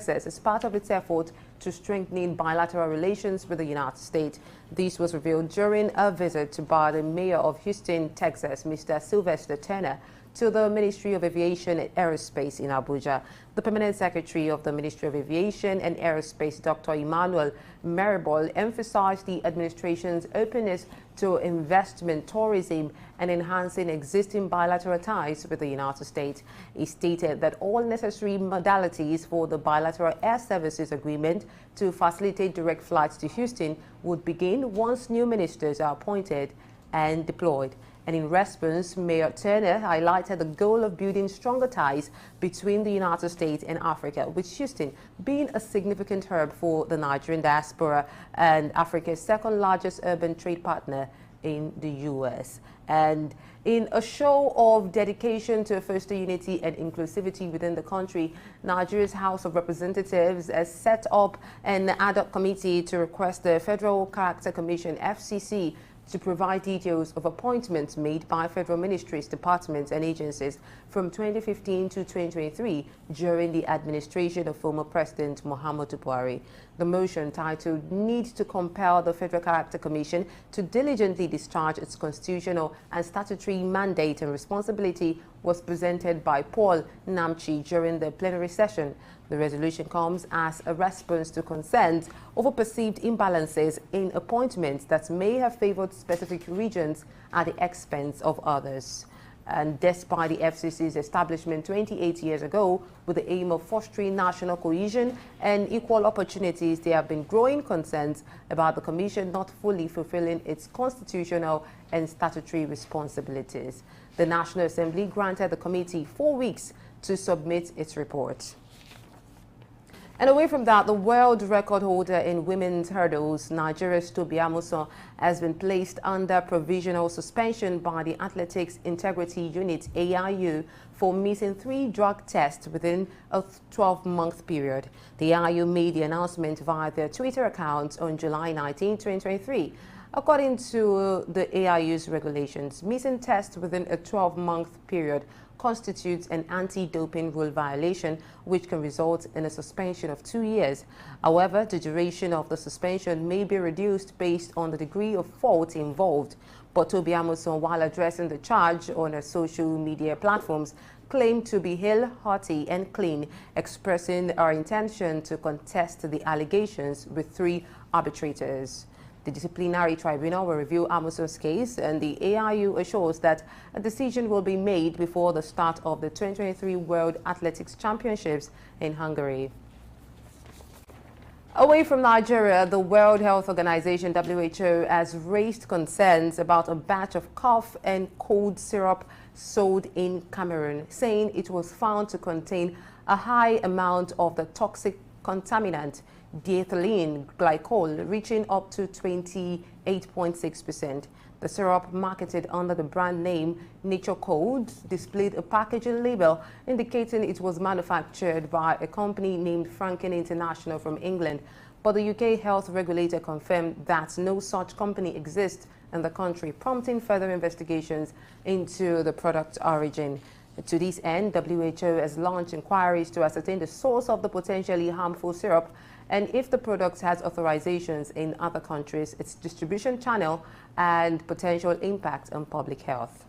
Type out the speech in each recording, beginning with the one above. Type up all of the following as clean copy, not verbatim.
as part of its effort to strengthen bilateral relations with the United States. This was revealed during a visit by the mayor of Houston, Texas, Mr. Sylvester Turner, to the Ministry of Aviation and Aerospace in Abuja. The Permanent Secretary of the Ministry of Aviation and Aerospace, Dr. Emmanuel Maribol, emphasized the administration's openness to investment, tourism, and enhancing existing bilateral ties with the United States. He stated that all necessary modalities for the bilateral air services agreement to facilitate direct flights to Houston would begin once new ministers are appointed and deployed. And in response, Mayor Turner highlighted the goal of building stronger ties between the United States and Africa, with Houston being a significant hub for the Nigerian diaspora and Africa's second largest urban trade partner in the U.S. And in a show of dedication to foster unity and inclusivity within the country, Nigeria's House of Representatives has set up an ad hoc committee to request the Federal Character Commission, FCC, to provide details of appointments made by federal ministries, departments and agencies from 2015 to 2023 during the administration of former President Muhammadu Buhari. The motion, titled "Need to Compel the Federal Character Commission to Diligently Discharge its Constitutional and Statutory Mandate and Responsibility," was presented by Paul Namchi during the plenary session. The resolution comes as a response to concerns over perceived imbalances in appointments that may have favored specific regions at the expense of others. And despite the FCC's establishment 28 years ago with the aim of fostering national cohesion and equal opportunities, there have been growing concerns about the Commission not fully fulfilling its constitutional and statutory responsibilities. The National Assembly granted the committee 4 weeks to submit its report. And away from that, the world record holder in women's hurdles, Nigeria's Tobi Amusan, has been placed under provisional suspension by the Athletics Integrity Unit, AIU, for missing 3 drug tests within a 12-month period. The AIU made the announcement via their Twitter account on July 19, 2023. According to the AIU's regulations, missing tests within a 12-month period constitutes an anti-doping rule violation, which can result in a suspension of 2 years. However, the duration of the suspension may be reduced based on the degree of fault involved. But Tobi Amusan, while addressing the charge on her social media platforms, claimed to be hale, hearty and clean, expressing her intention to contest the allegations with 3 arbitrators. The disciplinary tribunal will review Amusan's case, and the AIU assures that a decision will be made before the start of the 2023 World Athletics Championships in Hungary. Away from Nigeria, the World Health Organization, WHO, has raised concerns about a batch of cough and cold syrup sold in Cameroon, saying it was found to contain a high amount of the toxic contaminant diethylene glycol, reaching up to 28.6%. The syrup, marketed under the brand name Nature Code, displayed a packaging label indicating it was manufactured by a company named Franken International from England. But the UK health regulator confirmed that no such company exists in the country, prompting further investigations into the product's origin. To this end, WHO has launched inquiries to ascertain the source of the potentially harmful syrup and if the product has authorizations in other countries, its distribution channel, and potential impact on public health.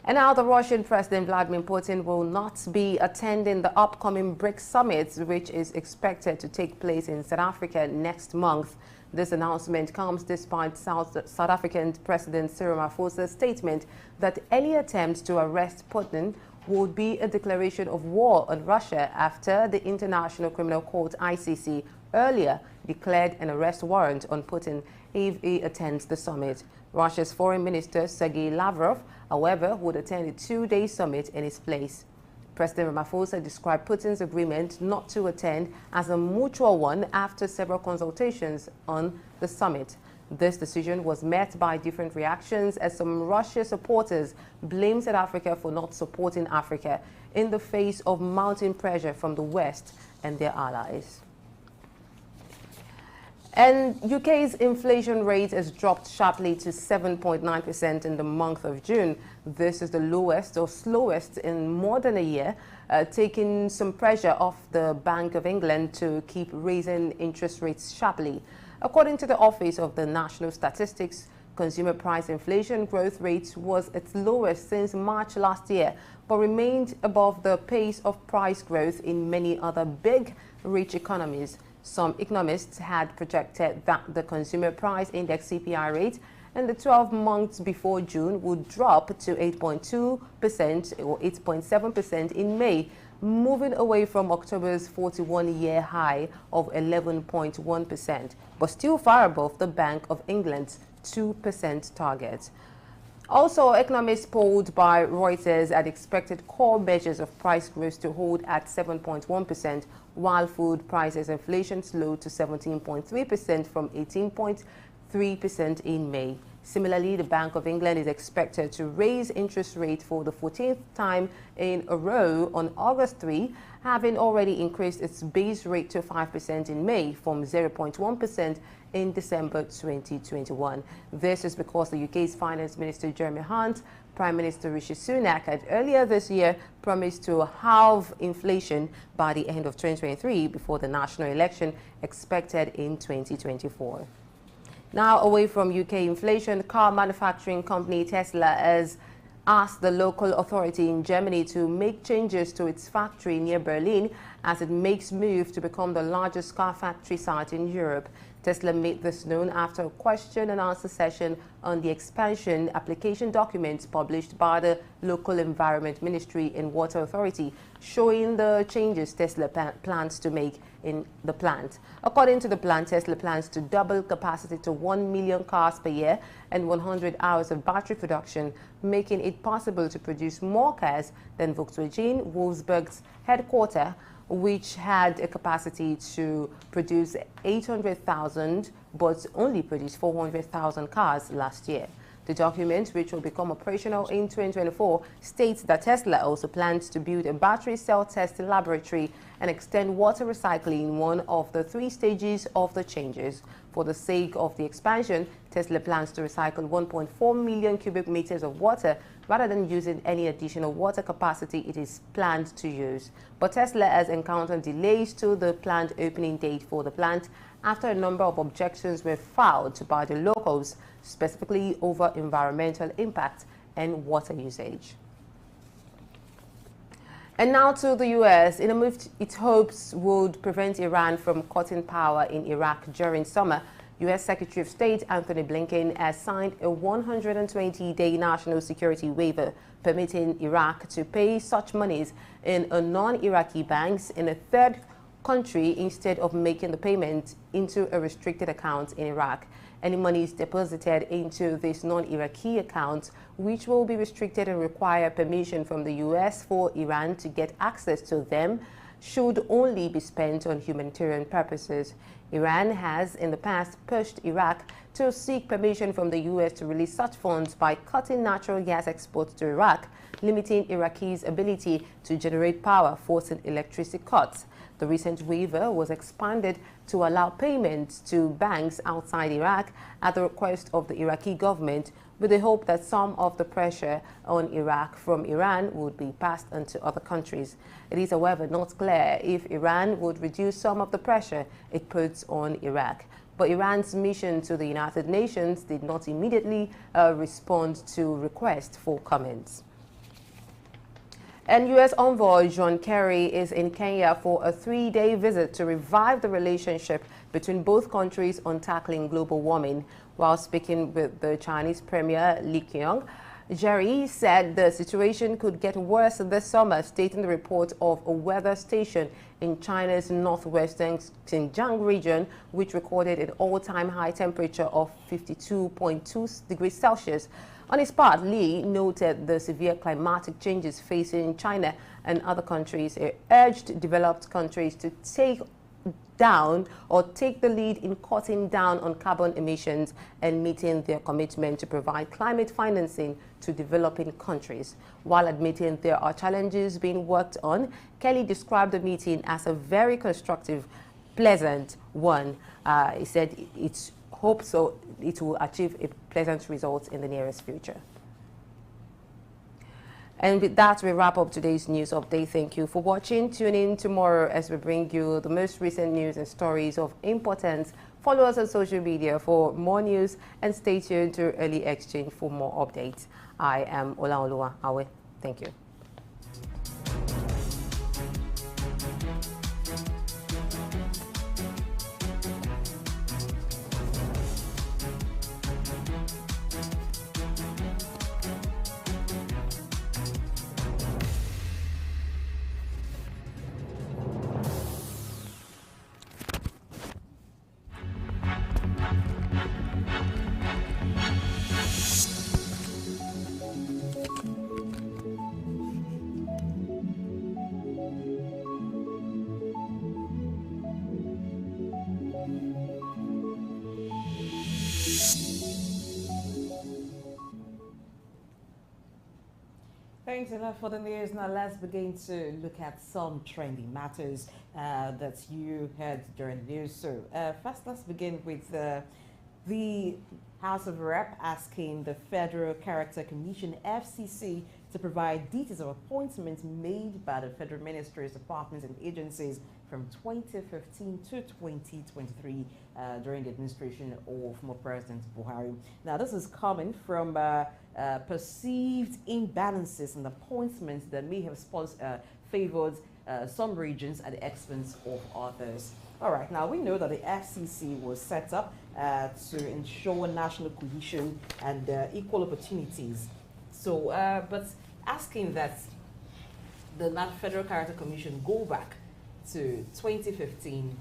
And now the Russian President Vladimir Putin will not be attending the upcoming BRICS summit, which is expected to take place in South Africa next month. This announcement comes despite South African President Cyril Ramaphosa's statement that any attempt to arrest Putin would be a declaration of war on Russia after the International Criminal Court, ICC, earlier declared an arrest warrant on Putin if he attends the summit. Russia's Foreign Minister Sergei Lavrov, however, would attend a 2-day summit in his place. President Ramaphosa described Putin's agreement not to attend as a mutual one after several consultations on the summit. This decision was met by different reactions as some Russia supporters blame South Africa for not supporting Africa in the face of mounting pressure from the West and their allies. And UK's inflation rate has dropped sharply to 7.9% in the month of June. This is the lowest or slowest in more than a year, taking some pressure off the Bank of England to keep raising interest rates sharply. According to the Office of the National Statistics, consumer price inflation growth rate was its lowest since March last year, but remained above the pace of price growth in many other big, rich economies. Some economists had projected that the consumer price index CPI rate in the 12 months before June would drop to 8.2% or 8.7% in May, moving away from October's 41-year high of 11.1%, but still far above the Bank of England's 2% target. Also, economists polled by Reuters had expected core measures of price growth to hold at 7.1%, while food prices inflation slowed to 17.3% from 18.3% in May. Similarly, the Bank of England is expected to raise interest rate for the 14th time in a row on August 3, having already increased its base rate to 5% in May from 0.1% in December 2021. This is because the UK's Finance Minister Jeremy Hunt, Prime Minister Rishi Sunak had earlier this year promised to halve inflation by the end of 2023 before the national election expected in 2024. Now, away from UK inflation, car manufacturing company Tesla has asked the local authority in Germany to make changes to its factory near Berlin as it makes move to become the largest car factory site in Europe. Tesla made this known after a question and answer session on the expansion application documents published by the local Environment Ministry and Water Authority, showing the changes Tesla plans to make in the plant. According to the plan, Tesla plans to double capacity to 1 million cars per year and 100 hours of battery production, making it possible to produce more cars than Volkswagen, Wolfsburg's headquarters, which had a capacity to produce 800,000 but only produced 400,000 cars last year. The document, which will become operational in 2024, states that Tesla also plans to build a battery cell test laboratory and extend water recycling in one of the 3 stages of the changes. For the sake of the expansion, Tesla plans to recycle 1.4 million cubic meters of water rather than using any additional water capacity it is planned to use. But Tesla has encountered delays to the planned opening date for the plant after a number of objections were filed by the locals, specifically over environmental impact and water usage. And now to the U.S. In a move it hopes would prevent Iran from cutting power in Iraq during summer, U.S. Secretary of State Anthony Blinken has signed a 120-day national security waiver permitting Iraq to pay such monies in a non-Iraqi banks in a third country instead of making the payment into a restricted account in Iraq. Any monies deposited into this non-Iraqi account, which will be restricted and require permission from the U.S. for Iran to get access to them, should only be spent on humanitarian purposes. Iran has in the past pushed Iraq to seek permission from the U.S. to release such funds by cutting natural gas exports to Iraq, limiting Iraqis' ability to generate power, forcing electricity cuts. The recent waiver was expanded to allow payments to banks outside Iraq at the request of the Iraqi government, with the hope that some of the pressure on Iraq from Iran would be passed on to other countries. It is, however, not clear if Iran would reduce some of the pressure it puts on Iraq. But Iran's mission to the United Nations did not immediately respond to requests for comments. And U.S. Envoy John Kerry is in Kenya for a 3-day visit to revive the relationship between both countries on tackling global warming. While speaking with the Chinese Premier Li Qiang, Jerry said the situation could get worse this summer, stating the report of a weather station in China's northwestern Xinjiang region, which recorded an all-time high temperature of 52.2 degrees Celsius. On his part, Li noted the severe climatic changes facing China and other countries. He urged developed countries to take the lead in cutting down on carbon emissions and meeting their commitment to provide climate financing to developing countries. While admitting there are challenges being worked on, Kelly described the meeting as a very constructive, pleasant one. He said it's hope so it will achieve a pleasant result in the nearest future. And with that, we wrap up today's news update. Thank you for watching. Tune in tomorrow as we bring you the most recent news and stories of importance. Follow us on social media for more news and stay tuned to Early Exchange for more updates. I am Olaoluwa Awe. Thank you. Thanks a lot for the news. Now let's begin to look at some trending matters that you heard during the news. So first, let's begin with the House of Rep asking the Federal Character Commission, FCC, to provide details of appointments made by the federal ministries, departments, and agencies from 2015 to 2023 during the administration of former President Buhari. Now, this is coming from perceived imbalances in appointments that may have favored some regions at the expense of others. All right, now we know that the FCC was set up to ensure national cohesion and equal opportunities. So, but asking that the Federal Character Commission go back to 2015,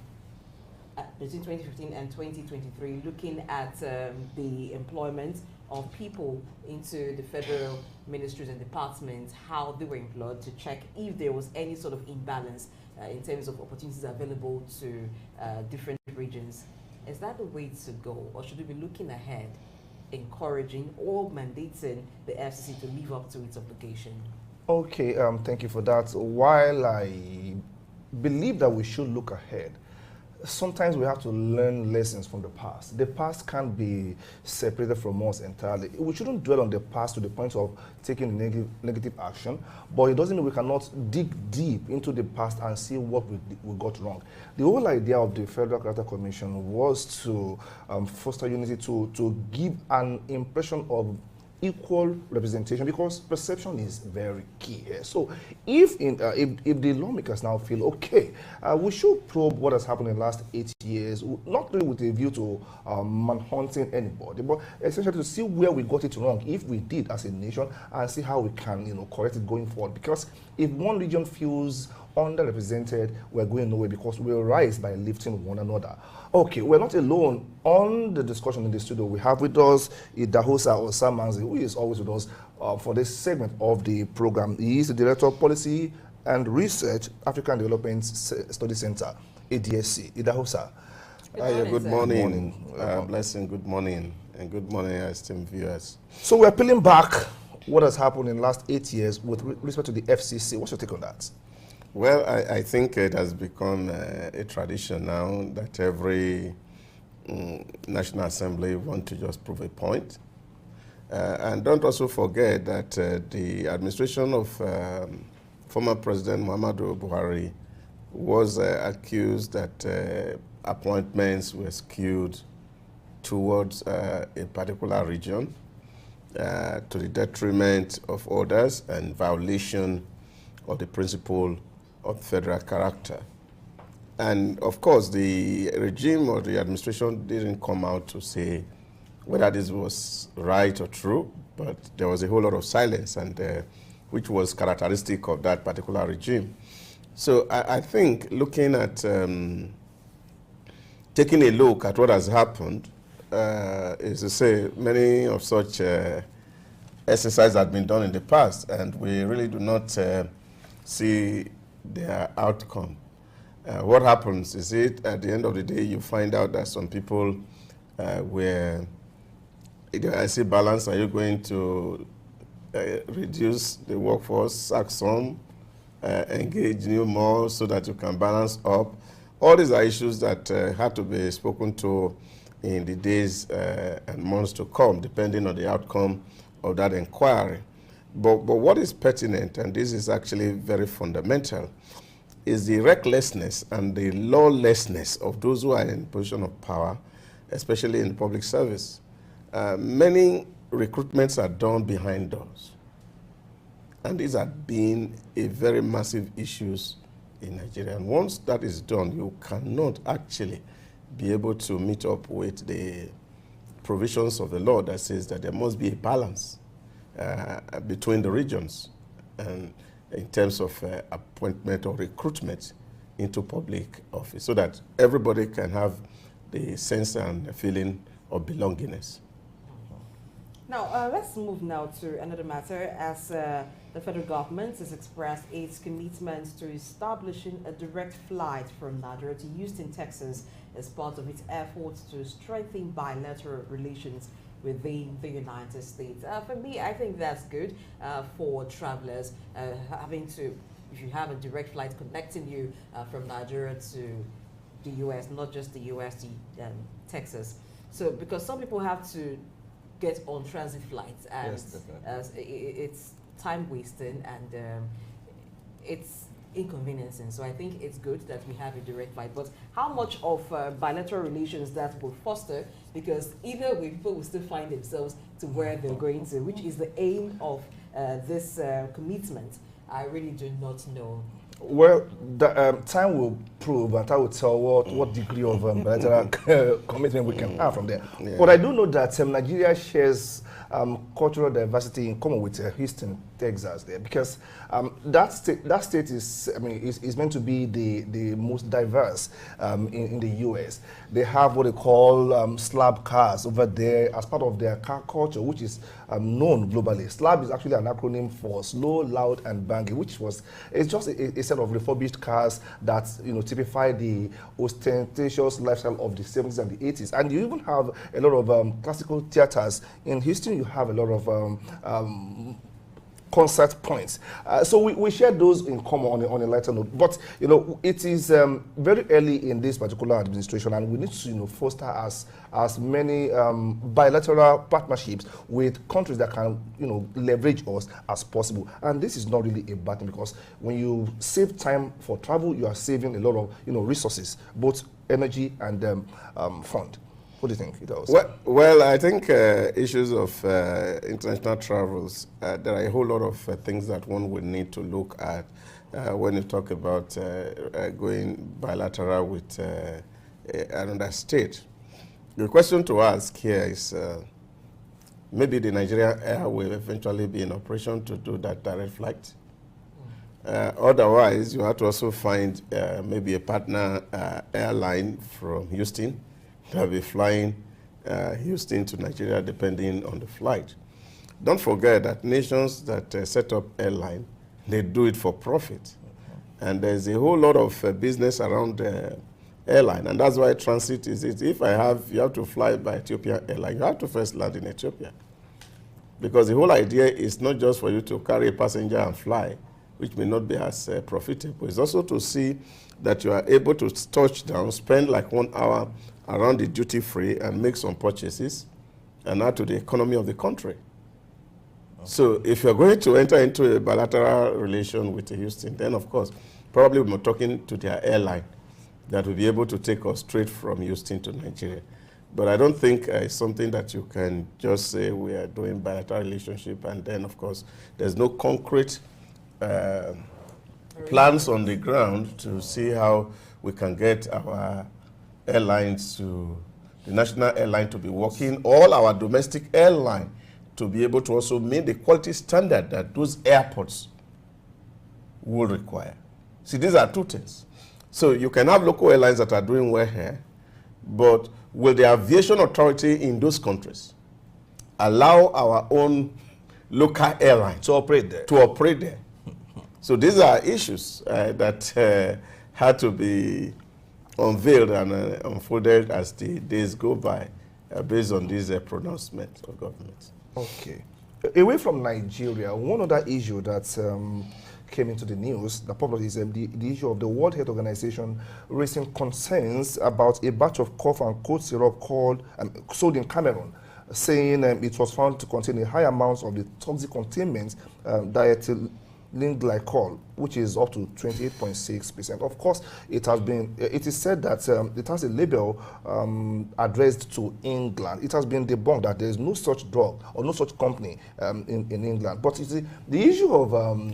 between 2015 and 2023, looking at the employment of people into the federal ministries and departments, how they were employed, to check if there was any sort of imbalance in terms of opportunities available to different regions. Is that the way to go, or should we be looking ahead, encouraging or mandating the FCC to live up to its obligation? Okay, thank you for that. While I believe that we should look ahead, sometimes we have to learn lessons from the past. The past can't be separated from us entirely. We shouldn't dwell on the past to the point of taking negative action, but it doesn't mean we cannot dig deep into the past and see what we got wrong. The whole idea of the Federal Character Commission was to foster unity, to give an impression of equal representation, because perception is very key here. So if the lawmakers now feel, okay, we should probe what has happened in the last 8 years, not really with a view to manhunting anybody, but essentially to see where we got it wrong, if we did as a nation, and see how we can correct it going forward. Because if one region feels underrepresented, we're going nowhere, because we'll rise by lifting one another. Okay, we're not alone on the discussion in the studio. We have with us Idahosa Osamanzi, who is always with us for this segment of the program. He is the Director of Policy and Research, African Development Study Center, ADSC. Idahosa. Good morning. Blessing, good morning. And good morning, esteemed viewers. So we're peeling back what has happened in the last 8 years with respect to the FCC. What's your take on that? Well, I think it has become a tradition now that every National Assembly want to just prove a point. And don't also forget that the administration of former President Muhammadu Buhari was accused that appointments were skewed towards a particular region to the detriment of others and violation of the principle of federal character. And of course, the regime or the administration didn't come out to say whether this was right or true, but there was a whole lot of silence, and which was characteristic of that particular regime. So I think looking at, taking a look at what has happened, is to say many of such exercises have been done in the past, and we really do not see their outcome. What happens is at the end of the day, you find out that some people were, I see balance, are you going to reduce the workforce, sack some, engage new more so that you can balance up? All these are issues that have to be spoken to in the days and months to come, depending on the outcome of that inquiry. But what is pertinent, and this is actually very fundamental, is the recklessness and the lawlessness of those who are in position of power, especially in public service. Many recruitments are done behind doors. And these have been a very massive issues in Nigeria. And once that is done, you cannot actually be able to meet up with the provisions of the law that says that there must be a balance between the regions and in terms of appointment or recruitment into public office, so that everybody can have the sense and feeling of belongingness. Now, let's move now to another matter, as the federal government has expressed its commitment to establishing a direct flight from Nigeria to Houston, Texas, as part of its efforts to strengthen bilateral relations within the United States. For me, I think that's good for travelers, having to, if you have a direct flight connecting you from Nigeria to the U.S., not just the U.S. to Texas. So, because some people have to get on transit flights, and Yes, it's time wasting and it's inconveniencing. So I think it's good that we have a direct flight. But how much of bilateral relations that will foster? Because either way, people will still find themselves to where they're going to, which is the aim of this commitment. I really do not know. Well, the, time will prove, and time will tell what degree of bilateral commitment we can have from there. Yeah. But I do know that Nigeria shares cultural diversity in common with Houston, Texas, there, because that state is, I mean, is meant to be the most diverse in the U.S. They have what they call slab cars over there as part of their car culture, which is known globally. Slab is actually an acronym for slow, loud, and banging, which was, it's just a set of refurbished cars that, you know, typify the ostentatious lifestyle of the 70s and the 80s. And you even have a lot of classical theaters. In Houston, you have a lot of concert points. So we share those in common on a lighter note. But, you know, it is very early in this particular administration, and we need to, you know, foster as many bilateral partnerships with countries that can, you know, leverage us as possible. And this is not really a bad thing, because when you save time for travel, you are saving a lot of, you know, resources, both energy and fund. What do you think? Well, I think issues of international travels, there are a whole lot of things that one would need to look at when you talk about going bilateral with another state. The question to ask here is, maybe the Nigerian Air will eventually be in operation to do that direct flight. Otherwise, you have to also find maybe a partner airline from Houston. They'll be flying Houston to Nigeria depending on the flight. Don't forget that nations that set up airline, they do it for profit. And there's a whole lot of business around airline, and that's why transit is it. If you have to fly by Ethiopian airline, you have to first land in Ethiopia. Because the whole idea is not just for you to carry a passenger and fly, which may not be as profitable. It's also to see that you are able to touch down, spend like 1 hour around the duty free and make some purchases and add to the economy of the country. Okay. So if you're going to enter into a bilateral relation with Houston, then of course, probably we're talking to their airline that will be able to take us straight from Houston to Nigeria. But I don't think it's something that you can just say we are doing bilateral relationship and then of course there's no concrete plans on the ground to see how we can get our airlines to, the national airline to be working, all our domestic airline to be able to also meet the quality standard that those airports will require. See, these are two things. So you can have local airlines that are doing well here, but will the aviation authority in those countries allow our own local airline to operate there? To operate there. So these are issues that had to be unveiled and unfolded as the days go by based on these pronouncements of government. Okay. Away from Nigeria, one other issue that came into the news, the problem is the issue of the World Health Organization raising concerns about a batch of cough and cold syrup sold in Cameroon saying it was found to contain a high amount of the toxic containment diethylene glycol, which is up to 28.6%. Of course, it is said that it has a label addressed to England. It has been debunked that there is no such drug or no such company in England. But you see, the issue of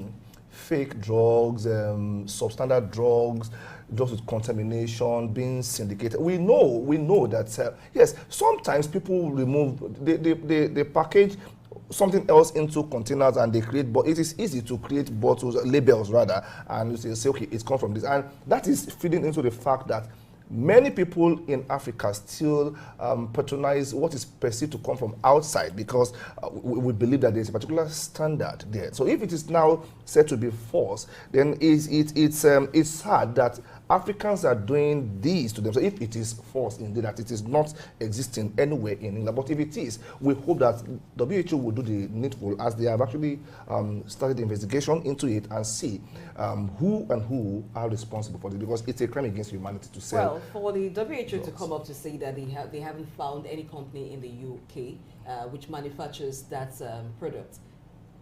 fake drugs, substandard drugs, drugs with contamination being syndicated. We know that yes, sometimes people remove they package something else into containers and they create, but it is easy to create bottles, labels rather, and you say okay, it's come from this, and that is feeding into the fact that many people in Africa still patronize what is perceived to come from outside because we believe that there's a particular standard there. So if it is now said to be false, then it's sad that Africans are doing this to them. So if it is false indeed, that it is not existing anywhere in England, but if it is, we hope that WHO will do the needful, as they have actually started the investigation into it and see who are responsible for it, because it's a crime against humanity to sell. Well, for the WHO to come up to say that they haven't found any company in the UK which manufactures that product,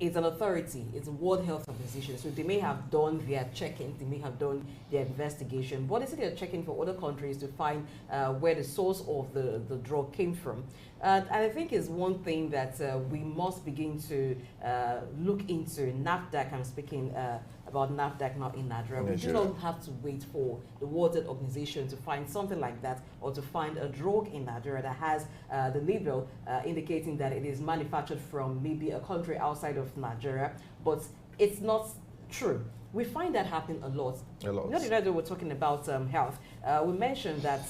it's an authority, it's a World Health Organization, so they may have done their checking, they may have done their investigation. What is it they're checking for other countries to find where the source of the drug came from? And I think is one thing that we must begin to look into. NAFDAC, I'm speaking about NAFDAC now in Nigeria. We do not have to wait for the World Health Organization to find something like that, or to find a drug in Nigeria that has the label indicating that it is manufactured from maybe a country outside of Nigeria, but it's not true. We find that happen a lot. A lot. You know, the other day we're talking about health. We mentioned that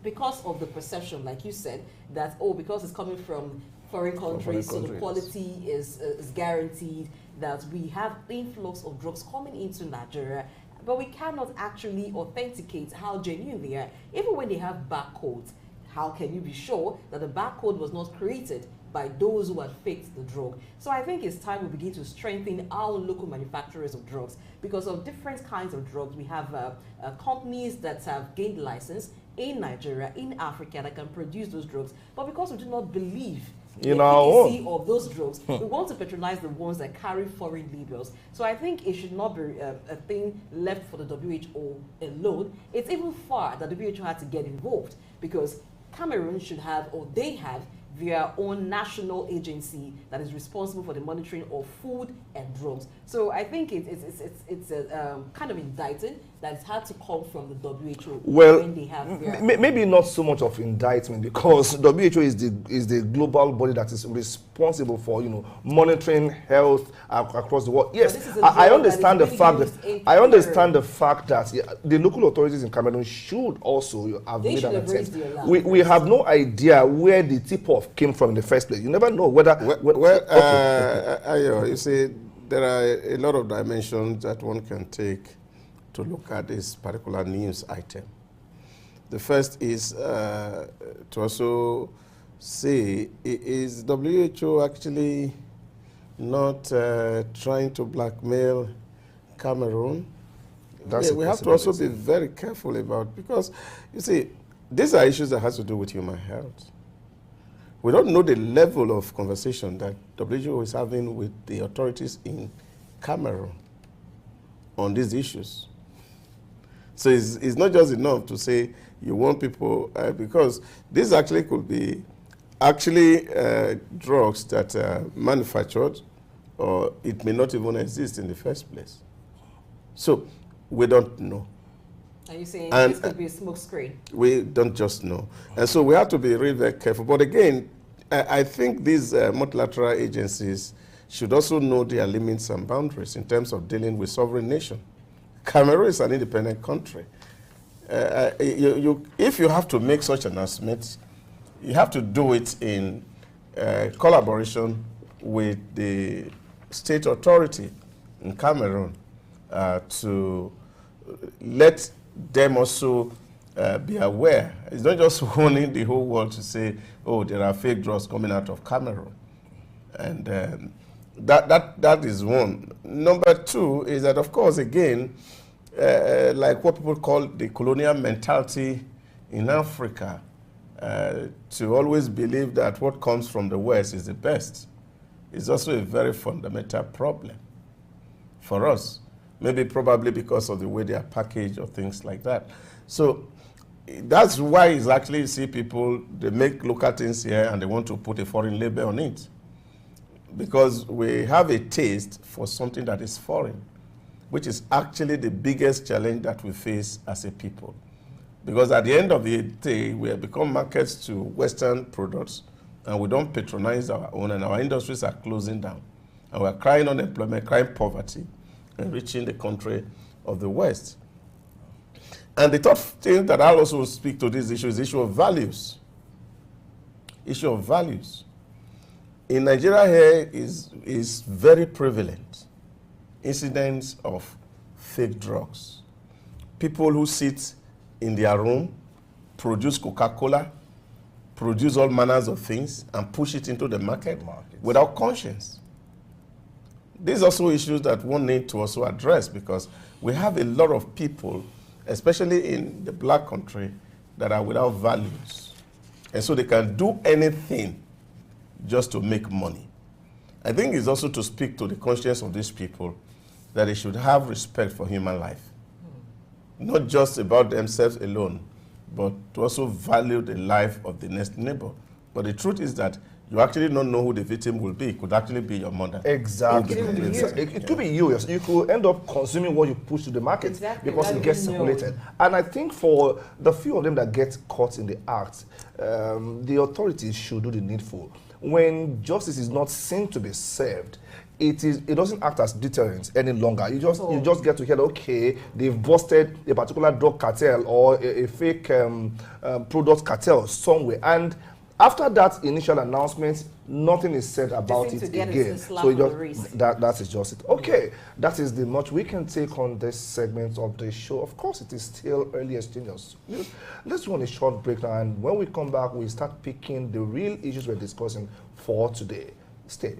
because of the perception, like you said, that, oh, because it's coming from foreign countries, so the quality is guaranteed, that we have influx of drugs coming into Nigeria, but we cannot actually authenticate how genuine they are. Even when they have barcodes, how can you be sure that the barcode was not created by those who had faked the drug? So I think it's time we begin to strengthen our local manufacturers of drugs. Because of different kinds of drugs, we have companies that have gained license in Nigeria, in Africa, that can produce those drugs. But because we do not believe the efficacy of those drugs, we want to patronize the ones that carry foreign labels. So I think it should not be a thing left for the WHO alone. It's even far that the WHO had to get involved, because Cameroon should have, or they have, their own national agency that is responsible for the monitoring of food and drugs. So I think it's a kind of indicting that it's had to come from the WHO. Well, when they have maybe not so much of indictment, because WHO is the global body that is responsible for monitoring health across the world. Yes, I understand the fact that the local authorities in Cameroon should also have made an attempt. We have no idea where the tip-off came from in the first place. You never know whether. You see, there are a lot of dimensions that one can take to look at this particular news item. The first is to also say, is WHO actually not trying to blackmail Cameroon? We have to also be very careful about, because you see, these are issues that has to do with human health. We don't know the level of conversation that WHO is having with the authorities in Cameroon on these issues. So it's not just enough to say you want people, because this actually could be drugs that are manufactured, or it may not even exist in the first place. So we don't know. Are you saying this could be a smoke screen? We don't just know. And so we have to be really very careful. But again, I think these multilateral agencies should also know their limits and boundaries in terms of dealing with sovereign nation. Cameroon is an independent country. If you have to make such announcements, you have to do it in collaboration with the state authority in Cameroon to let them also be aware. It's not just warning the whole world to say, oh, there are fake drugs coming out of Cameroon. And that is one. Number two is that, of course, again, like what people call the colonial mentality in Africa, to always believe that what comes from the West is the best is also a very fundamental problem for us. Maybe probably because of the way they are packaged or things like that. So that's why it's actually you see people, they make local things here and they want to put a foreign label on it. Because we have a taste for something that is foreign, which is actually the biggest challenge that we face as a people. Because at the end of the day, we have become markets to Western products and we don't patronize our own, and our industries are closing down. And we're crying unemployment, crying poverty, enriching the country of the West. And the third thing that I'll also speak to this issue is the issue of values. Issue of values. In Nigeria here is very prevalent. Incidents of fake drugs. People who sit in their room, produce Coca-Cola, produce all manners of things, and push it into the market without conscience. These are also issues that one need to also address because we have a lot of people, especially in the black country, that are without values. And so they can do anything just to make money. I think it's also to speak to the conscience of these people that they should have respect for human life. Not just about themselves alone, but to also value the life of the next neighbor. But the truth is that you actually don't know who the victim will be. It could actually be your mother. Exactly. It could be you. Yes. You could end up consuming what you push to the market because it gets circulated. And I think for the few of them that get caught in the act, the authorities should do the needful. When justice is not seen to be served, it doesn't act as deterrent any longer. You just get to hear, okay, they've busted a particular drug cartel or a fake product cartel somewhere, and after that initial announcement, nothing is said about it again. So that is just it. Okay, that is the much we can take on this segment of the show. Of course, it is still early exchanges. Let's run a short break now, and when we come back, we start picking the real issues we're discussing for today. Stay.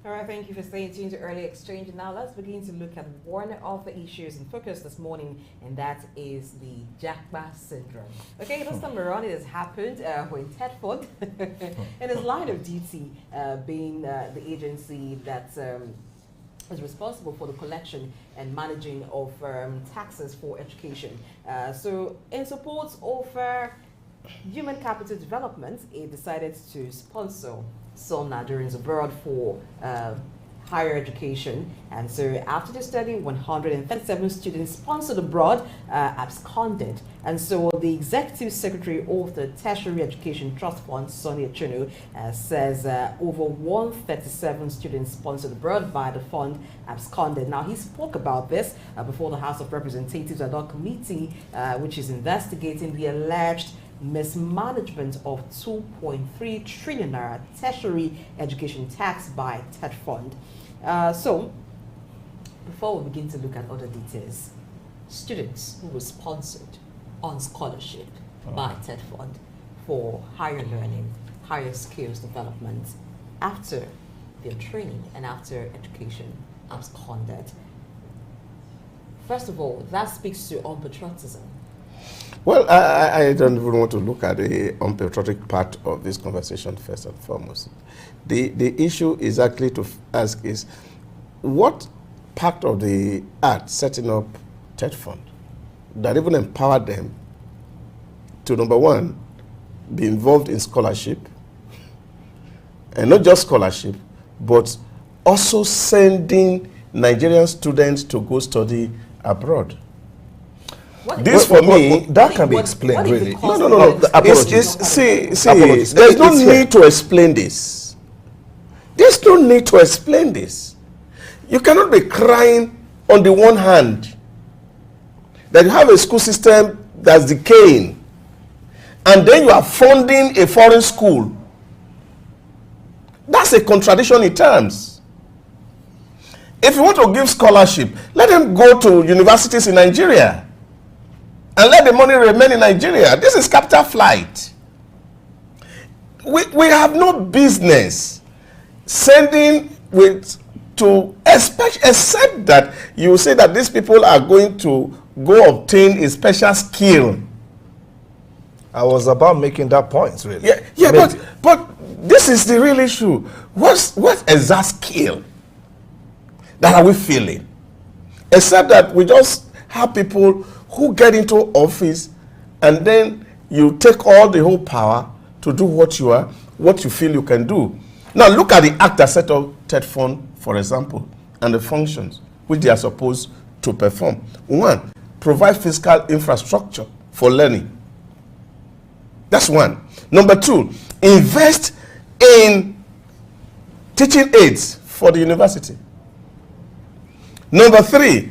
All right, thank you for staying tuned to Early Exchange. Now let's begin to look at one of the issues in focus this morning, and that is the Jackba syndrome. Okay, this time around it has happened when Tedford, in his line of duty, being the agency that is responsible for the collection and managing of taxes for education. So in support of human capital development, it decided to sponsor some Nigerians abroad for higher education. And so after the study, 137 students sponsored abroad absconded. And so the executive secretary of the Tertiary Education Trust Fund, Sonny Achunu, says over 137 students sponsored abroad by the fund absconded. Now, he spoke about this before the House of Representatives ad hoc committee, which is investigating the alleged mismanagement of 2.3 trillion naira tertiary education tax by TED Fund. So, before we begin to look at other details, students who were sponsored on scholarship by TED Fund for higher learning, higher skills development, after their training and after education absconded. First of all, that speaks to unpatriotism. Well, I don't even want to look at the unpatriotic part of this conversation first and foremost. The issue is actually to ask is, what part of the act setting up TED Fund that even empowered them to, number one, be involved in scholarship, and not just scholarship, but also sending Nigerian students to go study abroad? This for me, that can be explained really. No. See, there's no need to explain this. There's no need to explain this. You cannot be crying on the one hand that you have a school system that's decaying, and then you are funding a foreign school. That's a contradiction in terms. If you want to give scholarship, let them go to universities in Nigeria and let the money remain in Nigeria. This is capital flight. We have no business sending except that you say that these people are going to go obtain a special skill. I was about making that point, really. Yeah, but this is the real issue. What exact skill that are we feeling? Except that we just have people who get into office and then you take all the whole power to do what you feel you can do. Now look at the act that set up TED Fund, for example, and the functions which they are supposed to perform. One, provide physical infrastructure for learning. That's one. Number two, invest in teaching aids for the university. Number three,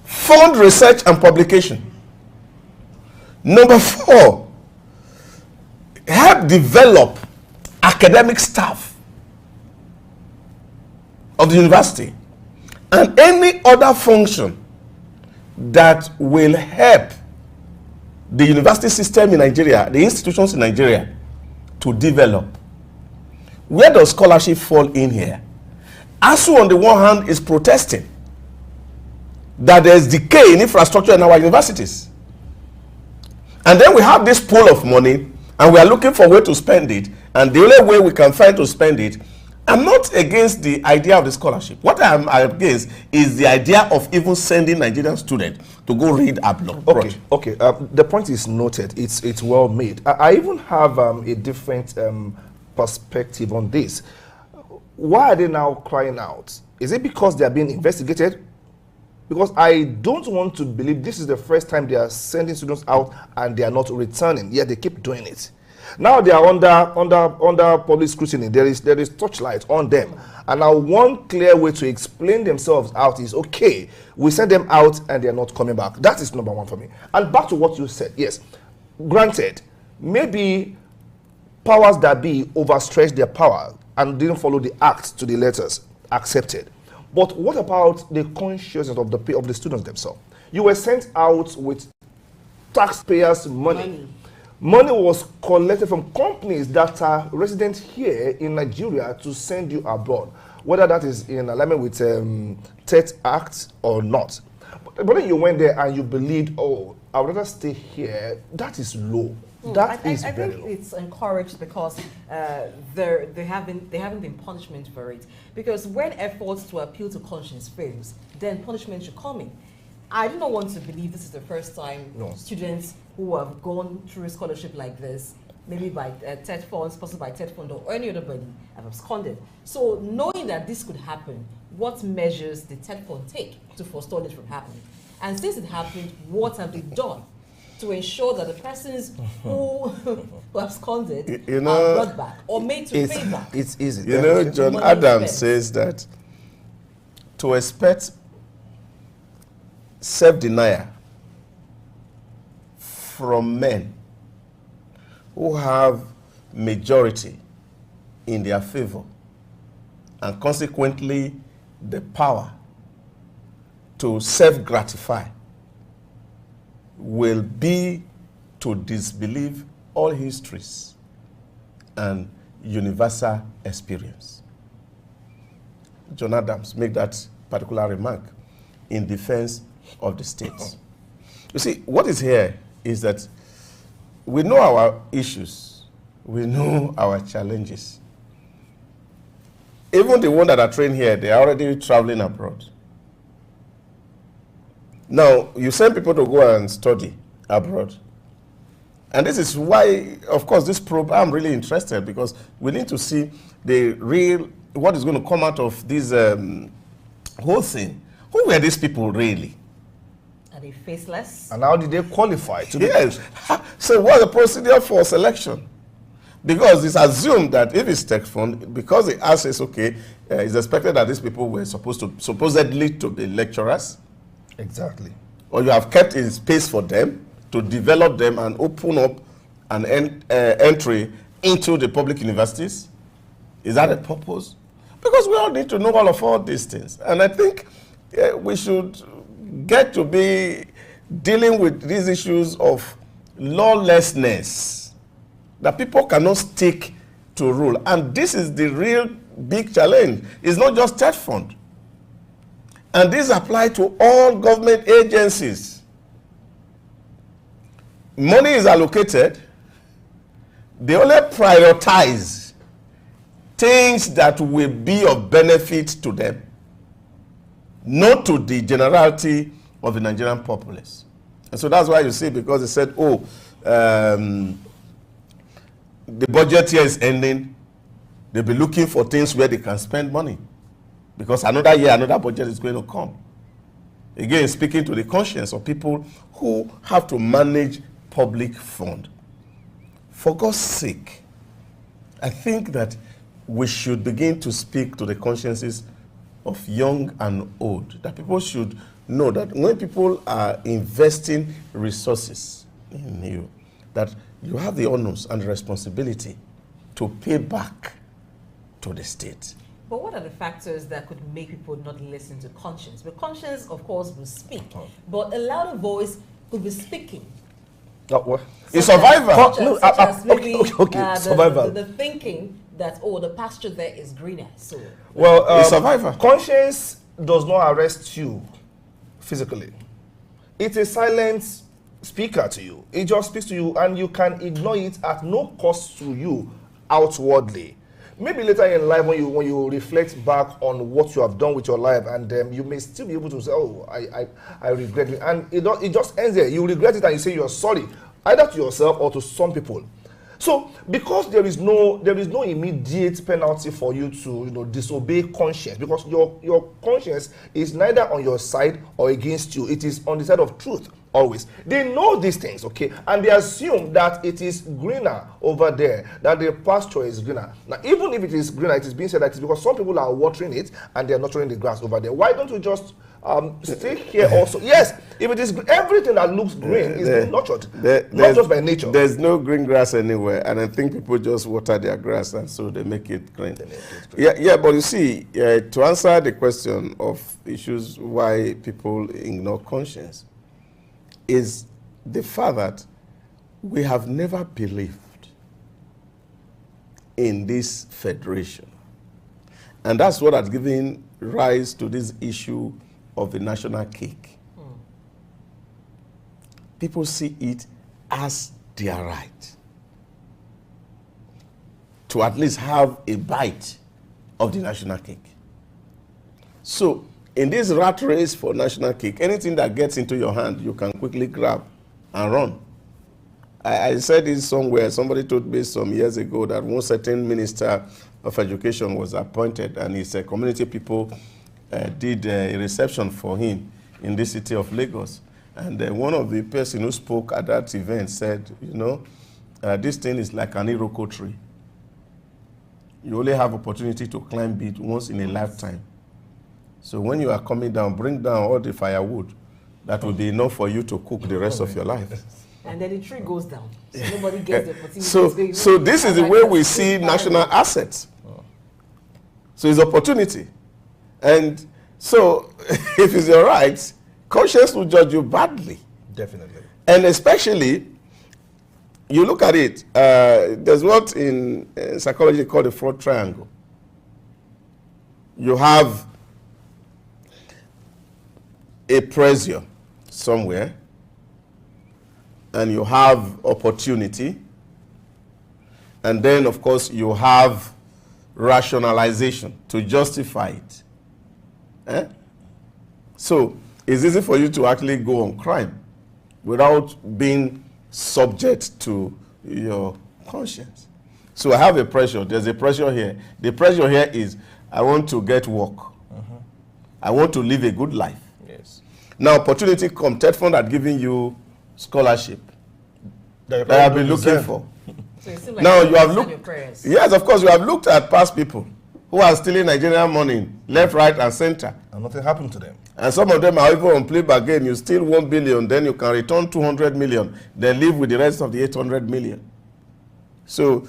fund research and publication. Number four, help develop academic staff of the university and any other function that will help the university system in Nigeria, the institutions in Nigeria, to develop. Where does scholarship fall in here? ASU on the one hand is protesting that there's decay in infrastructure in our universities. And then we have this pool of money and we are looking for a way to spend it, and the only way we can find to spend it, I'm not against the idea of the scholarship. What I'm against is the idea of even sending Nigerian students to go read abroad. Okay. The point is noted. It's well made. I even have a different perspective on this. Why are they now crying out? Is it because they are being investigated? Because I don't want to believe this is the first time they are sending students out and they are not returning, yet they keep doing it. Now they are under public scrutiny. There is torchlight on them. And now one clear way to explain themselves out is, okay, we send them out and they are not coming back. That is number one for me. And back to what you said, yes, granted, maybe powers that be overstretched their power and didn't follow the act to the letters, accepted. But what about the consciousness of the students themselves? You were sent out with taxpayers' money. Money was collected from companies that are resident here in Nigeria to send you abroad, whether that is in alignment with TED Act or not. But then you went there and you believed, oh, I would rather stay here. That is low. I think it's encouraged because there haven't been punishment for it. Because when efforts to appeal to conscience fails, then punishment should come in. I do not want to believe this is the first time students who have gone through a scholarship like this maybe by third fund, sponsored by third fund, or any other body, have absconded. So knowing that this could happen, what measures did third fund take to forestall it from happening? And since it happened, what have they done to ensure that the persons who absconded are brought back or made to pay back? It's easy. You know, John Adams says that to expect self-denial from men who have majority in their favor and consequently the power to self-gratify will be to disbelieve all histories and universal experience. John Adams made that particular remark in defense of the states. You see, what is here is that we know our issues, we know our challenges. Even the ones that are trained here, they are already traveling abroad. Now, you send people to go and study abroad. And this is why, of course, this probe, I'm really interested because we need to see the real, what is going to come out of this whole thing. Who were these people really? Are they faceless? And how did they qualify to Yes. So what's the procedure for selection? Because it's assumed that if it's tech fund, because the ask is okay, it's expected that these people were supposedly to be lecturers. Exactly. Or you have kept in space for them to develop them and open up an entry into the public universities. Is that a purpose? Because we all need to know all these things. And I think we should get to be dealing with these issues of lawlessness, that people cannot stick to rule. And this is the real big challenge. It's not just third fund. And this applies to all government agencies. Money is allocated. They only prioritize things that will be of benefit to them, not to the generality of the Nigerian populace. And so that's why you see, because they said, oh, the budget year is ending, they'll be looking for things where they can spend money. Because another year, another budget is going to come. Again, speaking to the conscience of people who have to manage public fund. For God's sake, I think that we should begin to speak to the consciences of young and old, that people should know that when people are investing resources in you, that you have the onus and the responsibility to pay back to the state. But what are the factors that could make people not listen to conscience? But conscience, of course, will speak. But a louder voice could be speaking. What? A survivor. Survivor. The thinking that, oh, the pasture there is greener. So, Well, a survivor. Conscience does not arrest you physically. It's a silent speaker to you. It just speaks to you and you can ignore it at no cost to you outwardly. Maybe later in life when you reflect back on what you have done with your life, and you may still be able to say, oh, I regret it. And it just ends there. You regret it and you say you're sorry, either to yourself or to some people. So because there is no immediate penalty for you to disobey conscience, because your conscience is neither on your side or against you. It is on the side of truth always. They know these things, okay, and they assume that it is greener over there, that the pasture is greener. Now, even if it is greener, it is being said that it's because some people are watering it and they are nurturing the grass over there. Why don't you just stay here also? Yes, if it is everything that looks green is being nurtured, not just by nature. There's no green grass anywhere, and I think people just water their grass and so they make it green. Yeah, but you see, to answer the question of issues why people ignore conscience, is the fact that we have never believed in this federation. And that's what has given rise to this issue of the national cake. People see it as their right to at least have a bite of the national cake. So, in this rat race for national cake, anything that gets into your hand, you can quickly grab and run. I said this somewhere. Somebody told me some years ago that one certain minister of education was appointed, and his community people did a reception for him in the city of Lagos. And one of the person who spoke at that event said, you know, this thing is like an Iroko tree. You only have opportunity to climb it once in a lifetime. So when you are coming down, bring down all the firewood. That will be enough for you to cook the rest of your life. And then the tree goes down. So nobody gets the opportunity. So this is the way we see national assets. So it's opportunity. And so if it's your right, conscience will judge you badly. Definitely. And especially, you look at it, there's what in psychology called the fraud triangle. You have a pressure somewhere, and you have opportunity, and then of course you have rationalization to justify it. So it's easy for you to actually go on crime without being subject to your conscience. So I have a pressure. There's a pressure here. The pressure here is I want to get work. I want to live a good life. Yes. Now opportunity comes. TED Fund had given you scholarship that I have been looking for. So it seems like Now you have looked. your prayers. Yes, of course, you have looked at past people who are stealing Nigerian money left, right, and center. And nothing happened to them. And some of them are even on play bargain. You steal 1 billion, then you can return 200 million, then live with the rest of the 800 million. So,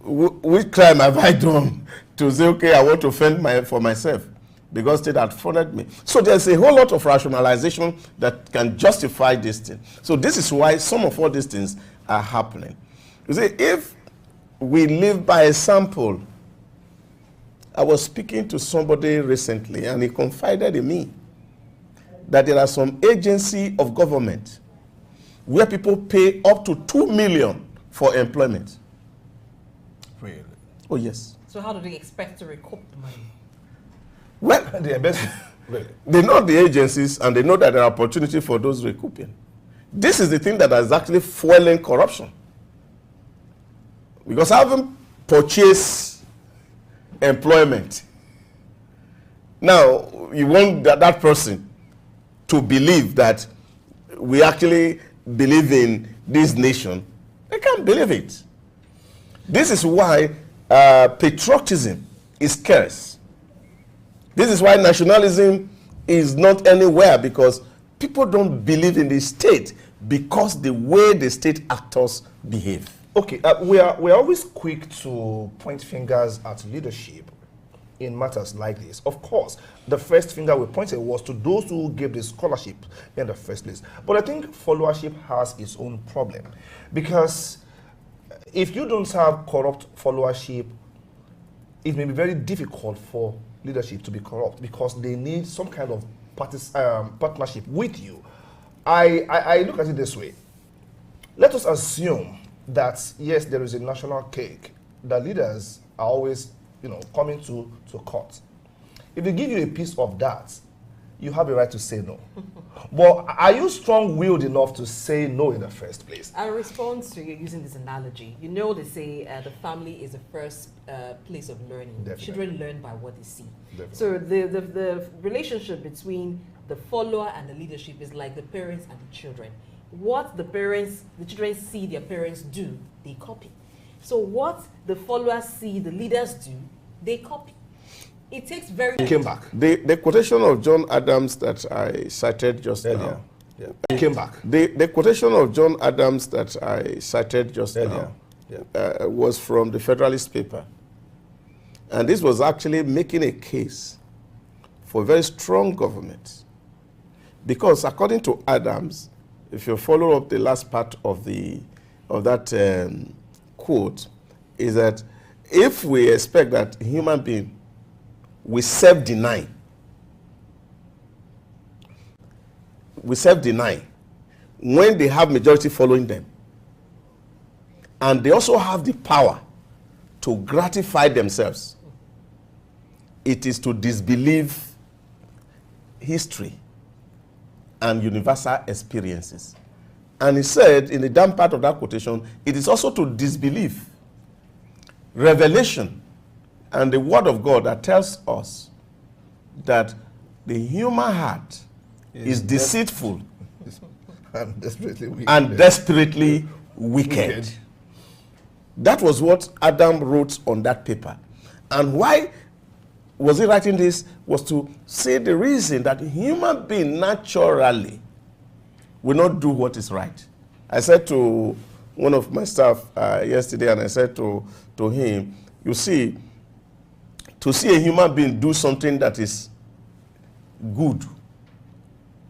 which crime have I done to say, okay, I want to fend for myself because state had funded me? So there's a whole lot of rationalization that can justify this thing. So this is why some of all these things are happening. You see, if we live by example, I was speaking to somebody recently and he confided in me that there are some agency of government where people pay up to 2 million for employment. Really? Oh, yes. So how do they expect to recoup the money? Well, The embassy. Really? they know the agencies and they know that there are opportunities for those recouping. This is the thing that is actually fueling corruption. Because having purchased employment, now you want that person to believe that we actually believe in this nation. They can't believe it. This is why patriotism is scarce. This is why nationalism is not anywhere, because people don't believe in the state because the way the state actors behave. Okay, we are always quick to point fingers at leadership in matters like this. Of course, the first finger we pointed was to those who gave the scholarship in the first place. But I think followership has its own problem, because if you don't have corrupt followership, it may be very difficult for leadership to be corrupt, because they need some kind of partnership with you. I look at it this way. Let us assume that, yes, there is a national cake. The leaders are always, coming to court. If they give you a piece of that, you have a right to say no. But are you strong-willed enough to say no in the first place? I respond to you using this analogy. They say the family is the first place of learning. Definitely. Children learn by what they see. Definitely. So the relationship between the follower and the leadership is like the parents and the children. What the children see their parents do, they copy. So what the followers see the leaders do, they copy. It takes very... Came back. The quotation of John Adams that I cited just Earlier. now. Yeah. Came back. The quotation of John Adams that I cited just Earlier. now was from the Federalist paper. And this was actually making a case for very strong government. Because according to Adams, if you follow up the last part of that quote, is that if we expect that human being we self-deny when they have majority following them, and they also have the power to gratify themselves, it is to disbelieve history and universal experiences. And he said, in the down part of that quotation, it is also to disbelief, revelation, and the word of God that tells us that the human heart is deceitful and desperately wicked. Wicked. That was what Adam wrote on that paper. And why was he writing this? Was to say the reason that human being naturally will not do what is right. I said to one of my staff yesterday, and I said to him, you see, to see a human being do something that is good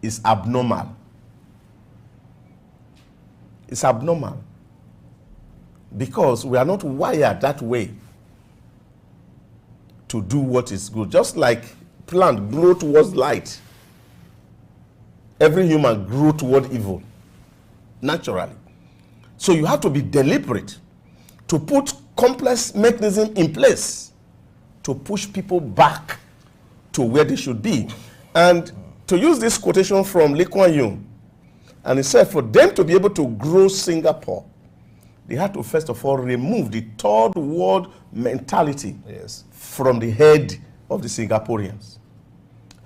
is abnormal. It's abnormal. Because we are not wired that way to do what is good. Just like plant grow towards light, every human grow toward evil, naturally. So you have to be deliberate to put complex mechanism in place to push people back to where they should be. And to use this quotation from Lee Kuan Yew, and he said for them to be able to grow Singapore, they had to first of all remove the third world mentality from the head of the Singaporeans.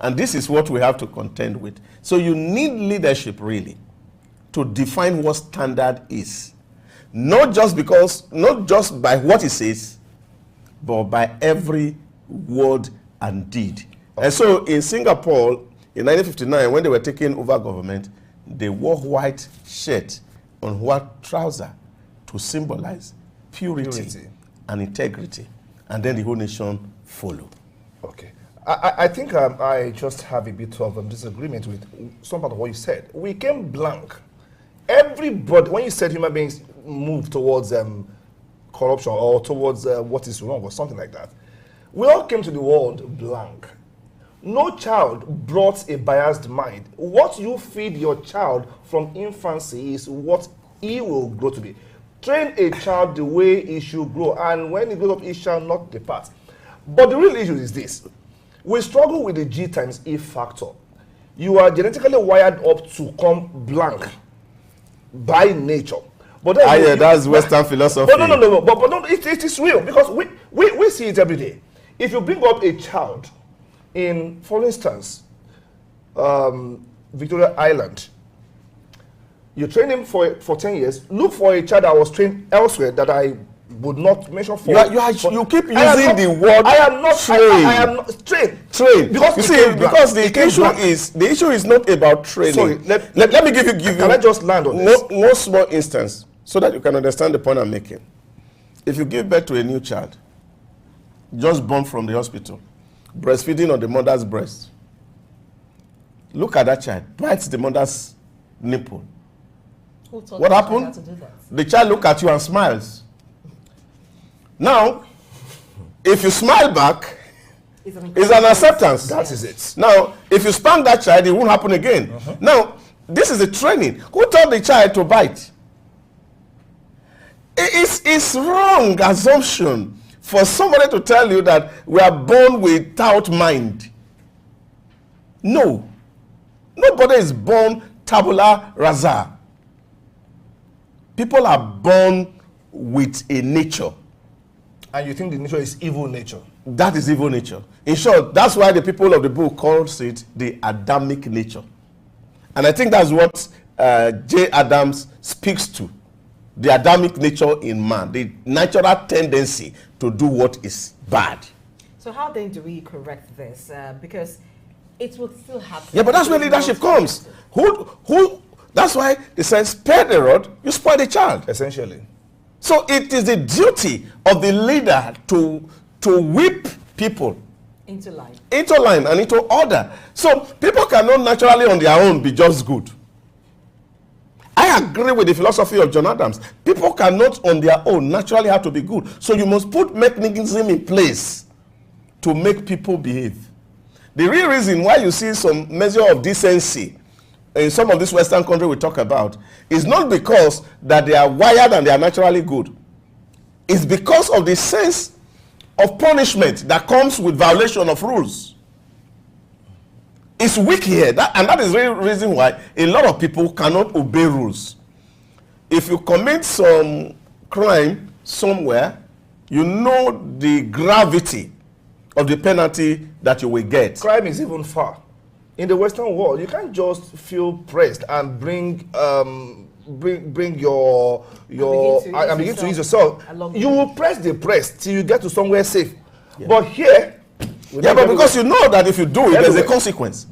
And this is what we have to contend with. So you need leadership really to define what standard is. Not just by what it says, but by every word and deed. And so in Singapore, in 1959, when they were taking over government, they wore white shirt on white trouser to symbolize purity and integrity. And then the whole nation followed. Okay. I think I just have a bit of disagreement with some part of what you said. We came blank. Everybody, when you said human beings move towards corruption or towards what is wrong or something like that, we all came to the world blank. No child brought a biased mind. What you feed your child from infancy is what he will grow to be. Train a child the way he should grow, and when he grows up, he shall not depart. But the real issue is this. We struggle with the G times E factor. You are genetically wired up to come blank by nature. But then that's Western philosophy. But no. But no, it is real, because we see it every day. If you bring up a child in, for instance, Victoria Island, you train him for 10 years. Look for a child that was trained elsewhere that I would not mention for. You keep using the word. I am not trained. I am not trained. Because you see, because the issue is not about training. Sorry, let me give you. Can I just land on this? One small instance so that you can understand the point I'm making. If you give birth to a new child, just born from the hospital, breastfeeding on the mother's breast, look at that child, bites the mother's nipple. What happened? The child looks at you and smiles. Now, if you smile back, it's an acceptance. That is it. Now, if you spank that child, it won't happen again. Now, this is the training. Who taught the child to bite? It's wrong assumption for somebody to tell you that we are born without mind. No. Nobody is born tabula rasa. People are born with a nature. And you think the nature is evil nature? That is evil nature. In short, that's why the people of the book calls it the Adamic nature. And I think that's what J. Adams speaks to. The Adamic nature in man, the natural tendency to do what is bad. So how then do we correct this? Because it will still happen. Yeah, but that's where leadership comes. That's why they say, spare the rod, you spoil the child. Essentially. So it is the duty of the leader to whip people into line and into order. So people cannot naturally on their own be just good. I agree with the philosophy of John Adams. People cannot on their own naturally have to be good. So you must put mechanism in place to make people behave. The real reason why you see some measure of decency in some of these Western countries we talk about is not because that they are wired and they are naturally good. It's because of the sense of punishment that comes with violation of rules. It's weak here, and that is the reason why a lot of people cannot obey rules. if you commit some crime somewhere, you know the gravity of the penalty that you will get. Crime is even far. In the Western world, you can't just feel pressed and bring your and begin to use yourself. You will press the press till you get to somewhere safe. Yeah. But here, but because you know that if you do it, there's a consequence.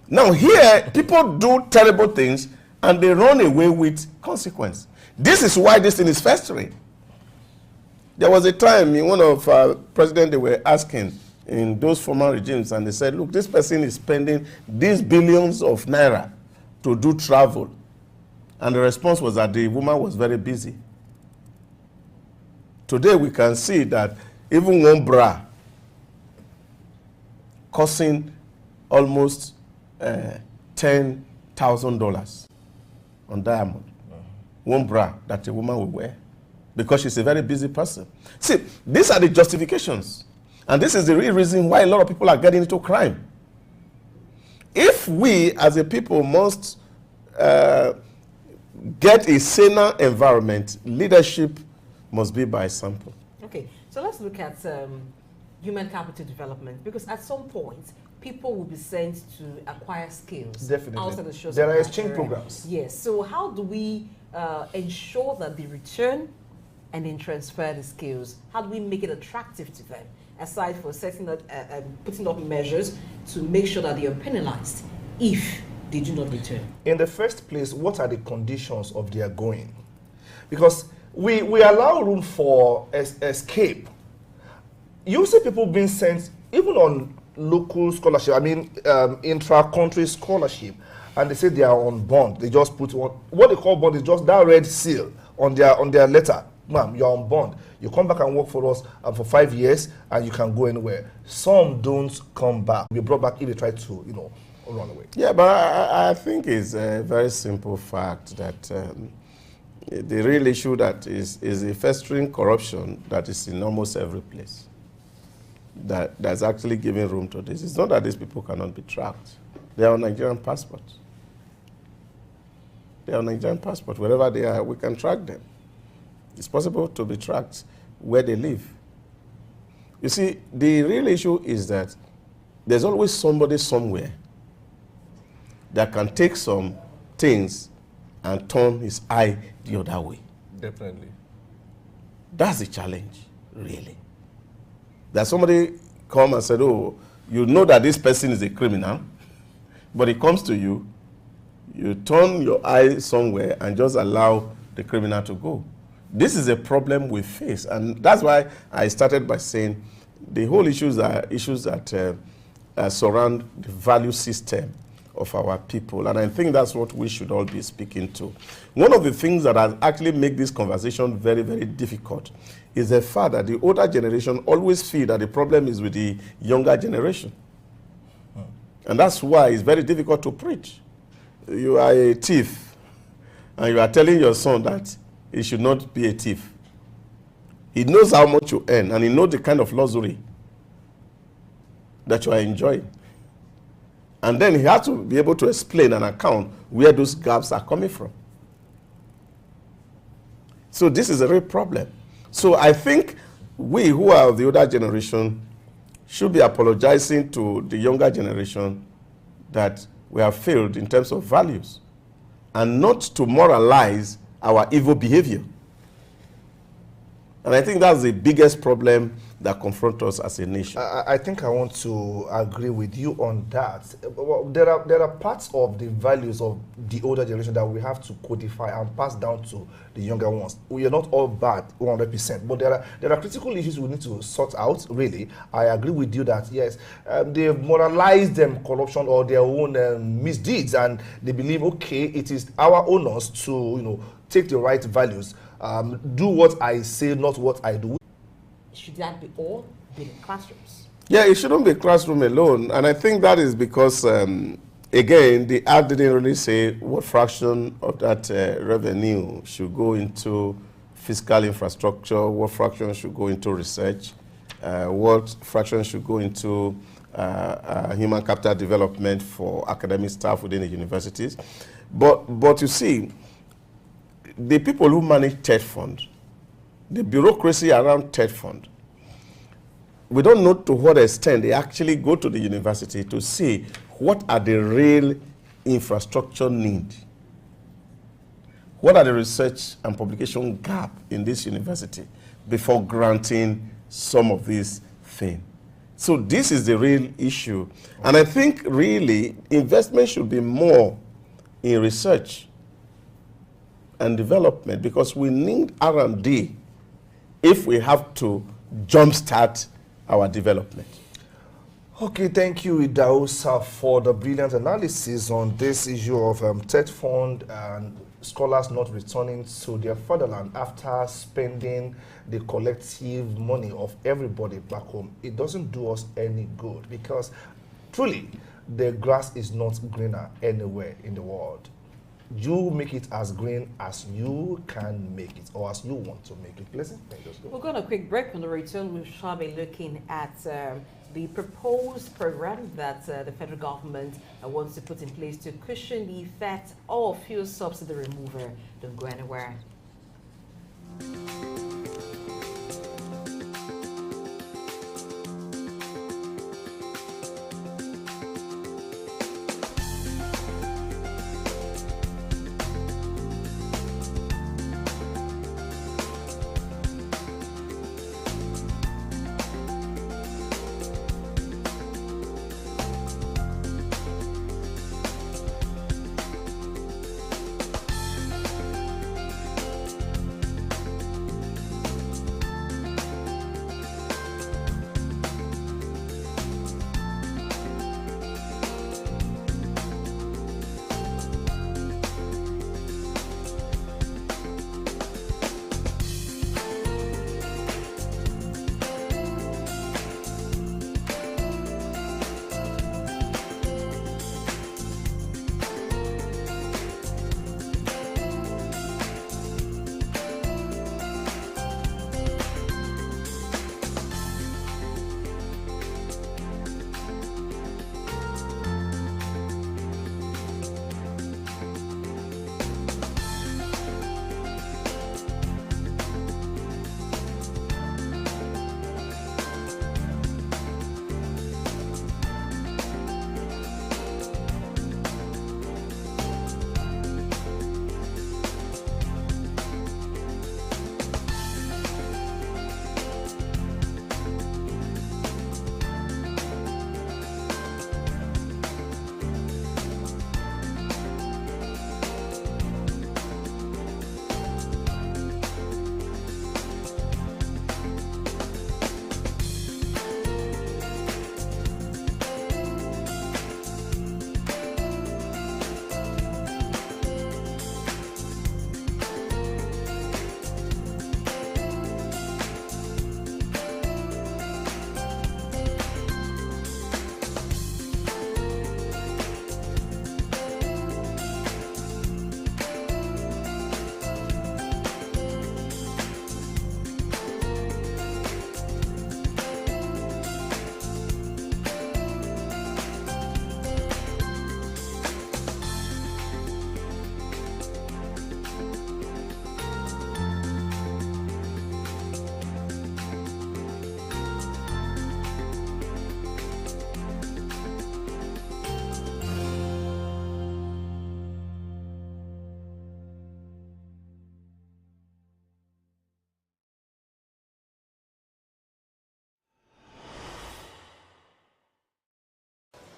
Now here, people do terrible things and they run away with consequence. This is why this thing is festering. There was a time in one of presidents, they were asking in those former regimes, and they said, look, this person is spending these billions of naira to do travel. And the response was that the woman was very busy. Today we can see that even one bra costing almost $10,000 on diamond. One bra that a woman will wear because she's a very busy person. See, these are the justifications. And this is the real reason why a lot of people are getting into crime. If we as a people must get a saner environment, leadership must be by example. Okay, so let's look at human capital development, because at some point, people will be sent to acquire skills. Definitely. Outside the shores there of are exchange Nigeria. programs. Yes, so how do we ensure that they return and then transfer the skills? How do we make it attractive to them, aside for setting up, putting up measures to make sure that they are penalized if they do not return? In the first place, what are the conditions of their going? Because we allow room for escape. You see people being sent even on local scholarship, I mean intra-country scholarship, and they say they are on bond. They just put on, what they call bond is just that red seal on their letter. Ma'am, you're on bond. You come back and work for us for 5 years and you can go anywhere. Some don't come back. Be brought back if they try to, run away. Yeah, but I think it's a very simple fact that the real issue that is a festering corruption that is in almost every place. That's actually giving room to this. It's not that these people cannot be tracked. They are on Nigerian passports. They are on Nigerian passport. Wherever they are, we can track them. It's possible to be tracked where they live. You see, the real issue is that there's always somebody somewhere that can take some things and turn his eye the other way. Definitely. That's the challenge, really. That somebody come and said, oh, you know that this person is a criminal, but he comes to you, you turn your eye somewhere and just allow the criminal to go. This is a problem we face, and that's why I started by saying the whole issues are issues that surround the value system of our people, and I think that's what we should all be speaking to. One of the things that has actually made this conversation very, very difficult is the fact that the older generation always feel that the problem is with the younger generation. And that's why it's very difficult to preach. You are a thief, and you are telling your son that he should not be a thief. He knows how much you earn, and he knows the kind of luxury that you are enjoying. And then he has to be able to explain and account where those gaps are coming from. So this is a real problem. So I think we who are of the older generation should be apologizing to the younger generation that we have failed in terms of values, and not to moralize our evil behavior. And I think that's the biggest problem that confronts us as a nation. I think I want to agree with you on that. There are parts of the values of the older generation that we have to codify and pass down to the younger ones. We are not all bad 100%, but there are critical issues we need to sort out, really. I agree with you that, yes, they've moralized them corruption or their own misdeeds, and they believe, okay, it is our onus to, take the right values, do what I say, not what I do. Should that be all in classrooms? Yeah, it shouldn't be classroom alone. And I think that is because, again, the act didn't really say what fraction of that revenue should go into fiscal infrastructure, what fraction should go into research, what fraction should go into human capital development for academic staff within the universities. But you see, the people who manage TED Fund, the bureaucracy around TED Fund, we don't know to what extent they actually go to the university to see what are the real infrastructure needs. What are the research and publication gap in this university before granting some of these things? So this is the real issue. And I think really investment should be more in research and development, because we need R&D if we have to jumpstart our development. Okay, thank you, Idausa, for the brilliant analysis on this issue of TED Fund and scholars not returning to their fatherland after spending the collective money of everybody back home. It doesn't do us any good, because truly the grass is not greener anywhere in the world. You make it as green as you can make it, or as you want to make it. Listen, we'll go on a quick break. On the return, we shall be looking at the proposed program that the federal government wants to put in place to cushion the effect of fuel subsidy removal. Don't go anywhere.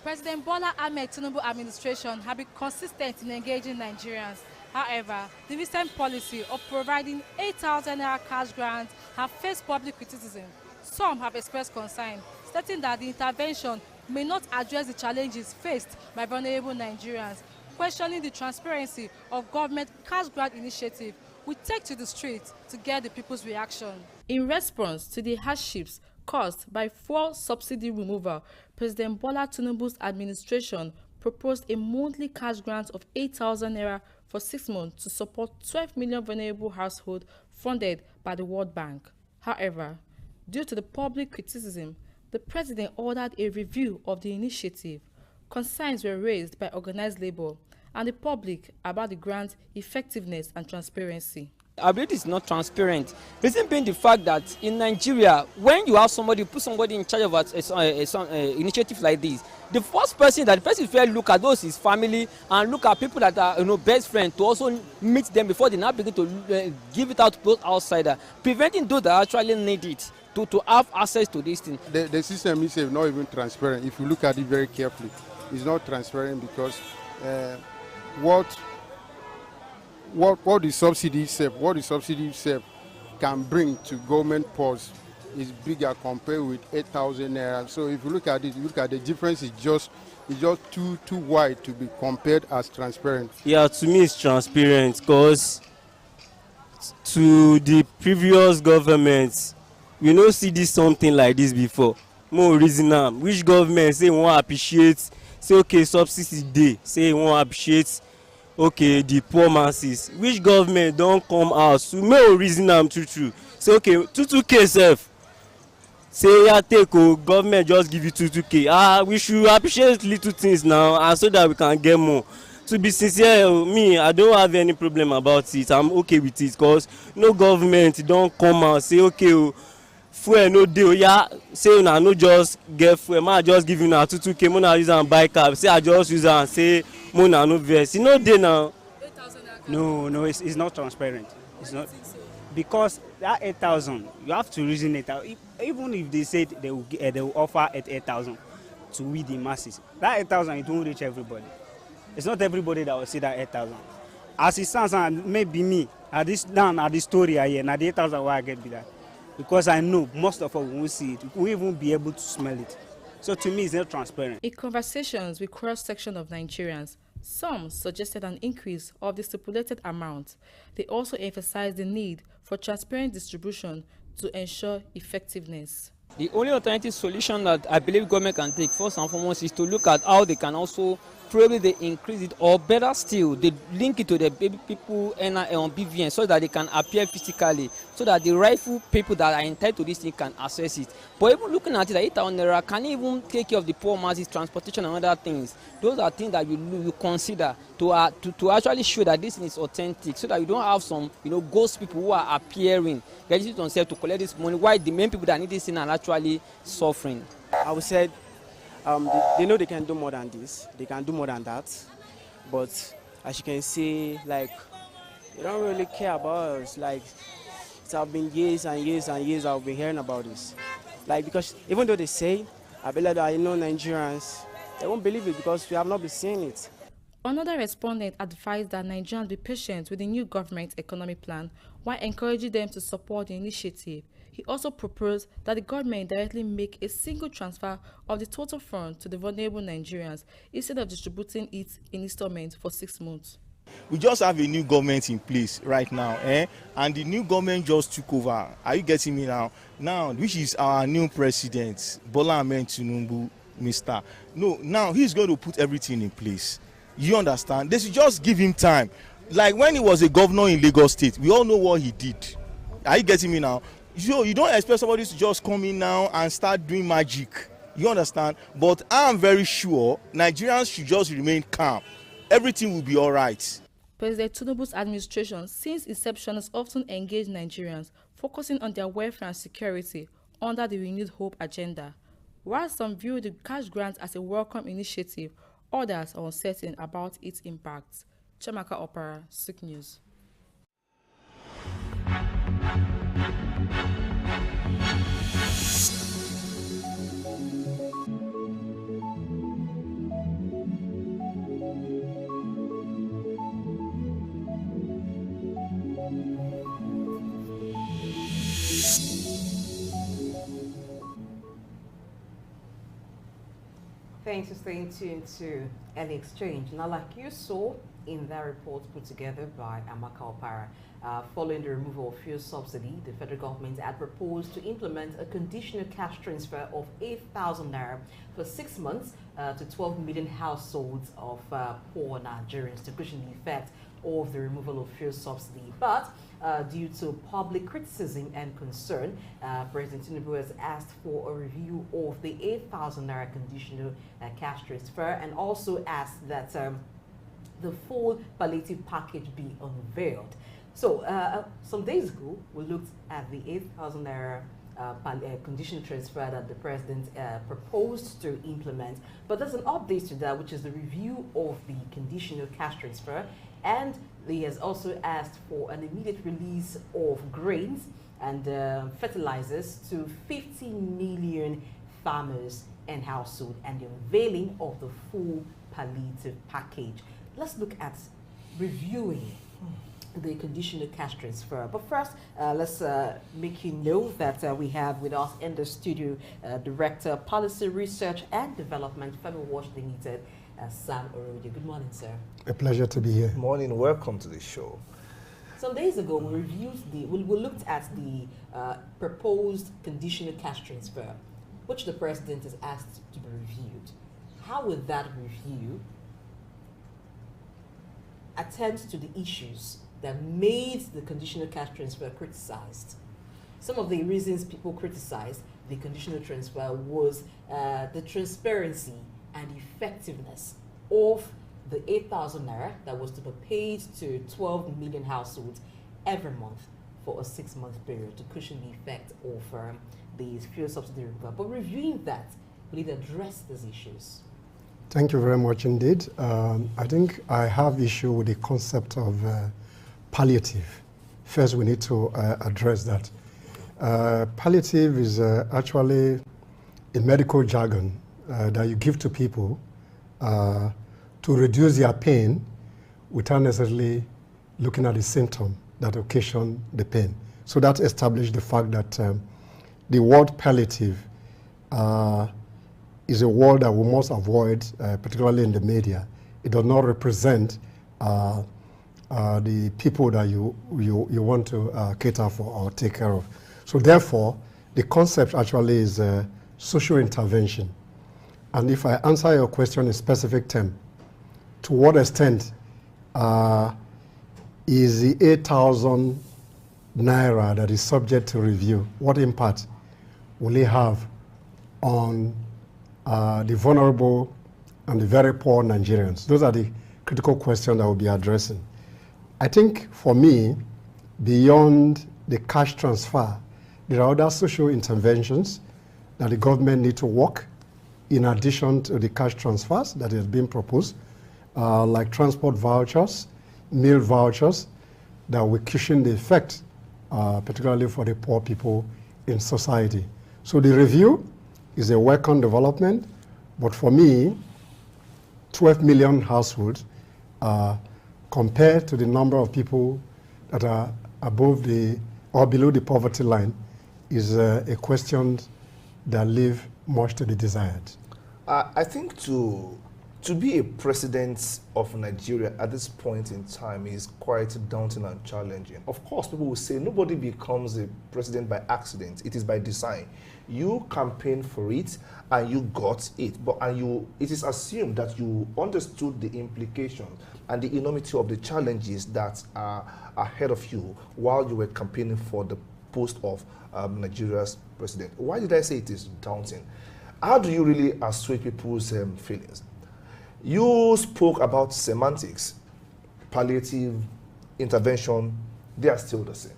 President Bola Ahmed Tinubu administration have been consistent in engaging Nigerians. However, the recent policy of providing 8,000 naira cash grants have faced public criticism. Some have expressed concern, stating that the intervention may not address the challenges faced by vulnerable Nigerians, questioning the transparency of government cash grant initiative. We take to the streets to get the people's reaction. In response to the hardships caused by fuel subsidy removal, President Bola Tinubu's administration proposed a monthly cash grant of 8,000 naira for 6 months to support 12 million vulnerable households funded by the World Bank. However, due to the public criticism, the president ordered a review of the initiative. Concerns were raised by organized labor and the public about the grant's effectiveness and transparency. I believe it's not transparent. Reason being the fact that in Nigeria, when you have somebody, put somebody in charge of a initiative like this, the first person that the person will look at those his family and look at people that are best friends to also meet them before they now begin to give it out to those outsiders, preventing those that actually need it to have access to this thing. The system is not even transparent. If you look at it very carefully, it's not transparent because what the subsidy itself can bring to government purse is bigger compared with 8,000 naira. So if you look at it, the difference is just too wide to be compared as transparent. Yeah, to me it's transparent because to the previous governments, we no see this something like this before. More reason which government say won't appreciate, say okay subsidy dey, say won't appreciate okay the poor masses. Which government don't come out to make reason true say okay 2k sef, say yeah take government just give you 2k. We should appreciate little things now and so that we can get more. To be sincere, me I don't have any problem about it. I'm okay with it because no government don't come out say okay fuel no dey, yeah say una no just get fuel, ma just give una 2k, una use am buy cab, say I just use am say una no vex. No dey now. No, it's not transparent. It's not, because that 8,000 you have to reason it out. Even if they said they will offer at 8,000 to we the masses, that 8,000 it won't reach everybody. It's not everybody that will see that 8,000. As it stands, and maybe me at this story here, now the 8,000 why I get be that. Because I know most of us won't see it, we won't even be able to smell it. So to me, it's not transparent. In conversations with cross-section of Nigerians, some suggested an increase of the stipulated amount. They also emphasized the need for transparent distribution to ensure effectiveness. The only alternative solution that I believe government can take first and foremost is to look at how they can also probably they increase it, or better still, they link it to the baby people on BVN so that they can appear physically, so that the rightful people that are entitled to this thing can access it. But even looking at it, that 8,000 naira can even take care of the poor masses, transportation and other things. Those are things that you consider to actually show that this thing is authentic, so that you don't have some ghost people who are appearing, ready themselves to collect this money, while the main people that need this thing are actually suffering. I would say they know they can do more than this, they can do more than that, but as you can see, like, they don't really care about us. Like, it have been years and years and years I've been hearing about this. Like, because even though they say, I believe that Nigerians, they won't believe it because we have not been seeing it. Another respondent advised that Nigerians be patient with the new government economic plan while encouraging them to support the initiative. He also proposed that the government directly make a single transfer of the total fund to the vulnerable Nigerians instead of distributing it in installments for 6 months. We just have a new government in place right now, and the new government just took over. Are you getting me now? Now, which is our new president, Bola Ahmed Tinubu, Mr. No, now he's going to put everything in place. You understand? They should just give him time. Like when he was a governor in Lagos State, we all know what he did. Are you getting me now? So you don't expect somebody to just come in now and start doing magic. You understand? But I'm very sure Nigerians should just remain calm. Everything will be all right. President Tinubu's administration, since inception, has often engaged Nigerians, focusing on their welfare and security under the Renewed Hope agenda. While some view the cash grant as a welcome initiative, others are uncertain about its impact. Chamaka Opera, SIC News. Thanks for staying tuned to Early Exchange. Now, like you saw in that report put together by Amaka Opara, following the removal of fuel subsidy, the federal government had proposed to implement a conditional cash transfer of 8,000 naira for 6 months to 12 million households of poor Nigerians to cushion the effect of the removal of fuel subsidy. But due to public criticism and concern, President Tinubu has asked for a review of the 8,000 naira conditional cash transfer, and also asked that the full palliative package be unveiled. So some days ago, we looked at the 8,000 naira conditional transfer that the president proposed to implement. But there's an update to that, which is the review of the conditional cash transfer. And he has also asked for an immediate release of grains and fertilizers to 50 million farmers and households, and the unveiling of the full palliative package. Let's look at reviewing the conditional cash transfer. But first, let's make you know that we have with us in the studio Director Policy Research and Development, Federal Watch Limited, Sam Orojo. Good morning, sir. A pleasure to be here. Good morning. Welcome to the show. Some days ago, we looked at the proposed conditional cash transfer, which the president has asked to be reviewed. How will that review attend to the issues that made the conditional cash transfer criticized? Some of the reasons people criticized the conditional transfer was the transparency and effectiveness of the 8,000 naira that was to be paid to 12 million households every month for a 6-month period to cushion the effect of the fuel subsidy removal. But reviewing that, will it address these issues? Thank you very much indeed. I think I have issue with the concept of palliative. First, we need to address that. Palliative is actually a medical jargon that you give to people to reduce their pain without necessarily looking at the symptom that occasion the pain. So that established the fact that the word palliative is a word that we must avoid, particularly in the media. It does not represent the people that you want to cater for or take care of. So therefore, the concept actually is social intervention. And if I answer your question in specific term, to what extent is the 8,000 naira that is subject to review, what impact will it have on the vulnerable and the very poor Nigerians? Those are the critical questions that we'll be addressing. I think for me, beyond the cash transfer, there are other social interventions that the government need to work in addition to the cash transfers that has been proposed, like transport vouchers, meal vouchers, that will cushion the effect, particularly for the poor people in society. So the review is a welcome development, but for me, 12 million households compared to the number of people that are above the or below the poverty line is a question that leave much to be desired. I think to be a president of Nigeria at this point in time is quite daunting and challenging. Of course, people will say nobody becomes a president by accident. It is by design. You campaigned for it and you got it, but it is assumed that you understood the implications and the enormity of the challenges that are ahead of you while you were campaigning for the post of Nigeria's president. Why did I say it is daunting? How do you really assuage people's feelings? You spoke about semantics, palliative, intervention, they are still the same.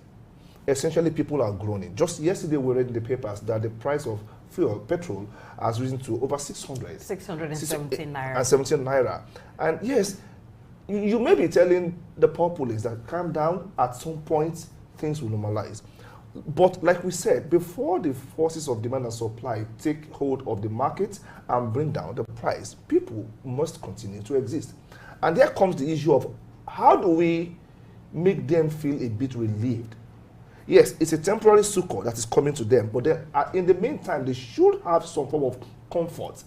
Essentially, people are groaning. Just yesterday, we read in the papers that the price of fuel, petrol, has risen to over 617 naira. And 17 naira. And yes, you may be telling the populace that calm down, at some point, things will normalize. But like we said, before the forces of demand and supply take hold of the market and bring down the price, people must continue to exist. And there comes the issue of how do we make them feel a bit relieved? Yes, it's a temporary succor that is coming to them, but then, in the meantime, they should have some form of comfort.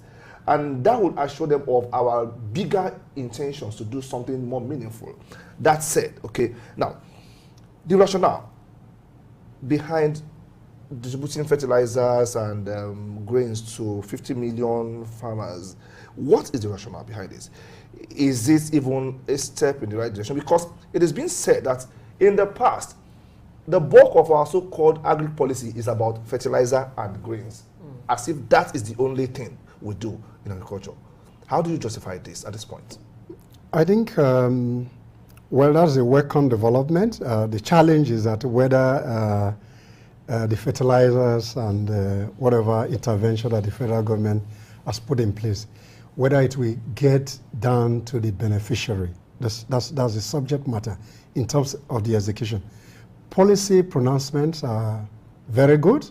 And that would assure them of our bigger intentions to do something more meaningful. That said, okay, now, the rationale behind distributing fertilizers and grains to 50 million farmers, what is the rationale behind this? Is this even a step in the right direction? Because it has been said that in the past, the bulk of our so-called agri policy is about fertilizer and grains, as if that is the only thing we do in agriculture. How do you justify this at this point? I think, well, that's a welcome development. The challenge is that whether the fertilizers and whatever intervention that the federal government has put in place, whether it will get down to the beneficiary. That's the subject matter in terms of the execution. Policy pronouncements are very good,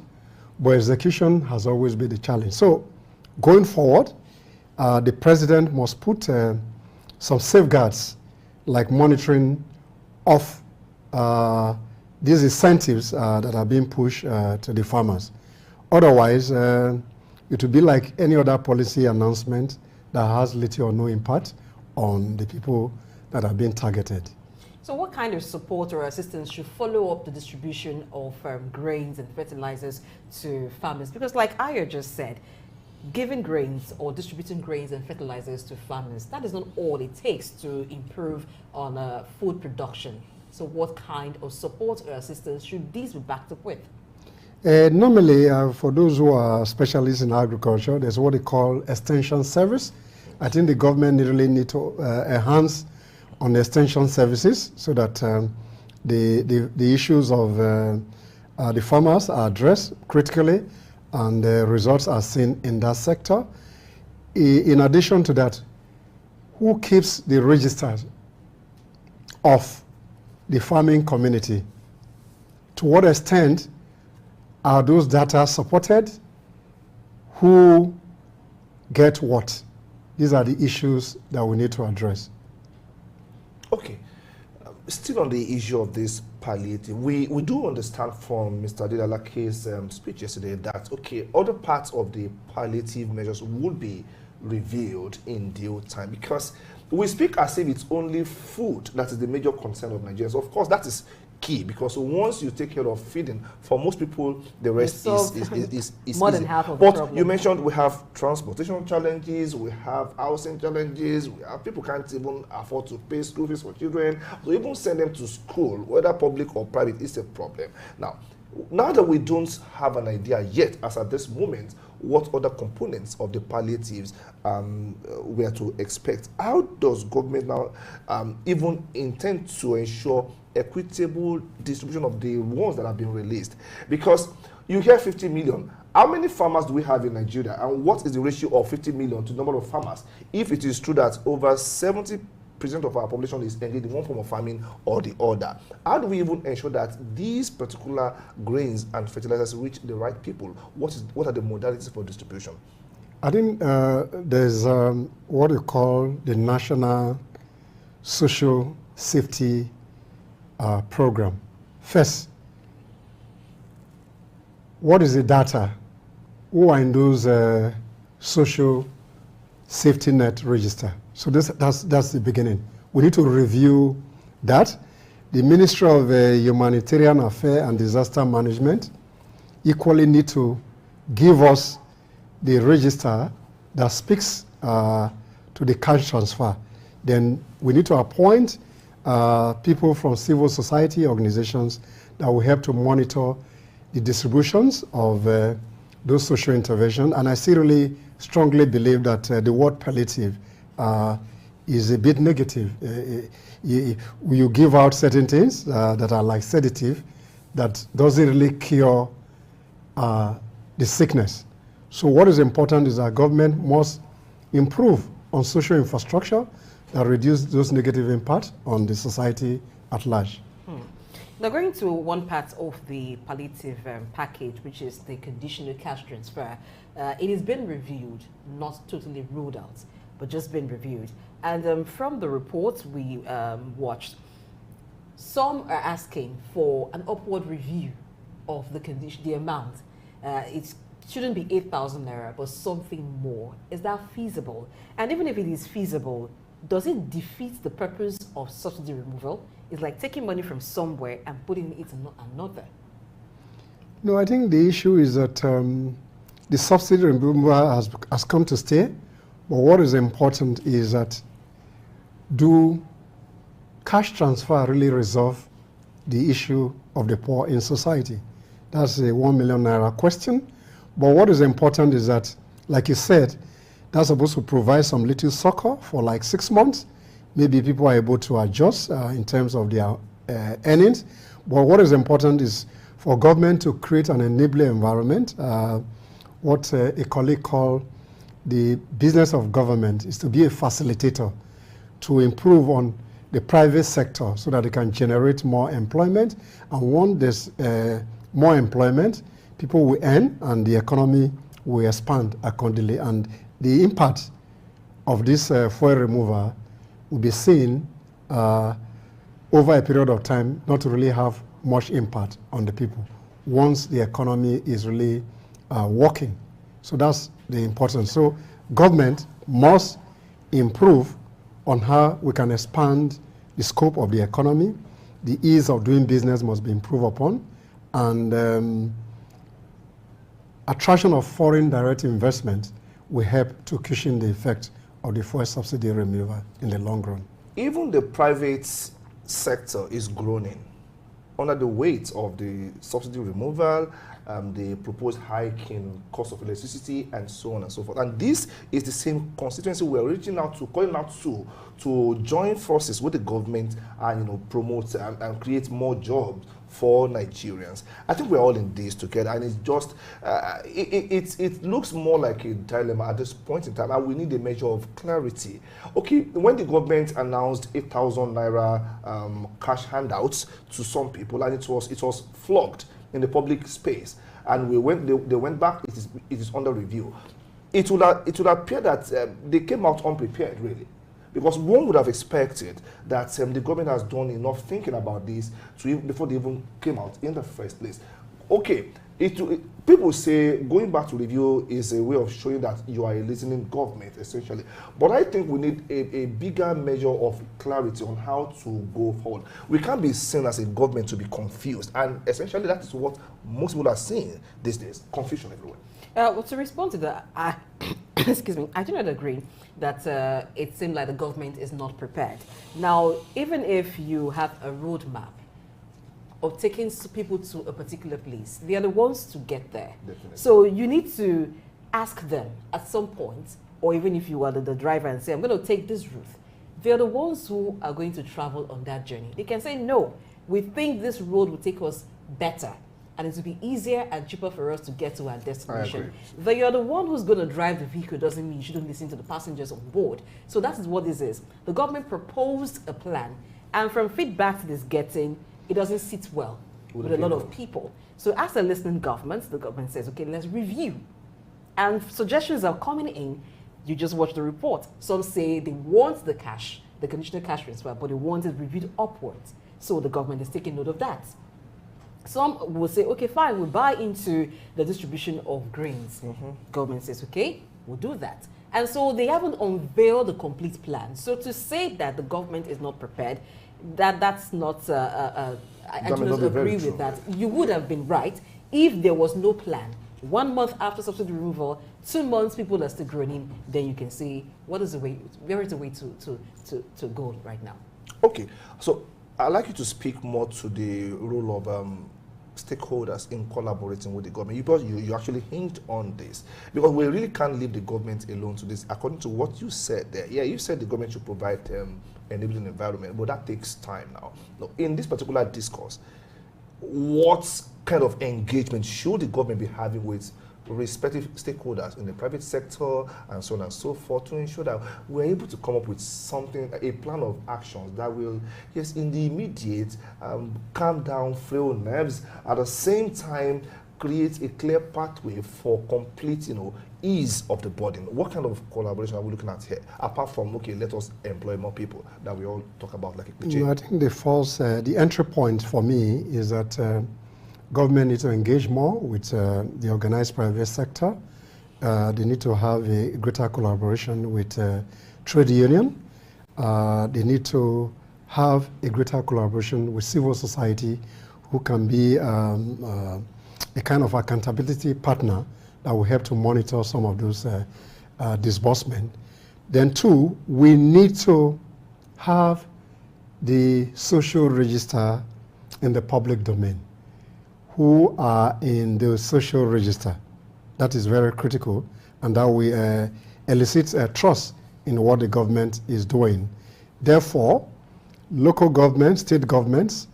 but execution has always been the challenge. So going forward, the president must put some safeguards like monitoring of these incentives that are being pushed to the farmers. Otherwise, it will be like any other policy announcement that has little or no impact on the people that are being targeted. So what kind of support or assistance should follow up the distribution of grains and fertilizers to farmers? Because like Ayo just said, giving grains or distributing grains and fertilizers to farmers, that is not all it takes to improve on food production. So what kind of support or assistance should these be backed up with? Normally, for those who are specialists in agriculture, there's what they call extension service. I think the government really need to enhance on the extension services so that the issues of the farmers are addressed critically and results are seen in that sector. In addition to that, who keeps the registers of the farming community? To what extent are those data supported? Who get what? These are the issues that we need to address. Okay. Still on the issue of this palliative, we do understand from Mr. Adelake's speech yesterday that, okay, other parts of the palliative measures will be revealed in due time, because we speak as if it's only food that is the major concern of Nigerians. Of course, that is key, because once you take care of feeding, for most people, the rest is more than easy. half of the problem. But you mentioned we have transportation challenges, we have housing challenges, we have people can't even afford to pay school fees for children. So even send them to school, whether public or private, is a problem. Now that we don't have an idea yet, as at this moment, what other components of the palliatives we are to expect, how does government now even intend to ensure equitable distribution of the ones that have been released? Because you hear 50 million. How many farmers do we have in Nigeria, and what is the ratio of 50 million to the number of farmers? If it is true that over 70% of our population is engaged in one form of farming or the other, how do we even ensure that these particular grains and fertilizers reach the right people? What are the modalities for distribution? I think there's what you call the National Social Safety Program. First, what is the data? Who are in those social safety net register? So that's the beginning. We need to review that. The Ministry of Humanitarian Affairs and Disaster Management equally need to give us the register that speaks to the cash transfer. Then we need to appoint people from civil society organizations that will help to monitor the distributions of those social interventions. And I still really strongly believe that the word palliative is a bit negative. You give out certain things that are like sedative that doesn't really cure the sickness. So what is important is that government must improve on social infrastructure that reduce those negative impacts on the society at large. Now, going to one part of the palliative package, which is the conditional cash transfer, it has been reviewed, not totally ruled out, but just been reviewed. And from the reports we watched, some are asking for an upward review of the amount. It shouldn't be 8,000 naira, but something more. Is that feasible? And even if it is feasible, does it defeat the purpose of subsidy removal? It's like taking money from somewhere and putting it in another. No, I think the issue is that the subsidy removal has come to stay. But what is important is that do cash transfer really resolve the issue of the poor in society? That's a 1 million naira question. But what is important is that, like you said, that's supposed to provide some little succor for like 6 months. maybe people are able to adjust in terms of their earnings. But what is important is for government to create an enabling environment. What a colleague called the business of government is to be a facilitator to improve on the private sector so that they can generate more employment. And once there's more employment, people will earn and the economy will expand accordingly. And the impact of this fuel removal will be seen over a period of time, not to really have much impact on the people once the economy is really working. So that's the importance. So government must improve on how we can expand the scope of the economy. The ease of doing business must be improved upon, and attraction of foreign direct investment will help to cushion the effect of the fuel subsidy removal in the long run. Even the private sector is groaning under the weight of the subsidy removal, the proposed hike in cost of electricity, and so on and so forth. And this is the same constituency we're reaching out to, calling out to join forces with the government and promote and create more jobs for Nigerians. I think we're all in this together, and it's just it looks more like a dilemma at this point in time, and we need a measure of clarity. Okay, when the government announced 8,000 naira cash handouts to some people, and it was flogged in the public space, and they went back. It is under review. It would appear that they came out unprepared, really. Because one would have expected that the government has done enough thinking about this before they even came out in the first place. Okay, people say going back to review is a way of showing that you are a listening government, essentially. But I think we need a bigger measure of clarity on how to go forward. We can't be seen as a government to be confused. And essentially that is what most people are seeing these days, confusion everywhere. Well, to respond to that, excuse me, I do not agree that it seemed like the government is not prepared. Now, even if you have a roadmap of taking people to a particular place, they are the ones to get there. Definitely. So you need to ask them at some point, or even if you are the driver and say, I'm going to take this route, they are the ones who are going to travel on that journey. They can say, no, we think this road will take us better, and it will be easier and cheaper for us to get to our destination. That you're the one who's going to drive the vehicle doesn't mean you shouldn't listen to the passengers on board. So that is what this is. The government proposed a plan, and from feedback it is getting, it doesn't sit well with a lot of people. So as a listening government, the government says, okay, let's review. And suggestions are coming in. You just watch the report. Some say they want the cash, the conditional cash transfer, but they want it reviewed upwards. So the government is taking note of that. Some will say, okay, fine, we'll buy into the distribution of grains. Government says, okay, we'll do that. And so they haven't unveiled the complete plan. So to say that the government is not prepared, that's not, I do not agree with that. You would have been right if there was no plan. 1 month after subsidy removal, 2 months, people are still groaning, then you can see where is the way to go right now. Okay, so I'd like you to speak more to the role of stakeholders in collaborating with the government. Because you actually hinged on this. Because we really can't leave the government alone to this. According to what you said there, yeah, you said the government should provide enabling environment, but that takes time now. Now, in this particular discourse, what kind of engagement should the government be having with respective stakeholders in the private sector and so on and so forth to ensure that we're able to come up with something, a plan of actions that will, yes, in the immediate, calm down frail nerves, at the same time create a clear pathway for complete, ease of the burden. What kind of collaboration are we looking at here? Apart from, okay, let us employ more people that we all talk about like a cliche. I think the entry point for me is that government needs to engage more with the organized private sector. They need to have a greater collaboration with trade union. They need to have a greater collaboration with civil society, who can be a kind of accountability partner that will help to monitor some of those disbursements. Then 2, we need to have the social register in the public domain. Who are in the social register? That is very critical, and that we elicit trust in what the government is doing. Therefore, local governments, state governments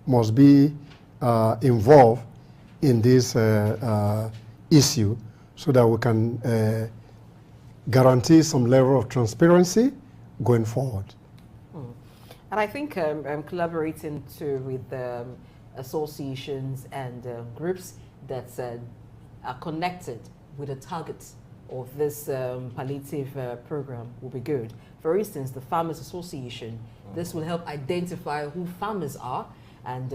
must be involved in this issue so that we can guarantee some level of transparency going forward. And I think collaborating too with associations and groups that are connected with the target of this palliative program will be good. For instance, the Farmers Association, this will help identify who farmers are, and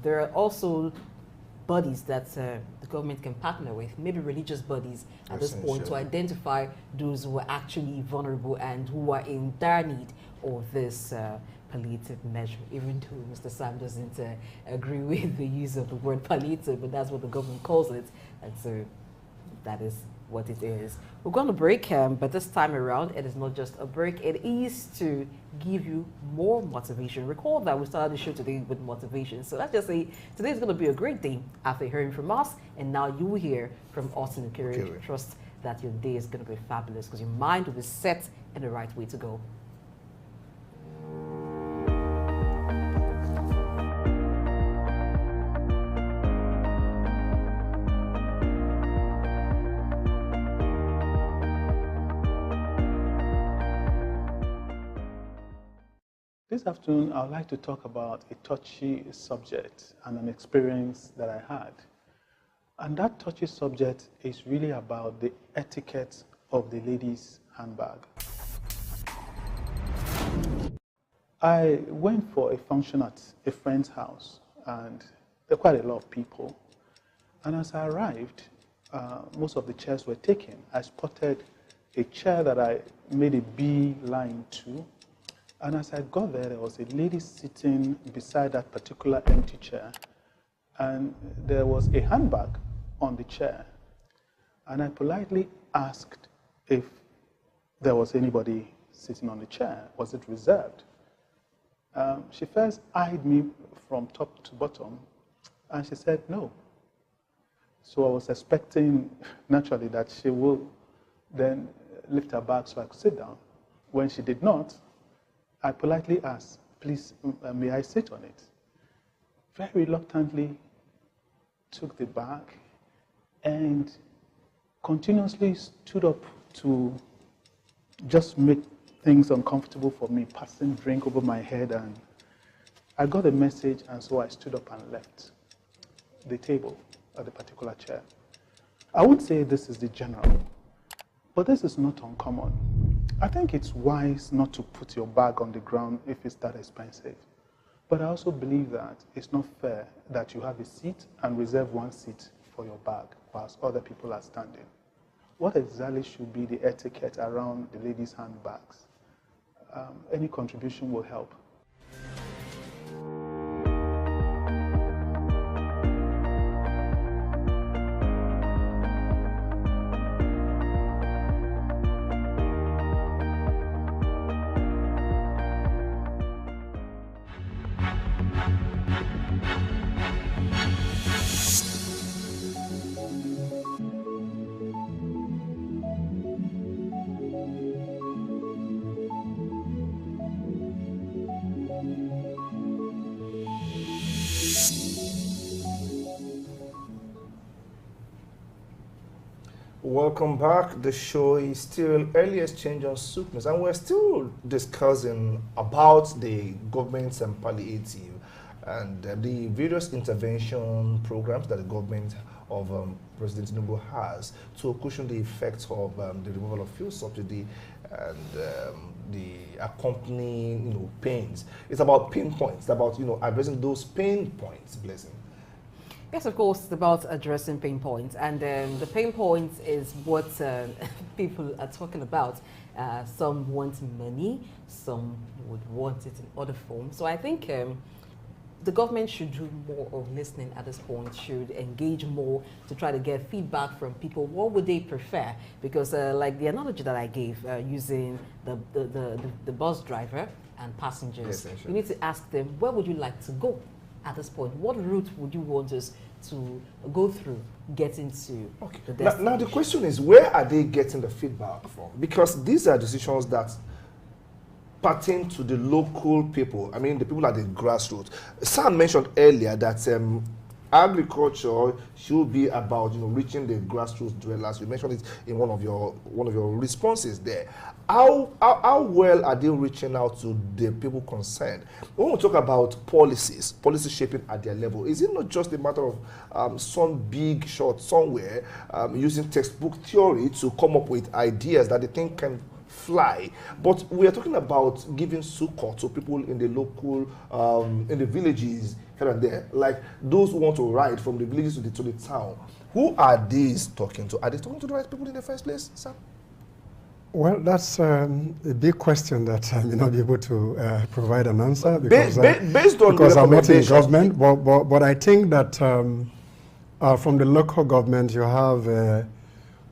there are also bodies that the government can partner with, maybe religious bodies at this point, to identify those who are actually vulnerable and who are in dire need of this palliative measure, even though Mr. Sam doesn't agree with the use of the word palliative, but that's what the government calls it, and so that is what it is. We're going to break, but this time around, it is not just a break, it is to give you more motivation. Recall that we started the show today with motivation, so let's just say today is going to be a great day after hearing from us, and now you will hear from Austin Okere. Trust that your day is going to be fabulous because your mind will be set in the right way to go. This afternoon, I would like to talk about a touchy subject and an experience that I had. And that touchy subject is really about the etiquette of the lady's handbag. I went for a function at a friend's house, and there were quite a lot of people. And as I arrived, most of the chairs were taken. I spotted a chair that I made a beeline to. And as I got there, there was a lady sitting beside that particular empty chair, and there was a handbag on the chair. And I politely asked if there was anybody sitting on the chair. Was it reserved? She first eyed me from top to bottom, and she said no. So I was expecting, naturally, that she will then lift her bag so I could sit down. When she did not, I politely asked, please, may I sit on it? Very reluctantly took the bag and continuously stood up to just make things uncomfortable for me, passing drink over my head, and I got a message, and so I stood up and left the table at the particular chair. I would say this is the general, but this is not uncommon. I think it's wise not to put your bag on the ground if it's that expensive. But I also believe that it's not fair that you have a seat and reserve one seat for your bag whilst other people are standing. What exactly should be the etiquette around the ladies' handbags? Any contribution will help. Welcome back. The show is still early exchange on sickness, and we're still discussing about the government's palliative and the various intervention programs that the government of President Tinubu has to cushion the effects of the removal of fuel subsidy and the accompanying pains. It's about pain points. It's about addressing those pain points. Blessing. Yes, of course, it's about addressing pain points, and the pain points is what people are talking about. Some want money, some would want it in other forms. So I think the government should do more of listening at this point, should engage more to try to get feedback from people. What would they prefer? Because like the analogy that I gave, using the bus driver and passengers, yes, you need to ask them, where would you like to go? At this point, what route would you want us to go through getting to the destination? Now the question is, where are they getting the feedback from? Because these are decisions that pertain to the local people. I mean, the people at the grassroots. Sam mentioned earlier that agriculture should be about reaching the grassroots dwellers. You mentioned it in one of your responses there. How well are they reaching out to the people concerned? When we talk about policy shaping at their level, is it not just a matter of some big shot somewhere using textbook theory to come up with ideas that they think can fly? But we are talking about giving succor to people in the local, in the villages here and there, like those who want to ride from the villages to the town. Who are these talking to? Are they talking to the right people in the first place, sir? Well, that's a big question that I may not be able to provide an answer because, based on because I'm not in government. But I think that from the local government, you have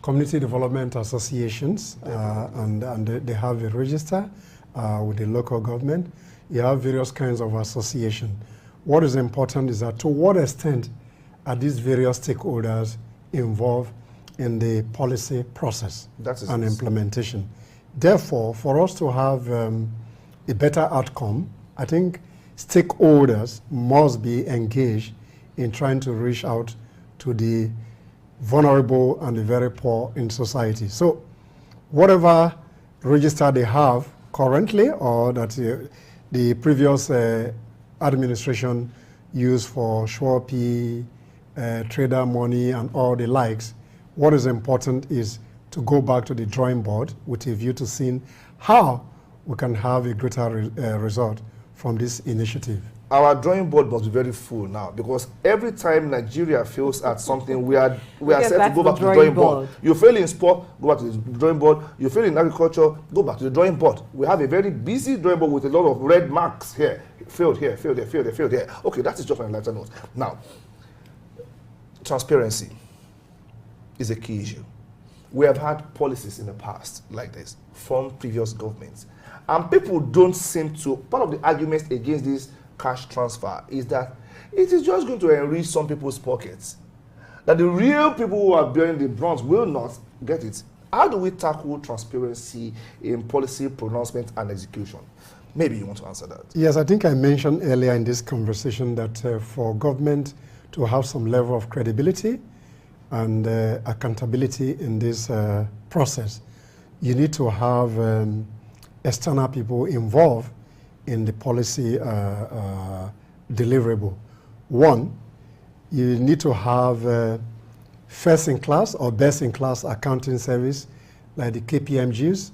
community development associations, and they have a register with the local government. You have various kinds of association. What is important is that to what extent are these various stakeholders involved in the policy process and implementation. Therefore, for us to have a better outcome, I think stakeholders must be engaged in trying to reach out to the vulnerable and the very poor in society. So whatever register they have currently or that the previous administration used for Shwapi, trader money and all the likes, what is important is to go back to the drawing board with a view to seeing how we can have a greater result from this initiative. Our drawing board must be very full now because every time Nigeria fails at something, we are set to go back to the drawing board. You fail in sport, go back to the drawing board. You fail in agriculture, go back to the drawing board. We have a very busy drawing board with a lot of red marks here. Failed here, failed there, failed there, failed there. Okay, that is just on a lighter note. Now, transparency is a key issue. We have had policies in the past like this from previous governments. And people don't seem to, part of the arguments against this cash transfer is that it is just going to enrich some people's pockets. That the real people who are bearing the brunt will not get it. How do we tackle transparency in policy pronouncement and execution? Maybe you want to answer that. Yes, I think I mentioned earlier in this conversation that for government to have some level of credibility and accountability in this process, you need to have external people involved in the policy deliverable. One, you need to have first-in-class or best-in-class accounting service like the KPMGs,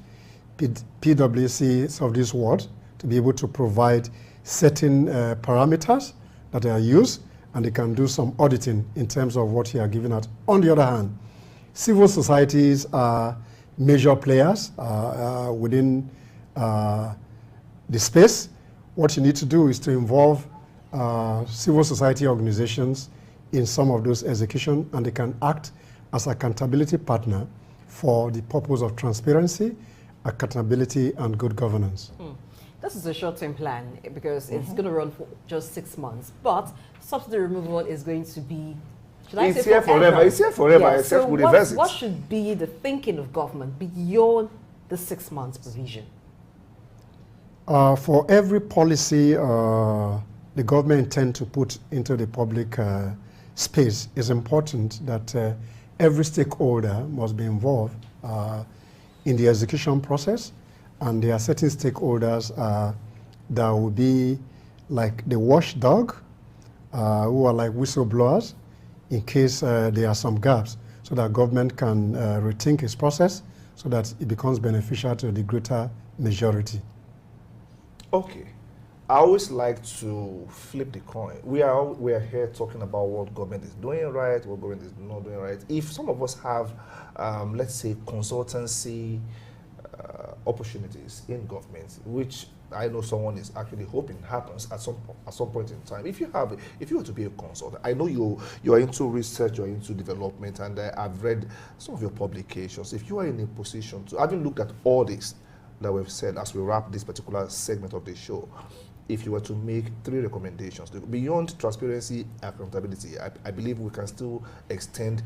PwCs of this world, to be able to provide certain parameters that are used, and they can do some auditing in terms of what you are giving out. On the other hand, civil societies are major players within the space. What you need to do is to involve civil society organizations in some of those execution, and they can act as accountability partner for the purpose of transparency, accountability, and good governance. This is a short-term plan because it's going to run for just 6 months, but subsidy removal is going to be, it's here forever. It's here forever, yeah. except so we reverse it. What should be the thinking of government beyond the 6 months provision? For every policy the government intends to put into the public space, it's important that every stakeholder must be involved in the execution process, and there are certain stakeholders that will be like the watchdog, who are like whistleblowers in case there are some gaps, so that government can rethink its process so that it becomes beneficial to the greater majority. Okay. I always like to flip the coin. We are here talking about what government is doing right, what government is not doing right. If some of us have, let's say, consultancy opportunities in government, which I know someone is actually hoping happens at some point in time. If you were to be a consultant, I know you are into research, you are into development, and I've read some of your publications. If you are in a position to, having looked at all this that we've said as we wrap this particular segment of the show, if you were to make 3 recommendations, beyond transparency and accountability, I believe we can still extend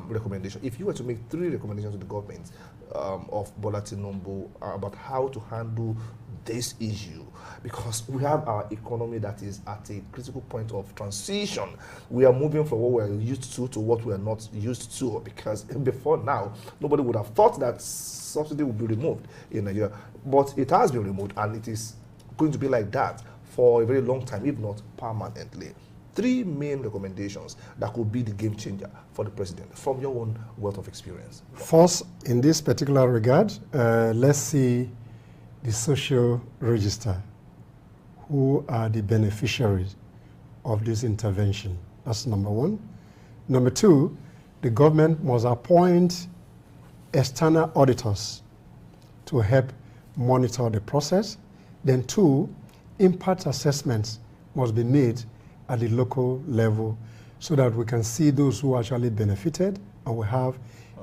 recommendations. If you were to make 3 recommendations to the government of Bola Tinubu about how to handle this issue, because we have our economy that is at a critical point of transition. We are moving from what we're used to what we are not used to, because before now, nobody would have thought that subsidy would be removed in Nigeria, but it has been removed, and it is going to be like that for a very long time, if not permanently. 3 main recommendations that could be the game changer for the president, from your own wealth of experience. First, in this particular regard, let's see the social register. Who are the beneficiaries of this intervention? That's number 1. Number 2, the government must appoint external auditors to help monitor the process. Then 2, impact assessments must be made at the local level so that we can see those who actually benefited, and we have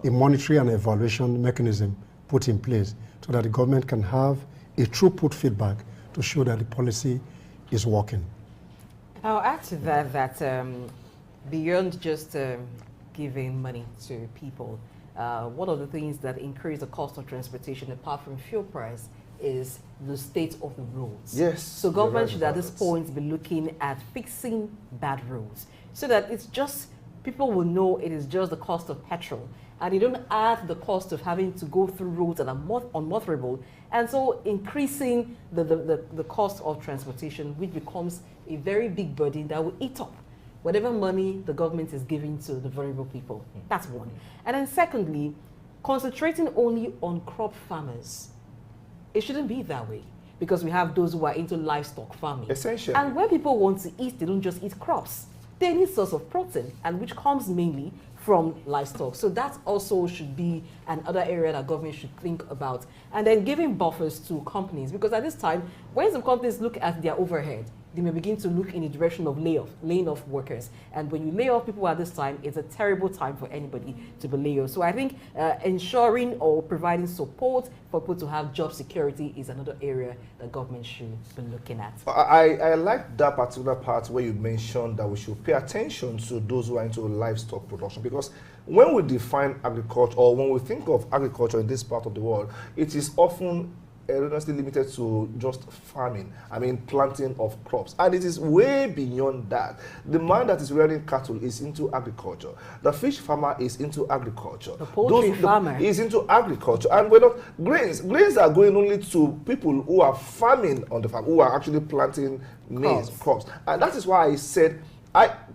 a monitoring and evaluation mechanism put in place so that the government can have a throughput feedback to show that the policy is working. I'll add to that beyond just giving money to people, one of the things that increase the cost of transportation apart from fuel price is the state of the roads. Yes. So government should at this point be looking at fixing bad roads so that it's just, people will know it is just the cost of petrol, and you don't add the cost of having to go through roads that are unmotorable, and so increasing the cost of transportation, which becomes a very big burden that will eat up whatever money the government is giving to the vulnerable people. That's one. And then secondly, concentrating only on crop farmers. It shouldn't be that way, because we have those who are into livestock farming. Essentially. And when people want to eat, they don't just eat crops. They need source of protein, and which comes mainly from livestock. So that also should be another area that government should think about. And then giving buffers to companies, because at this time, when some companies look at their overhead, they may begin to look in the direction of laying off workers. And when you lay off people at this time, it's a terrible time for anybody to be laid off. So I think ensuring or providing support for people to have job security is another area that government should be looking at. I like that particular part where you mentioned that we should pay attention to those who are into livestock production, because when we define agriculture, or when we think of agriculture in this part of the world, it is often erroneously limited to just farming. I mean, planting of crops. And it is way beyond that. The man that is rearing cattle is into agriculture. The fish farmer is into agriculture. The poultry farmer is into agriculture. And we're not, grains are going only to people who are farming on the farm, who are actually planting maize, crops. And that is why I said,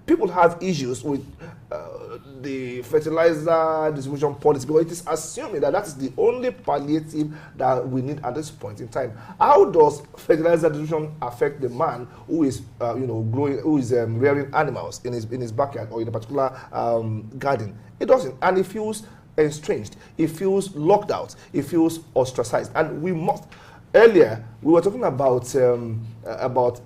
people have issues with the fertilizer distribution policy, because it is assuming that that is the only palliative that we need at this point in time. How does fertilizer distribution affect the man who is, growing, who is rearing animals in his backyard or in a particular garden? It doesn't, and it feels estranged. It feels locked out. It feels ostracized, and we must. Earlier, we were talking about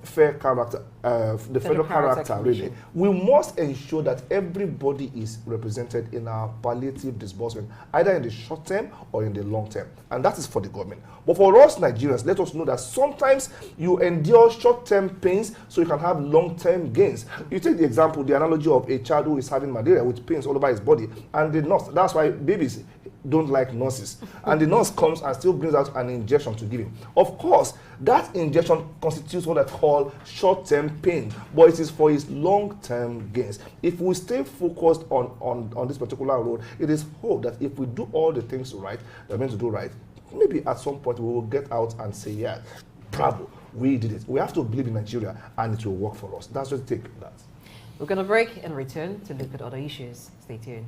fair character, the federal character, really. We must ensure that everybody is represented in our palliative disbursement, either in the short term or in the long term. And that is for the government. But for us Nigerians, let us know that sometimes you endure short-term pains so you can have long-term gains. You take the example, the analogy of a child who is having malaria with pains all over his body, and the nurse, that's why babies don't like nurses. And the nurse comes and still brings out an injection to give him. Of course, that injection constitutes what I call short-term pain, but it is for his long-term gains. If we stay focused on this particular road, it is hope that if we do all the things right, we're meant to do right, maybe at some point we will get out and say, yeah, bravo, we did it. We have to believe in Nigeria, and it will work for us. That's just take that. We're going to break and return to look at other issues. Stay tuned.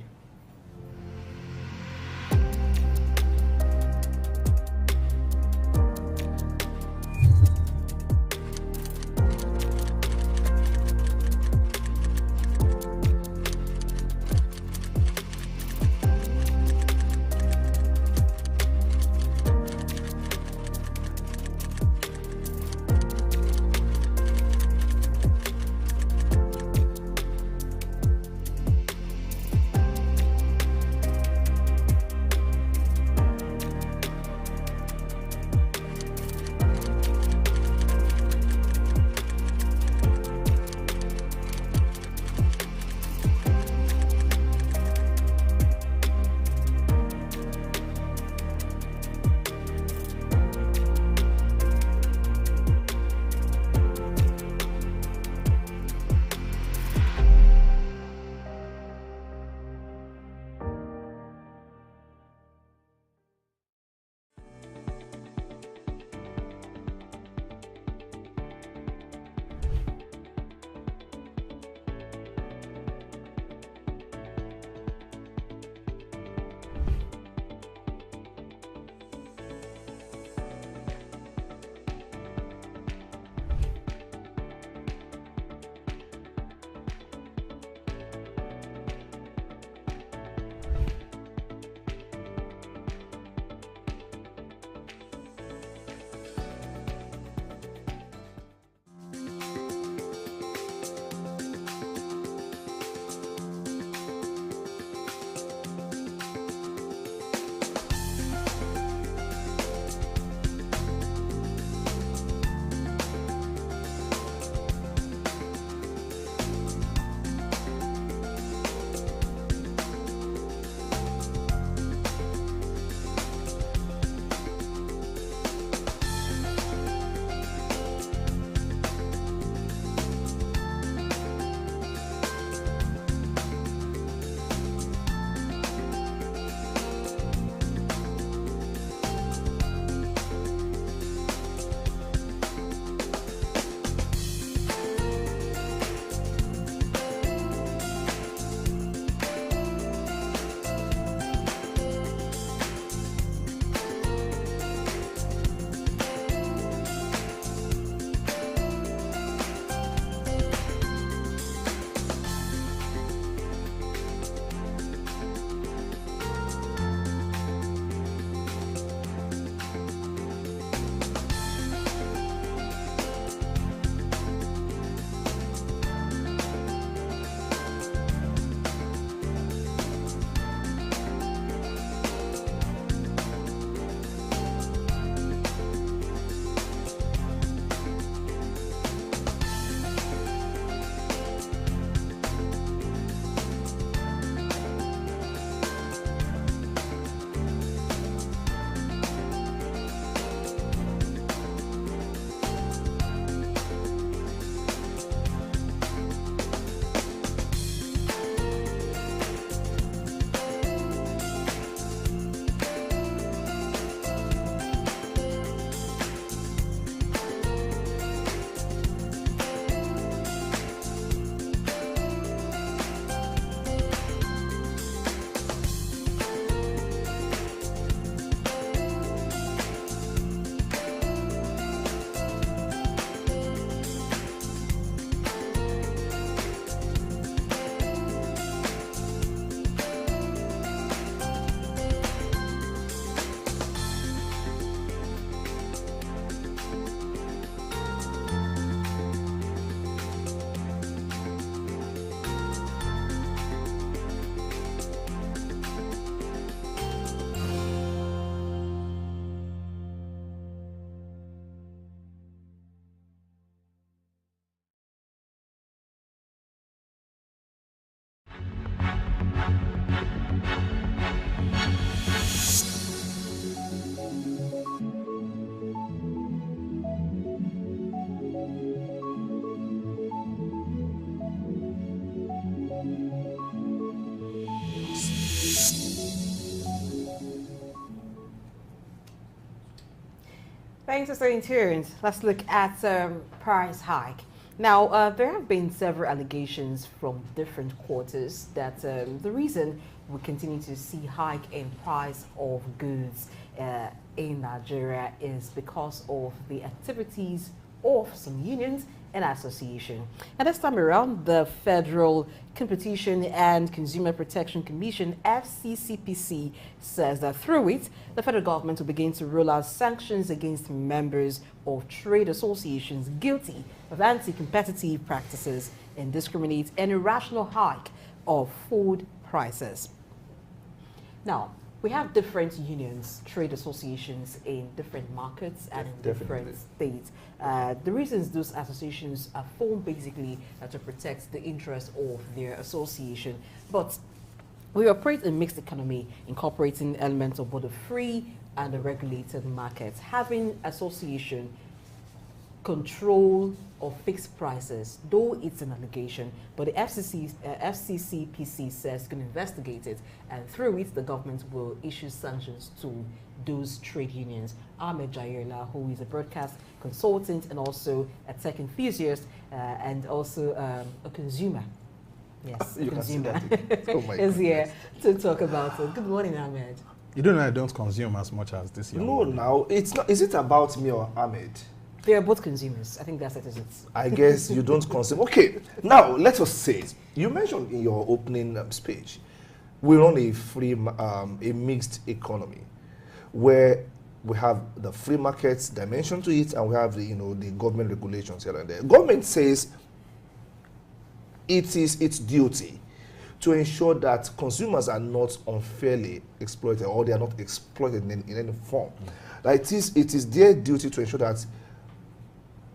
Thanks for staying tuned. Let's look at price hike. Now, there have been several allegations from different quarters that the reason we continue to see hike in price of goods in Nigeria is because of the activities of some unions and association. And this time around, the Federal Competition and Consumer Protection Commission, FCCPC, says that through it, the federal government will begin to roll out sanctions against members of trade associations guilty of anti-competitive practices, indiscriminate and irrational hike of food prices. Now, we have different unions, trade associations in different markets and in different states. The reasons those associations are formed basically to protect the interests of their association. But we operate a mixed economy, incorporating elements of both a free and a regulated market. Having association control of fixed prices, though it's an allegation, but the FCCPC says can investigate it, and through it the government will issue sanctions to those trade unions. Ahmed Jayola, who is a broadcast consultant and also a tech enthusiast and also a consumer. Yes, a consumer is here to talk about it. Good morning, Ahmed. You don't know I don't consume as much as this young No, now, it's not. Is it about me or Ahmed? They are both consumers. I think that's it. I guess you don't consume. Okay, now let us say, you mentioned in your opening speech, we run a free, a mixed economy, where we have the free markets dimension to it, and we have the, the government regulations here and there. Government says it is its duty to ensure that consumers are not unfairly exploited, or they are not exploited in any form. Like it is their duty to ensure that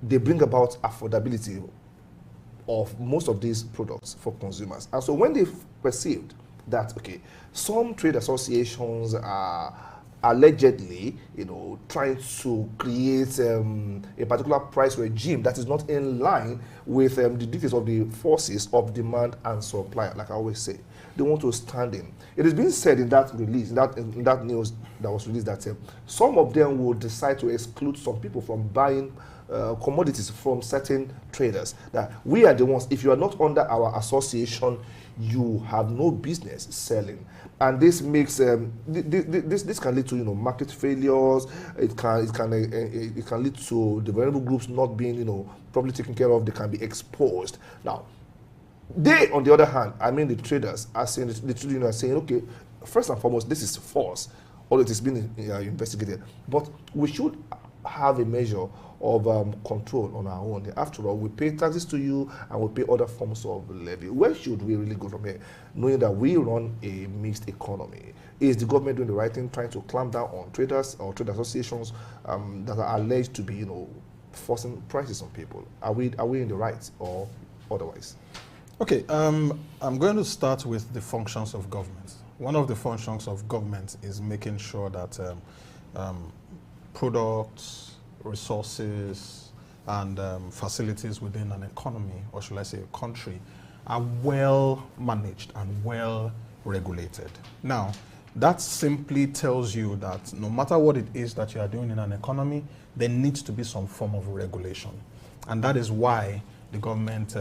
they bring about affordability of most of these products for consumers. And so when they perceived that, okay, some trade associations are allegedly, trying to create a particular price regime that is not in line with the details of the forces of demand and supply, like I always say, they want to stand in. It has been said in that release, in that news that was released, that some of them will decide to exclude some people from buying commodities from certain traders. That we are the ones, if you are not under our association, you have no business selling. And this makes this can lead to market failures. It can lead to the vulnerable groups not being properly taken care of. They can be exposed. Now, they, on the other hand, I mean the traders are saying, the trade union are saying, okay, first and foremost, this is false, or it is being investigated. But we should have a measure of control on our own. After all, we pay taxes to you and we pay other forms of levy. Where should we really go from here? Knowing that we run a mixed economy. Is the government doing the right thing, trying to clamp down on traders or trade associations that are alleged to be, forcing prices on people? Are we in the right or otherwise? Okay, I'm going to start with the functions of government. One of the functions of government is making sure that products, resources, and facilities within an economy, or should I say a country, are well managed and well regulated. Now, that simply tells you that no matter what it is that you are doing in an economy, there needs to be some form of regulation. And that is why the government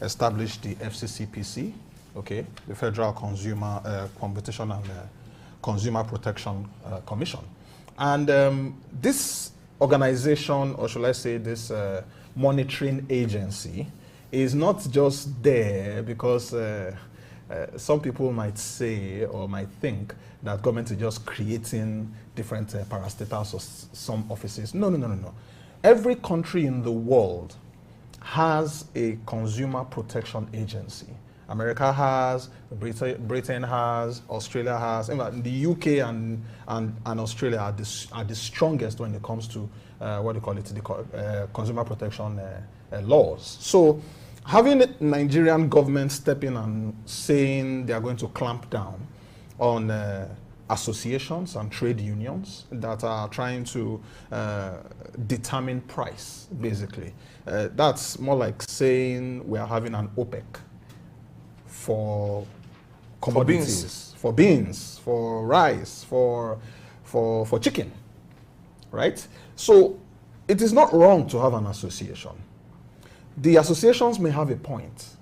established the FCCPC, okay, the Federal Consumer Competition and Consumer Protection Commission. And this organization, or should I say this monitoring agency, is not just there because some people might say or might think that government is just creating different parastatals or some offices. No, no, no, no, no. Every country in the world has a consumer protection agency. America has, Britain has, Australia has. In fact, the UK and Australia are the strongest when it comes to what do you call it, the consumer protection laws. So having the Nigerian government step in and saying they are going to clamp down on associations and trade unions that are trying to determine price, basically. That's more like saying we are having an OPEC for commodities, for beans, for rice, for chicken, right? So it is not wrong to have an association. The associations may have a point.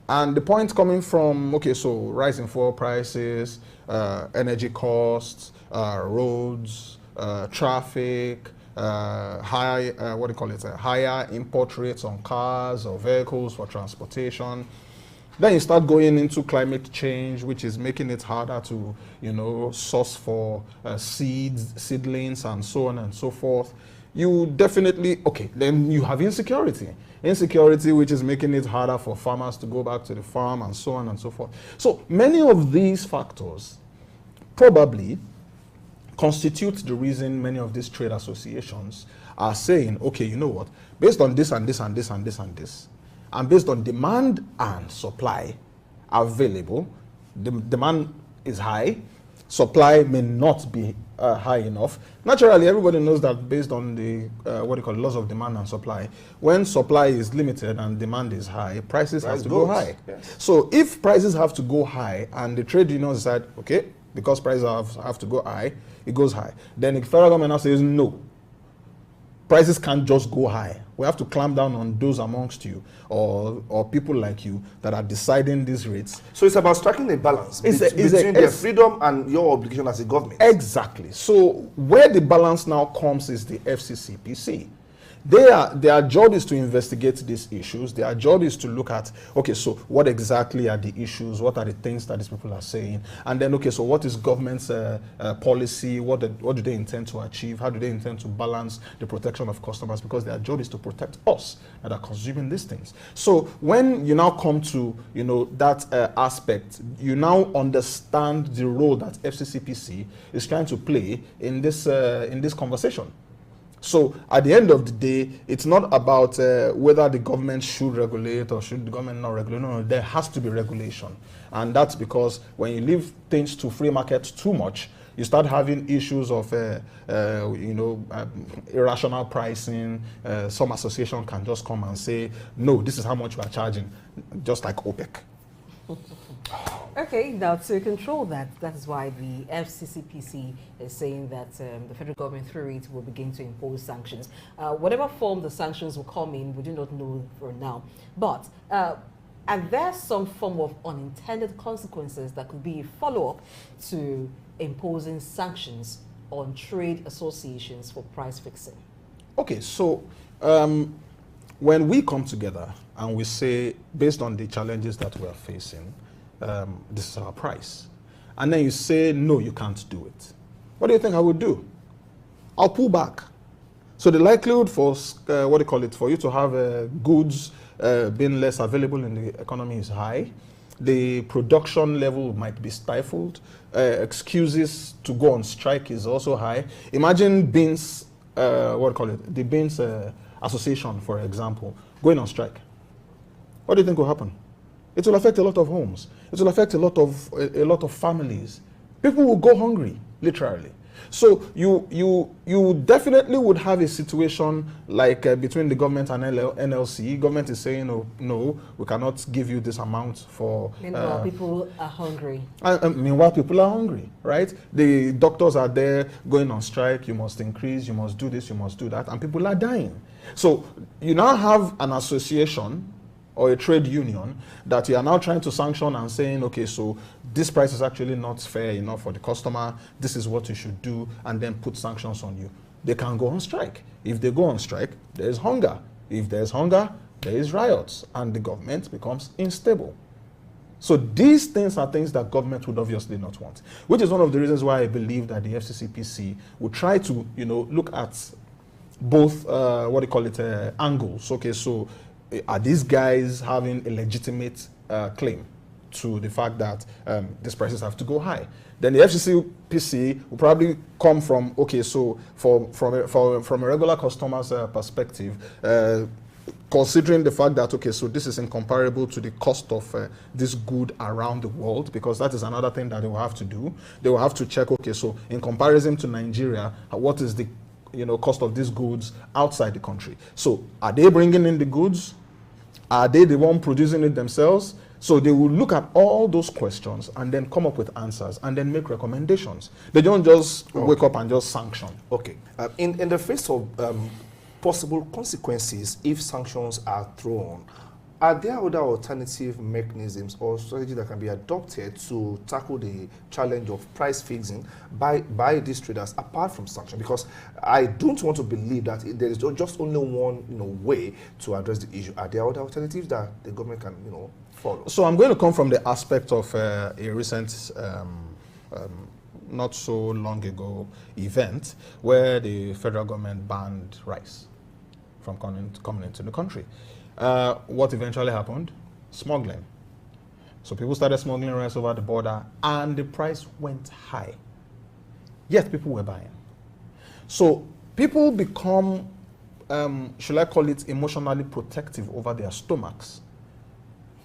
And the point coming from, okay, so rising fuel prices, energy costs, roads, traffic, higher import rates on cars or vehicles for transportation. Then you start going into climate change, which is making it harder to, source for seedlings and so on and so forth. You definitely, okay, then you have insecurity. Insecurity, which is making it harder for farmers to go back to the farm and so on and so forth. So many of these factors probably constitute the reason many of these trade associations are saying, okay, you know what, based on this and this and this and this and this, and based on demand and supply available, the demand is high, supply may not be high enough. Naturally, everybody knows that based on the laws of demand and supply, when supply is limited and demand is high, prices have to go high. Yes. So if prices have to go high and the trade unions decide, okay, because prices have to go high, it goes high. Then the federal government now says, no, prices can't just go high. We have to clamp down on those amongst you or people like you that are deciding these rates. So it's about striking a balance between their freedom and your obligation as a government. Exactly. So where the balance now comes is the FCCPC. Their job is to investigate these issues. Their job is to look at, okay, so what exactly are the issues? What are the things that these people are saying? And then, okay, so what is government's policy? What do they intend to achieve? How do they intend to balance the protection of customers? Because their job is to protect us that are consuming these things. So when you now come to, that aspect, you now understand the role that FCCPC is trying to play in this conversation. So at the end of the day, it's not about whether the government should regulate or should the government not regulate. No, there has to be regulation. And that's because when you leave things to free market too much, you start having issues of, irrational pricing. Some association can just come and say, no, this is how much we are charging, just like OPEC. Okay, now to control that is why the FCCPC is saying that the federal government through it will begin to impose sanctions. Whatever form the sanctions will come in, we do not know for now. But are there some form of unintended consequences that could be a follow-up to imposing sanctions on trade associations for price fixing? Okay, so when we come together and we say, based on the challenges that we are facing, this is our price. And then you say, no, you can't do it. What do you think I would do? I'll pull back. So the likelihood for, for you to have goods being less available in the economy is high. The production level might be stifled. Excuses to go on strike is also high. Imagine beans, the beans association, for example, going on strike. What do you think will happen? It will affect a lot of homes. It will affect a lot of families. People will go hungry, literally. So you definitely would have a situation like between the government and NLC. Government is saying, oh, no, we cannot give you this amount for... Meanwhile, people are hungry. Meanwhile, people are hungry, right? The doctors are there going on strike. You must increase, you must do this, you must do that. And people are dying. So you now have an association or a trade union that you are now trying to sanction and saying, okay, so this price is actually not fair enough for the customer, this is what you should do, and then put sanctions on you. They can go on strike. If they go on strike, there is hunger. If there is hunger, there is riots, and the government becomes unstable. So these things are things that government would obviously not want, which is one of the reasons why I believe that the FCCPC will try to, look at both, angles. Okay, so are these guys having a legitimate claim to the fact that these prices have to go high? Then the FCCPC will probably come from, okay, so from a regular customer's perspective, considering the fact that, okay, so this is incomparable to the cost of this good around the world, because that is another thing that they will have to do. They will have to check, okay, so in comparison to Nigeria, what is the cost of these goods outside the country? So are they bringing in the goods? Are they the one producing it themselves? So they will look at all those questions and then come up with answers and then make recommendations. They don't just wake up and just sanction. Okay. In the face of possible consequences if sanctions are thrown. Are there other alternative mechanisms or strategies that can be adopted to tackle the challenge of price fixing by these traders apart from sanctions? Because I don't want to believe that there is just only one way to address the issue. Are there other alternatives that the government can follow? So I'm going to come from the aspect of a recent not so long ago event where the federal government banned rice from coming into the country. What eventually happened? Smuggling. So people started smuggling rice over the border and the price went high. Yet people were buying. So people become, should I call it, emotionally protective over their stomachs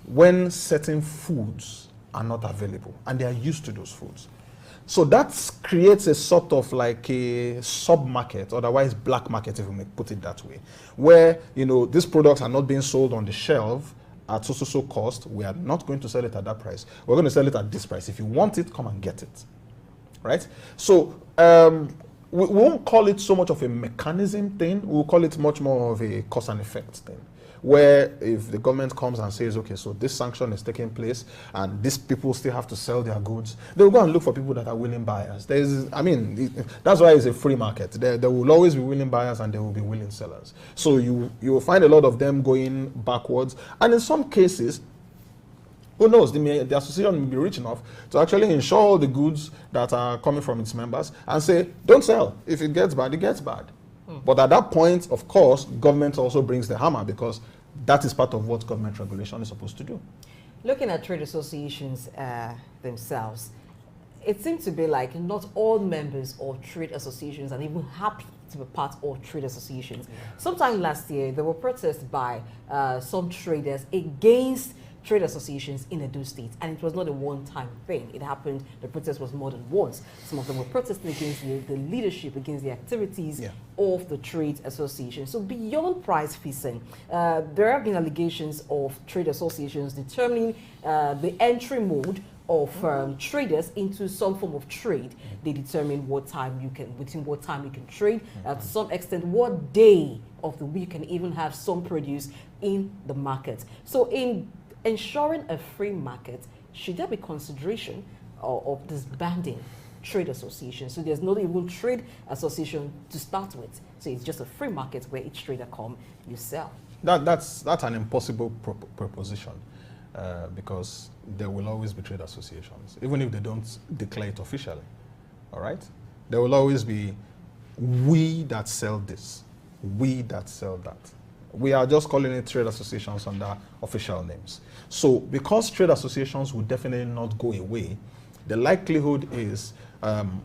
when certain foods are not available and they are used to those foods. So that creates a sort of like a sub-market, otherwise black market, if we may put it that way, where, these products are not being sold on the shelf at so cost. We are not going to sell it at that price. We're going to sell it at this price. If you want it, come and get it, right? So we won't call it so much of a mechanism thing. We'll call it much more of a cause and effect thing, where if the government comes and says, okay, so this sanction is taking place and these people still have to sell their goods, they'll go and look for people that are willing buyers. That's why it's a free market. There will always be willing buyers and there will be willing sellers. So you will find a lot of them going backwards. And in some cases, who knows, the association may be rich enough to actually insure all the goods that are coming from its members and say, don't sell. If it gets bad, it gets bad. But at that point, of course, government also brings the hammer because that is part of what government regulation is supposed to do. Looking at trade associations themselves, it seems to be like not all members or trade associations and even happy to be part of trade associations. Yeah. Sometime last year, there were protests by some traders against trade associations in Edo State, and it was not a one-time thing. It happened, the protest was more than once. Some of them were protesting against the leadership, against the activities of the trade association. So beyond price fixing, there have been allegations of trade associations determining the entry mode of traders into some form of trade. They determine within what time you can trade, to some extent what day of the week can even have some produce in the market. So in ensuring a free market, should there be consideration of disbanding trade associations? So there's not even trade association to start with. So it's just a free market where each trader come, you sell. That's an impossible proposition because there will always be trade associations, even if they don't declare it officially. All right? There will always be we that sell this, we that sell that. We are just calling it trade associations under official names. So because trade associations will definitely not go away, the likelihood is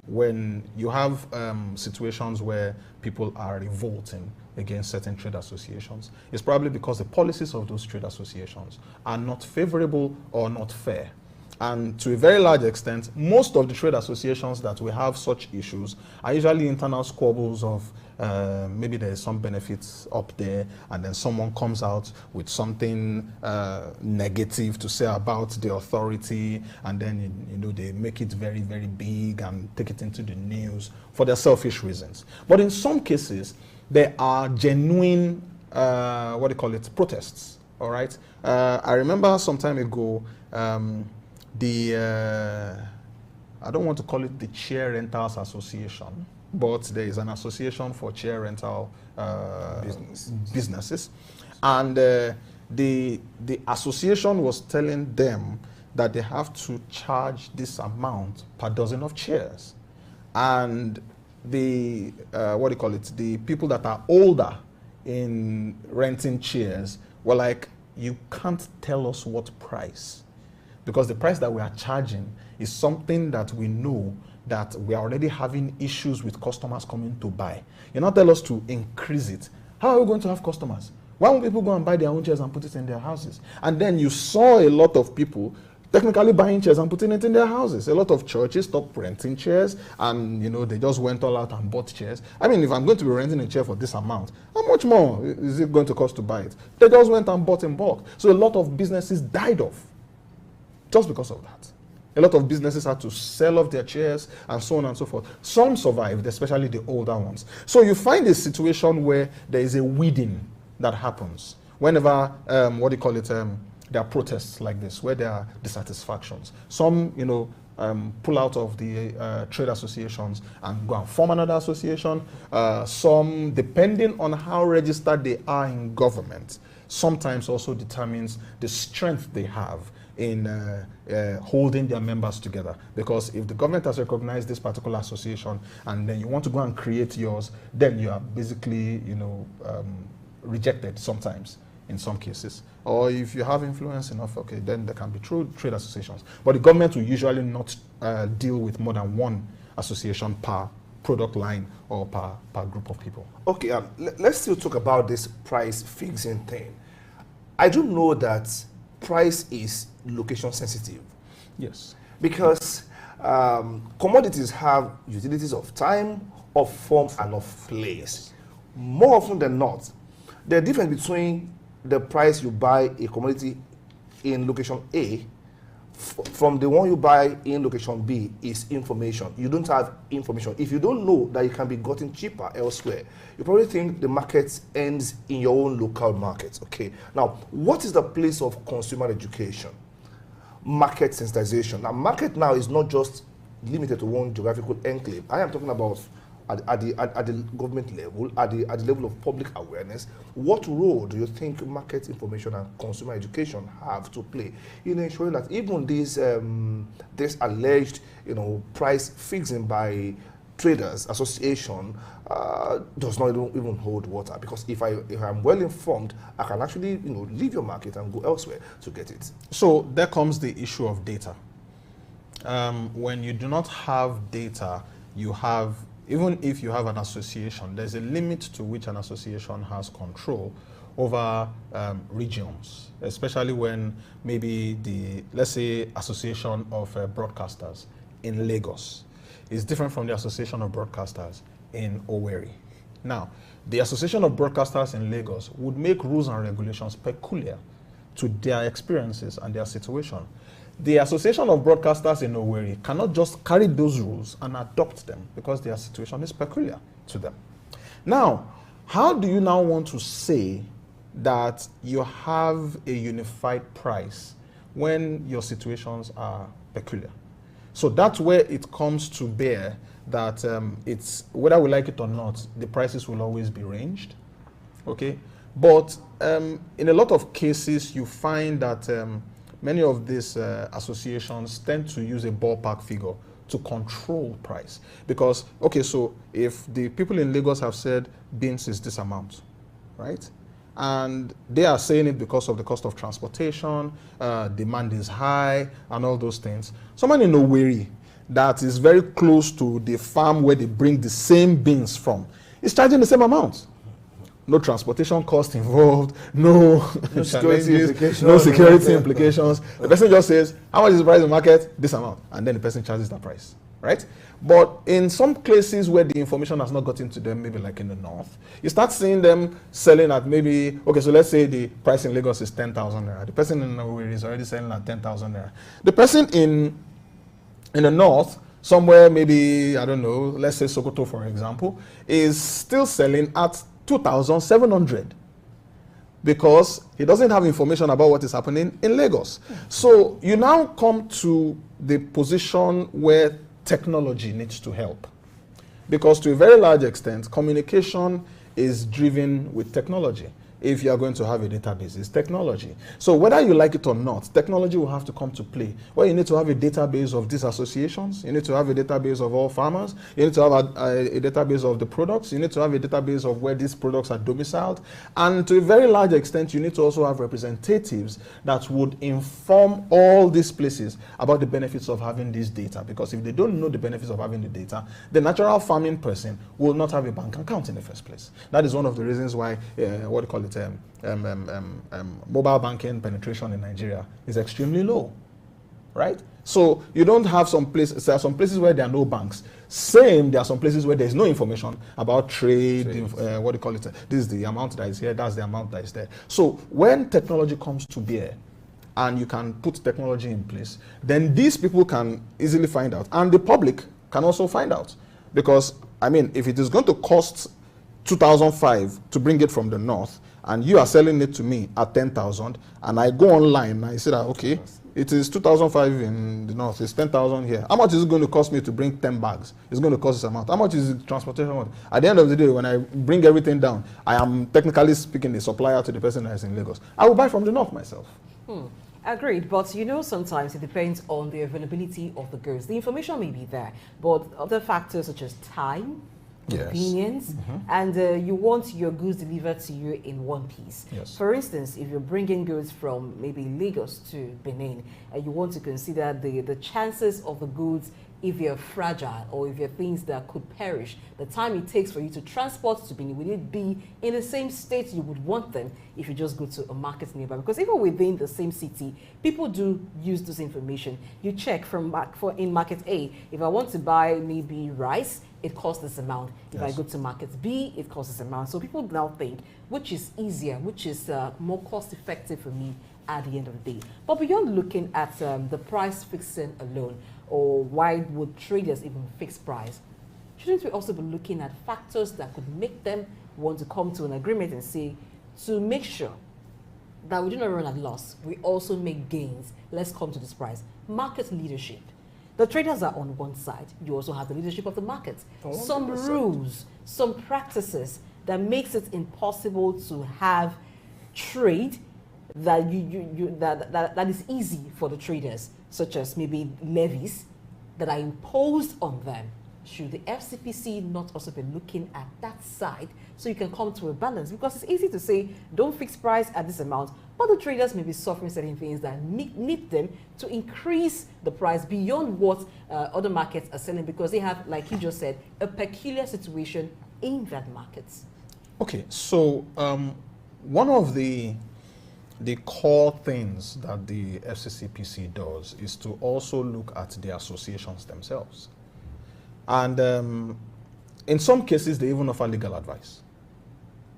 when you have situations where people are revolting against certain trade associations, it's probably because the policies of those trade associations are not favorable or not fair. And to a very large extent, most of the trade associations that we have such issues are usually internal squabbles of maybe there's some benefits up there and then someone comes out with something negative to say about the authority, and then they make it very, very big and take it into the news for their selfish reasons. But in some cases, there are genuine, protests, all right? I remember some time ago, I don't want to call it the Chair Rentals Association, but there is an association for chair rental businesses. And the association was telling them that they have to charge this amount per dozen of chairs. And the, the people that are older in renting chairs were like, you can't tell us what price. Because the price that we are charging is something that we know that we are already having issues with customers coming to buy. You not tell us to increase it. How are we going to have customers? Why won't people go and buy their own chairs and put it in their houses? And then you saw a lot of people technically buying chairs and putting it in their houses. A lot of churches stopped renting chairs and they just went all out and bought chairs. I mean, if I'm going to be renting a chair for this amount, how much more is it going to cost to buy it? They just went and bought in bulk. So a lot of businesses died off just because of that. A lot of businesses had to sell off their chairs and so on and so forth. Some survived, especially the older ones. So you find a situation where there is a weeding that happens whenever, there are protests like this, where there are dissatisfactions. Some, pull out of the trade associations and go and form another association. Some, depending on how registered they are in government, sometimes also determines the strength they have in holding their members together. Because if the government has recognized this particular association and then you want to go and create yours, then you are basically, rejected sometimes in some cases. Or if you have influence enough, okay, then there can be true trade associations. But the government will usually not deal with more than one association per product line or per group of people. Okay, let's still talk about this price fixing thing. I do know that price is location sensitive. Yes. Because commodities have utilities of time, of form, and of place. More often than not, the difference between the price you buy a commodity in location A from the one you buy in location B is information. You don't have information. If you don't know that it can be gotten cheaper elsewhere, you probably think the market ends in your own local market. Okay. Now, what is the place of consumer education? Market sensitization. Now, market now is not just limited to one geographical enclave. I am talking about at the government level, at the level of public awareness. What role do you think market information and consumer education have to play in ensuring that even this alleged price fixing by traders association does not even hold water? Because if I'm well informed, I can actually leave your market and go elsewhere to get it. So there comes the issue of data. When you do not have data, you have, even if you have an association, there's a limit to which an association has control over regions, especially when maybe let's say, association of broadcasters in Lagos is different from the association of broadcasters in Owerri. Now, the association of broadcasters in Lagos would make rules and regulations peculiar to their experiences and their situation. The association of broadcasters in Owerri cannot just carry those rules and adopt them because their situation is peculiar to them. Now, how do you now want to say that you have a unified price when your situations are peculiar? So that's where it comes to bear that it's, whether we like it or not, the prices will always be ranged, okay? But in a lot of cases, you find that many of these associations tend to use a ballpark figure to control price. Because, okay, so if the people in Lagos have said beans is this amount, right? And they are saying it because of the cost of transportation, demand is high, and all those things. Someone in Owerri that is very close to the farm where they bring the same beans from is charging the same amount. No transportation cost involved, no security implications. No security implications. The person just says, how much is the price in the market? This amount. And then the person charges that price, right? But in some places where the information has not gotten to them, maybe like in the north, you start seeing them selling at maybe, okay, so let's say the price in Lagos is 10,000 naira. The person in Owerri is already selling at 10,000 naira. The person in the north, somewhere maybe, I don't know, let's say Sokoto, for example, is still selling at 2,700 because he doesn't have information about what is happening in Lagos. So you now come to the position where technology needs to help, because to a very large extent, communication is driven with technology. If you are going to have a database, it's technology. So whether you like it or not, technology will have to come to play. Well, you need to have a database of these associations. You need to have a database of all farmers. You need to have a database of the products. You need to have a database of where these products are domiciled. And to a very large extent, you need to also have representatives that would inform all these places about the benefits of having this data. Because if they don't know the benefits of having the data, the natural farming person will not have a bank account in the first place. That is one of the reasons why, what do you call it, mobile banking penetration in Nigeria is extremely low, right? So you don't have some places, there are some places where there are no banks. Same, there are some places where there is no information about trade, what do you call it? This is the amount that is here, that's the amount that is there. So when technology comes to bear, and you can put technology in place, then these people can easily find out, and the public can also find out. Because, I mean, if it is going to cost 2005 to bring it from the north, and you are selling it to me at 10,000, and I go online and I say that, okay, it is 2005 in the north, it's 10,000 here. How much is it going to cost me to bring 10 bags? It's going to cost this amount. How much is the transportation amount? At the end of the day, when I bring everything down, I am technically speaking a supplier to the person that is in Lagos. I will buy from the north myself. Agreed, but you know, sometimes it depends on the availability of the goods. The information may be there, but other factors such as time, convenience, and you want your goods delivered to you in one piece. Yes. For instance, if you're bringing goods from maybe Lagos to Benin, and you want to consider the chances of the goods, if they're fragile or if they're things that could perish, the time it takes for you to transport to Benin, will it be in the same state you would want them if you just go to a market nearby? Because even within the same city, people do use this information. You check in market A, if I want to buy maybe rice, it costs this amount. If I go to market B, it costs this amount. So people now think, which is easier, which is more cost effective for me at the end of the day. But beyond looking at the price fixing alone, or why would traders even fix price, shouldn't we also be looking at factors that could make them want to come to an agreement and say, to make sure that we do not run at loss, we also make gains, let's come to this price? Market leadership. The traders are on one side. You also have the leadership of the market. Some rules, some practices that makes it impossible to have trade that that is easy for the traders, such as maybe levies that are imposed on them. Should the FCPC not also be looking at that side so you can come to a balance? Because it's easy to say, don't fix price at this amount, but the traders may be suffering certain things that need them to increase the price beyond what other markets are selling, because they have, like you just said, a peculiar situation in that market. Okay, so one of the core things that the FCCPC does is to also look at the associations themselves. And in some cases, they even offer legal advice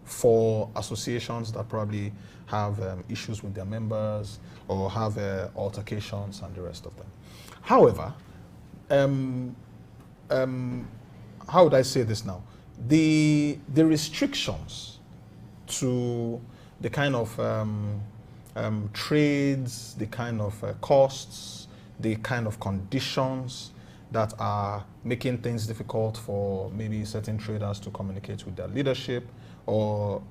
for associations that probably have issues with their members or have altercations and the rest of them. However, how would I say this now? The restrictions to the kind of trades, the kind of costs, the kind of conditions that are making things difficult for maybe certain traders to communicate with their leadership, or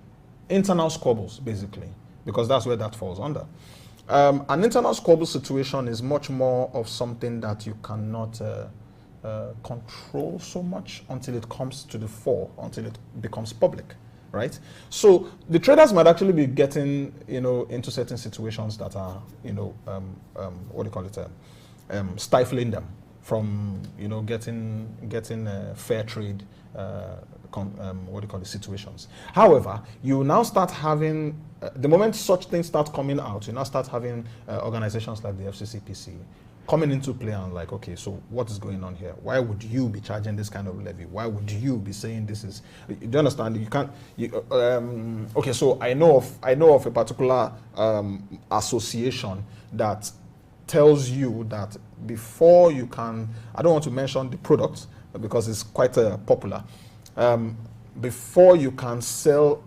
internal squabbles, basically, because that's where that falls under. An internal squabble situation is much more of something that you cannot control so much until it comes to the fore, until it becomes public, right? So the traders might actually be getting, into certain situations that are, what do you call it, stifling them from, getting fair trade, what do you call it, situations. However, you now start having, the moment such things start coming out, you now start having organizations like the FCCPC coming into play and like, okay, so what is going on here? Why would you be charging this kind of levy? Why would you be saying this is, do you understand? You can't, okay, so I know of a particular association that tells you that before you can, I don't want to mention the product because it's quite popular, before you can sell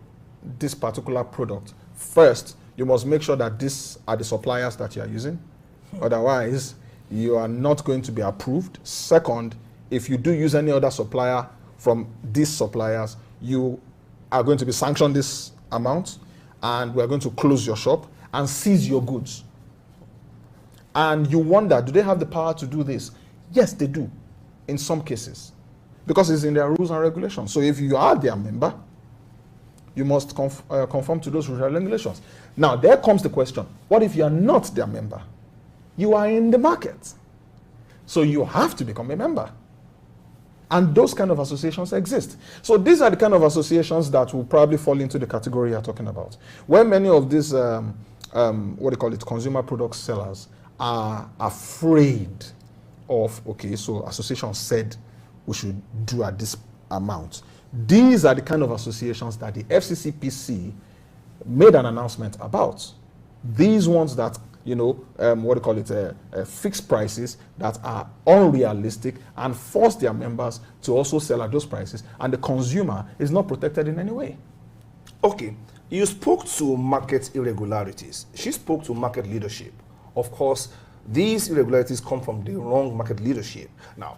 this particular product, first you must make sure that these are the suppliers that you are using. Otherwise, you are not going to be approved. Second, if you do use any other supplier from these suppliers, you are going to be sanctioned this amount, and we're going to close your shop and seize your goods. And you wonder, do they have the power to do this? Yes, they do, in some cases, because it's in their rules and regulations. So if you are their member, you must conform to those rules and regulations. Now, there comes the question, what if you are not their member? You are in the market, so you have to become a member. And those kind of associations exist. So these are the kind of associations that will probably fall into the category you're talking about. Where many of these, what do you call it, consumer product sellers are afraid of, okay, so association said we should do at this amount. These are the kind of associations that the FCCPC made an announcement about. These ones that fixed prices that are unrealistic and force their members to also sell at those prices, and the consumer is not protected in any way. Okay, you spoke to market irregularities. She spoke to market leadership. Of course, these irregularities come from the wrong market leadership. Now,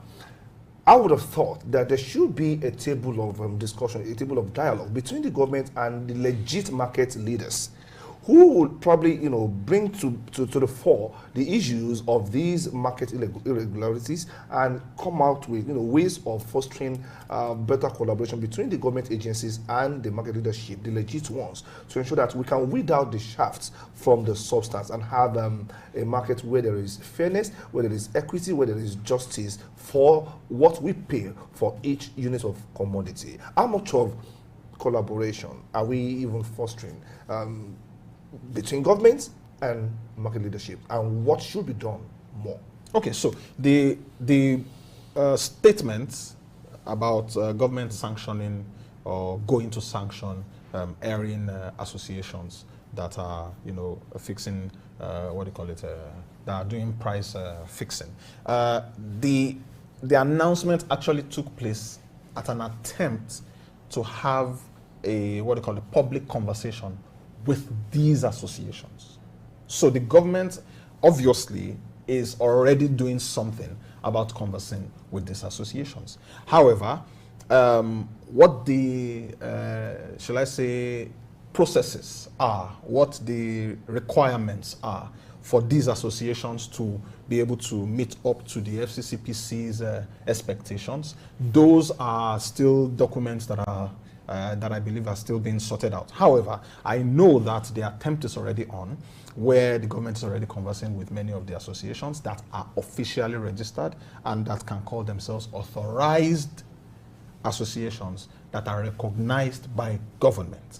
I would have thought that there should be a table of discussion, a table of dialogue between the government and the legit market leaders, who would probably, bring to the fore the issues of these market irregularities and come out with, ways of fostering better collaboration between the government agencies and the market leadership, the legit ones, to ensure that we can weed out the shafts from the substance and have a market where there is fairness, where there is equity, where there is justice for what we pay for each unit of commodity. How much of collaboration are we even fostering between governments and market leadership, and what should be done more? Okay, so the statements about government sanctioning or going to sanction airing associations that are, fixing, that are doing price fixing. The announcement actually took place at an attempt to have a public conversation with these associations. So the government obviously is already doing something about conversing with these associations. However, what the, shall I say, processes are, what the requirements are for these associations to be able to meet up to the FCCPC's expectations, those are still documents that are that I believe are still being sorted out. However, I know that the attempt is already on, where the government is already conversing with many of the associations that are officially registered and that can call themselves authorized associations that are recognized by government.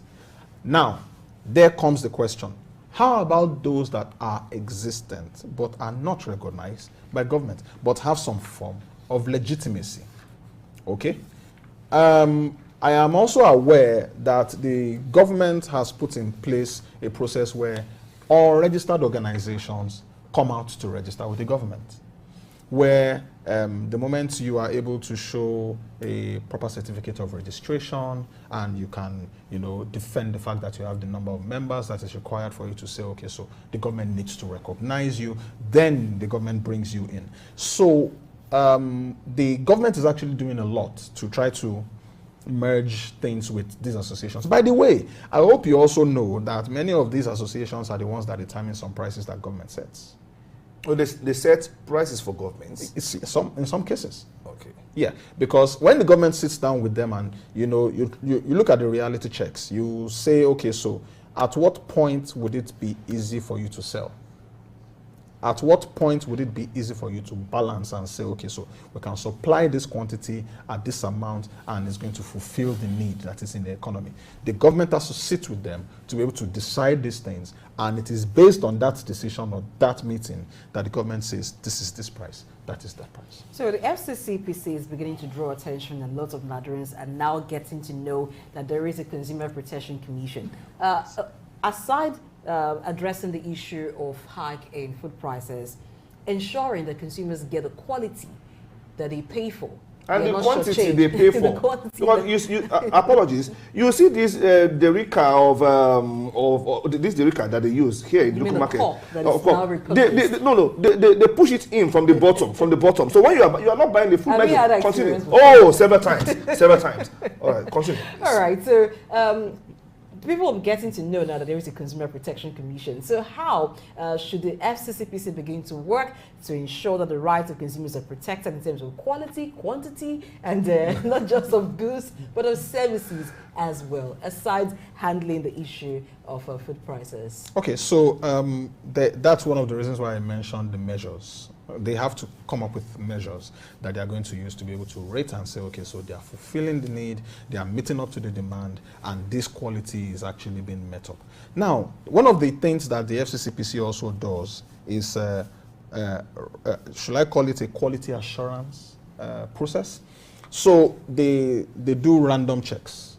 Now, there comes the question, how about those that are existent but are not recognized by government but have some form of legitimacy? Okay? I am also aware that the government has put in place a process where all registered organizations come out to register with the government, where the moment you are able to show a proper certificate of registration and you can, defend the fact that you have the number of members that is required for you to say, okay, so the government needs to recognize you, then the government brings you in. So the government is actually doing a lot to try to merge things with these associations. By the way, I hope you also know that many of these associations are the ones that determine some prices that government sets. Well, they set prices for governments? In some cases. Okay. Yeah, because when the government sits down with them and, you look at the reality checks, you say, okay, so at what point would it be easy for you to sell? At what point would it be easy for you to balance and say, okay, so we can supply this quantity at this amount and it's going to fulfill the need that is in the economy? The government has to sit with them to be able to decide these things, and it is based on that decision or that meeting that the government says, this is this price, that is that price. So the FCCPC is beginning to draw attention, and lots of Nigerians are now getting to know that there is a Consumer Protection Commission. Aside addressing the issue of hike in food prices, ensuring that consumers get the quality that they pay for. And the quantity they pay for. Because apologies, you see this Derica this Derica that they use here in the local market. They push it in from the bottom. So when you are not buying the food, continue. Oh, several times. All right, continue. All right, so people are getting to know now that there is a Consumer Protection Commission. So how should the FCCPC begin to work to ensure that the rights of consumers are protected in terms of quality, quantity, and not just of goods, but of services as well, aside handling the issue of food prices? Okay, so that's one of the reasons why I mentioned the measures. They have to come up with measures that they are going to use to be able to rate and say, okay, so they are fulfilling the need, they are meeting up to the demand, and this quality is actually being met up. Now, one of the things that the FCCPC also does is, should I call it a quality assurance process? So they do random checks,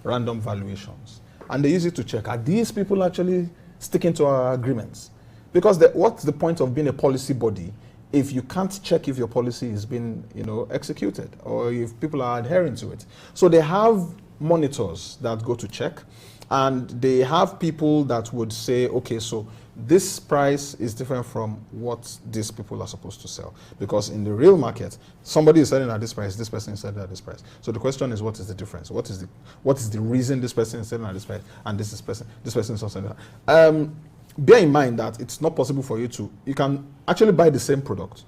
random valuations, and they use it to check, are these people actually sticking to our agreements? Because what's the point of being a policy body if you can't check if your policy is being, executed or if people are adhering to it? So they have monitors that go to check, and they have people that would say, okay, so this price is different from what these people are supposed to sell. Because in the real market, somebody is selling at this price, this person is selling at this price. So the question is, what is the difference? What is the reason this person is selling at this price and this person is not selling at? Bear in mind that it's not possible for you can actually buy the same product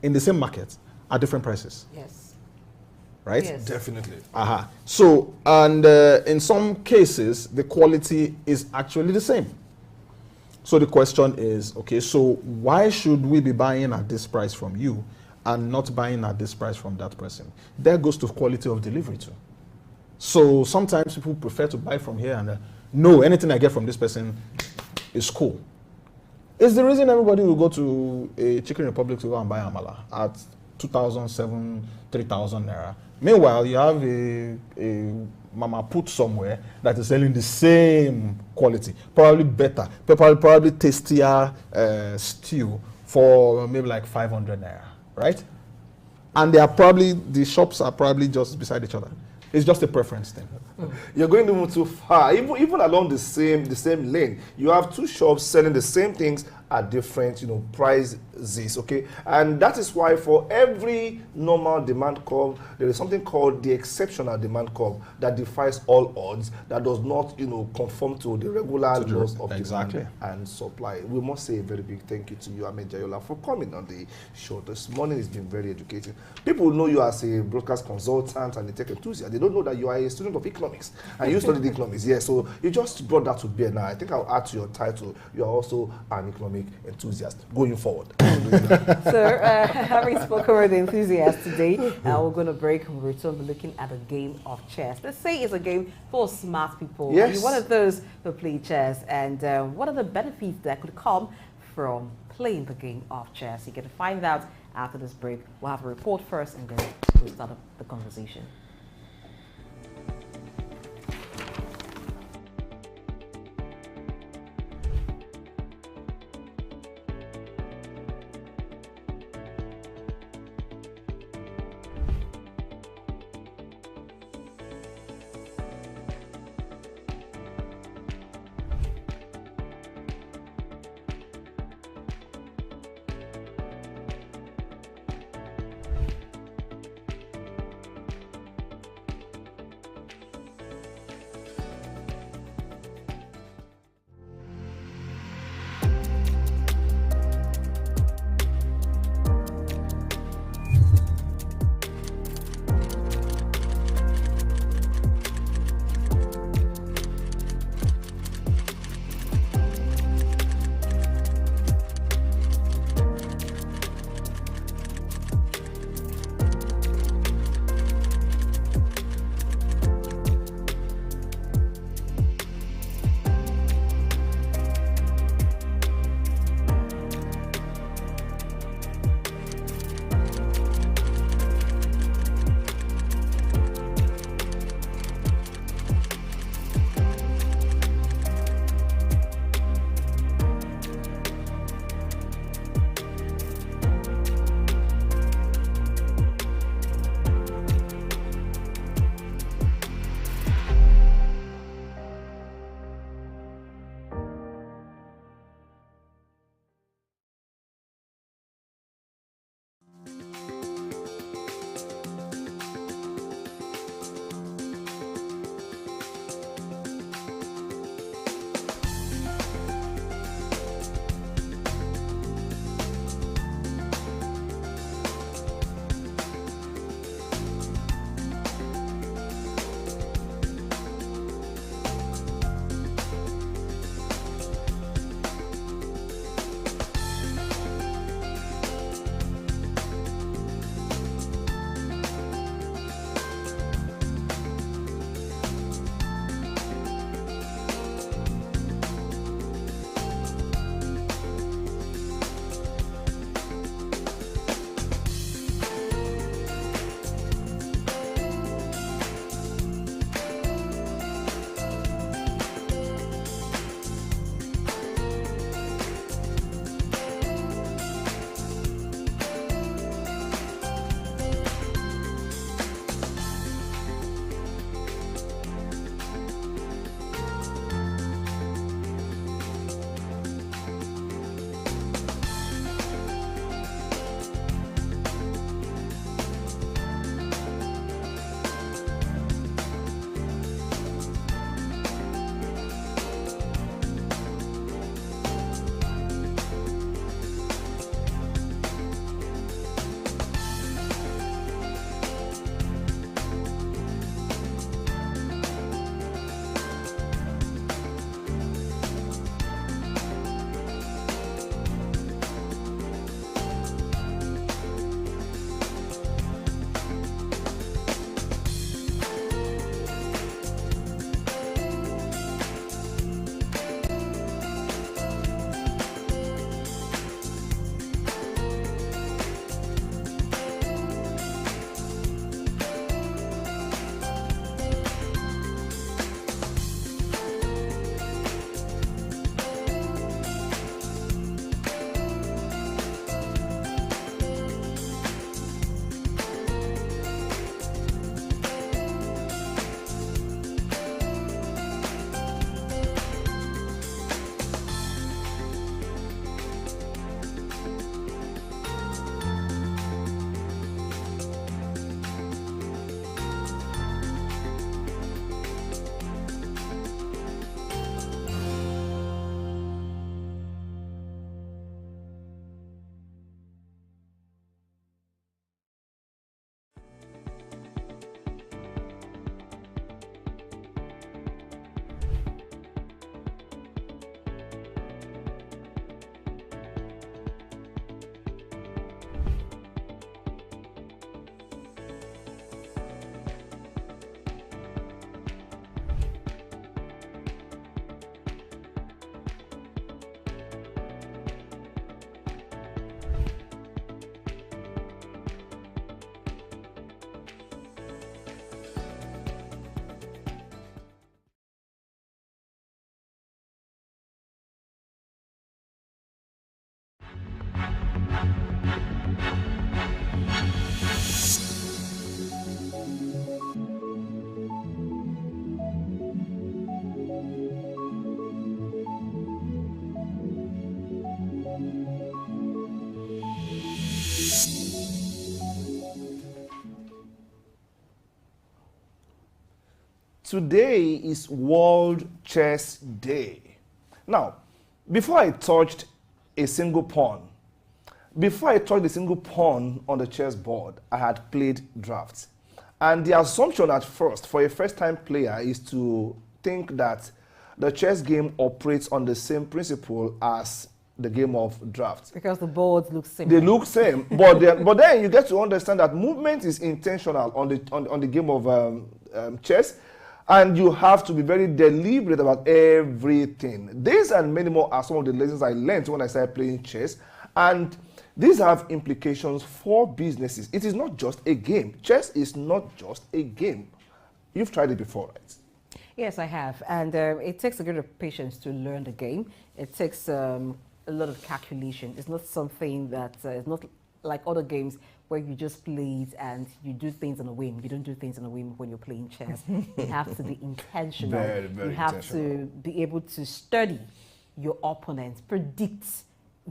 in the same market at different prices. Yes. Right? Yes. Definitely. So, and in some cases, the quality is actually the same. So the question is, okay, so why should we be buying at this price from you and not buying at this price from that person? There goes to quality of delivery too. So sometimes people prefer to buy from here and no, anything I get from this person is cool. It's the reason everybody will go to a Chicken Republic to go and buy amala at 2,007, 3,000 naira. Meanwhile, you have a mama put somewhere that is selling the same quality, probably better, probably tastier stew for maybe like 500 naira, right? And the shops are probably just beside each other. It's just a preference thing. You're going even too far. Even along the same lane, you have two shops selling the same things at different, prices, okay? And that is why for every normal demand curve, there is something called the exceptional demand curve that defies all odds, that does not, conform to the regular laws of demand and supply. We must say a very big thank you to you, Ahmed Jayola, for coming on the show this morning. It's been very educating. People know you as a broadcast consultant and a tech enthusiast. They don't know that you are a student of economics and you studied economics. Yeah, so you just brought that to bear now. I think I'll add to your title. You are also an economic enthusiast going forward. So, having spoken with the enthusiast today, we're going to break and return to looking at a game of chess. Let's say it's a game for smart people. Yes. You're one of those who play chess, and what are the benefits that could come from playing the game of chess? You get to find out after this break. We'll have a report first, and then we'll start up the conversation. Today is World Chess Day. Now, before I touched a single pawn, on the chessboard, I had played drafts. And the assumption at first for a first-time player is to think that the chess game operates on the same principle as the game of drafts. Because the boards look similar. They look same, but then you get to understand that movement is intentional on the game of chess, and you have to be very deliberate about everything. These and many more are some of the lessons I learned when I started playing chess, and these have implications for businesses. It is not just a game. Chess is not just a game. You've tried it before, right? Yes, I have, and it takes a lot of patience to learn the game. It takes a lot of calculation. It's not something that is not like other games where you just play it and you do things on a whim. You don't do things on a whim when you're playing chess. You have to be intentional. Very, very you have intentional. to be able to study your opponent, predict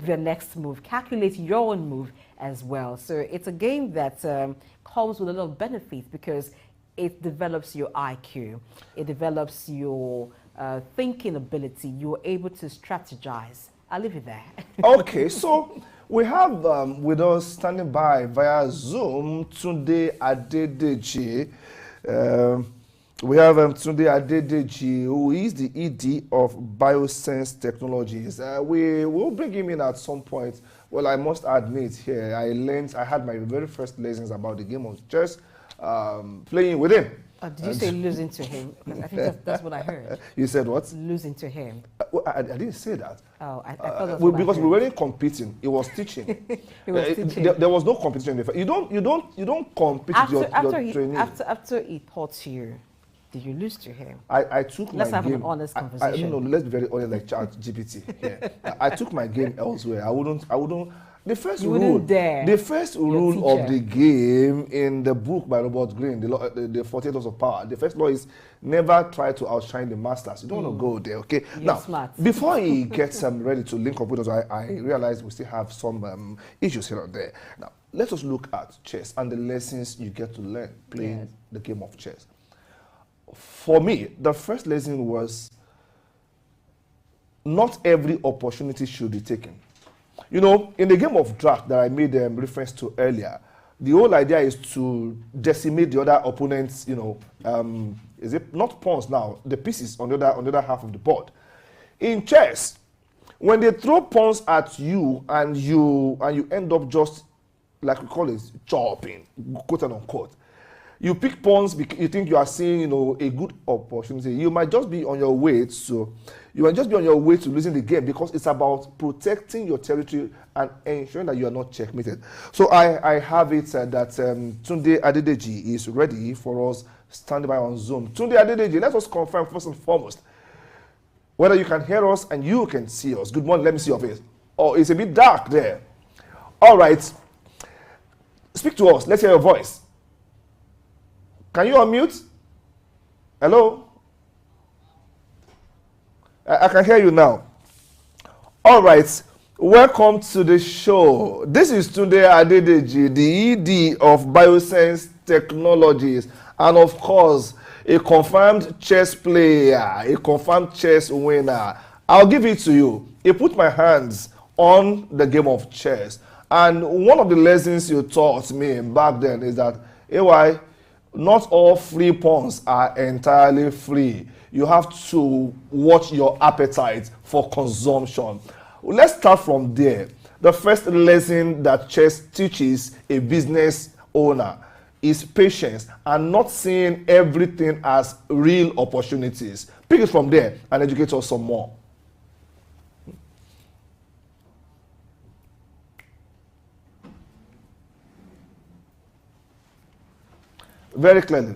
your next move, calculate your own move as well. So it's a game that comes with a lot of benefits because it develops your IQ, it develops your thinking ability. You're able to strategize. I'll leave it there. Okay, so we have with us standing by via Zoom Tunde Adedeji. We have Tunde Adedeji, who is the ED of Biosense Technologies. We will bring him in at some point. Well, I must admit here, I had my very first lessons about the game of chess playing with him. Did you say losing to him? Because I think that's what I heard. You said what? Losing to him. I didn't say that. Oh, I thought that's what because I we heard. weren't competing. It was teaching. It was teaching. There was no competition. You don't compete with your training. After he taught you, did you lose to him? I took Let's my have game. an honest conversation. No, let's be very honest, like Chat GPT. Yeah. I took my game elsewhere. I wouldn't. The first You rule, wouldn't dare the first your rule of teacher. the game in the book by Robert Greene, the 48 Laws of Power. The first law is never try to outshine the masters. You don't want to go there, okay? You're Now, smart. before he gets ready to link up with us, I realize we still have some issues here and there. Now, let us look at chess and the lessons you get to learn playing the game of chess. For me, the first lesson was not every opportunity should be taken. You know, in the game of draft that I made reference to earlier, the whole idea is to decimate the other opponent's, is it not pawns now, the pieces on the other half of the board. In chess, when they throw pawns at you and you end up just, like we call it, chopping, quote and unquote, you pick pawns because you think you are seeing, a good opportunity. You might just be on your way to losing the game because it's about protecting your territory and ensuring that you are not checkmated. So I have it that Tunde Adedeji is ready for us, standing by on Zoom. Tunde Adedeji, let us confirm first and foremost whether you can hear us and you can see us. Good morning. Let me see your face. Oh, it's a bit dark there. All right. Speak to us. Let's hear your voice. Can you unmute? Hello? I can hear you now. All right. Welcome to the show. This is Tunde Adedeji, the ED of Biosense Technologies, and of course, a confirmed chess player, a confirmed chess winner. I'll give it to you. I put my hands on the game of chess, and one of the lessons you taught me back then is that, AY, not all free pawns are entirely free. You have to watch your appetite for consumption. Let's start from there. The first lesson that chess teaches a business owner is patience and not seeing everything as real opportunities. Pick it from there and educate us some more. Very clearly.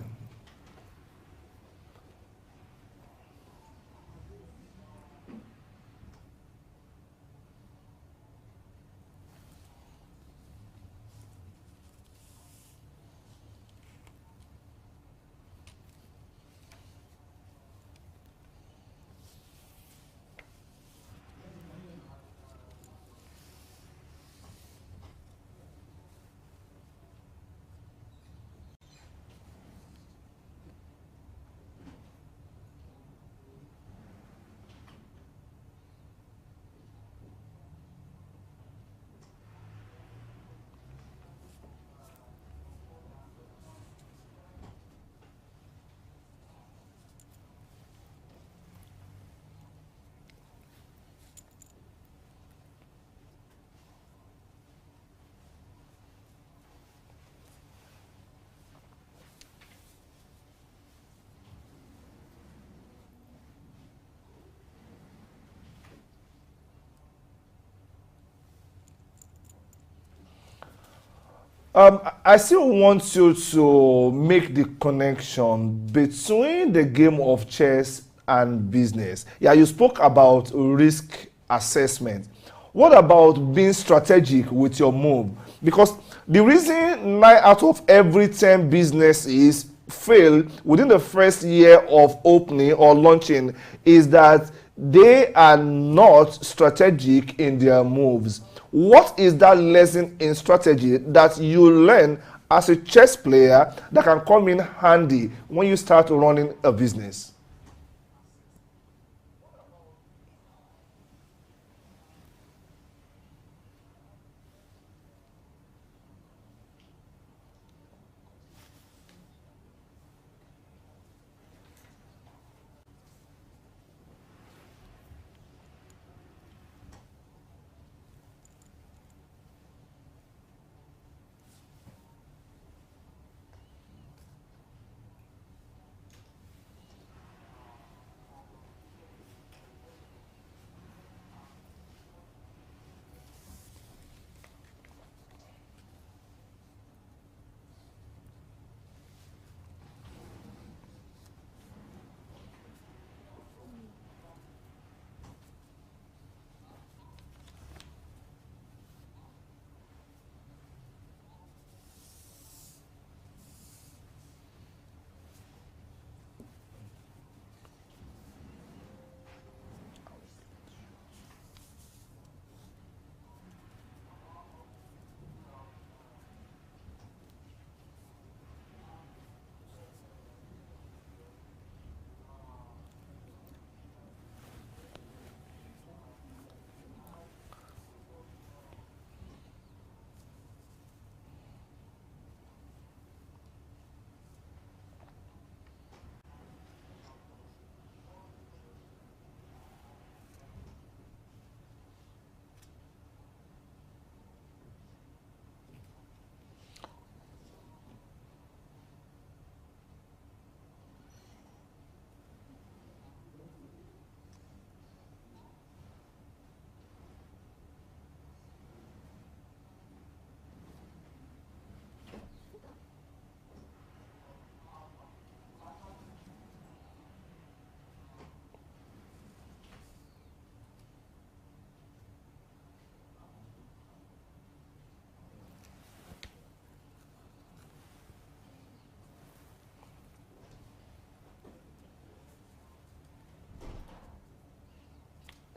I still want you to make the connection between the game of chess and business. Yeah, you spoke about risk assessment. What about being strategic with your move? Because the reason 9 out of every 10 businesses fail within the first year of opening or launching is that they are not strategic in their moves. What is that lesson in strategy that you learn as a chess player that can come in handy when you start running a business?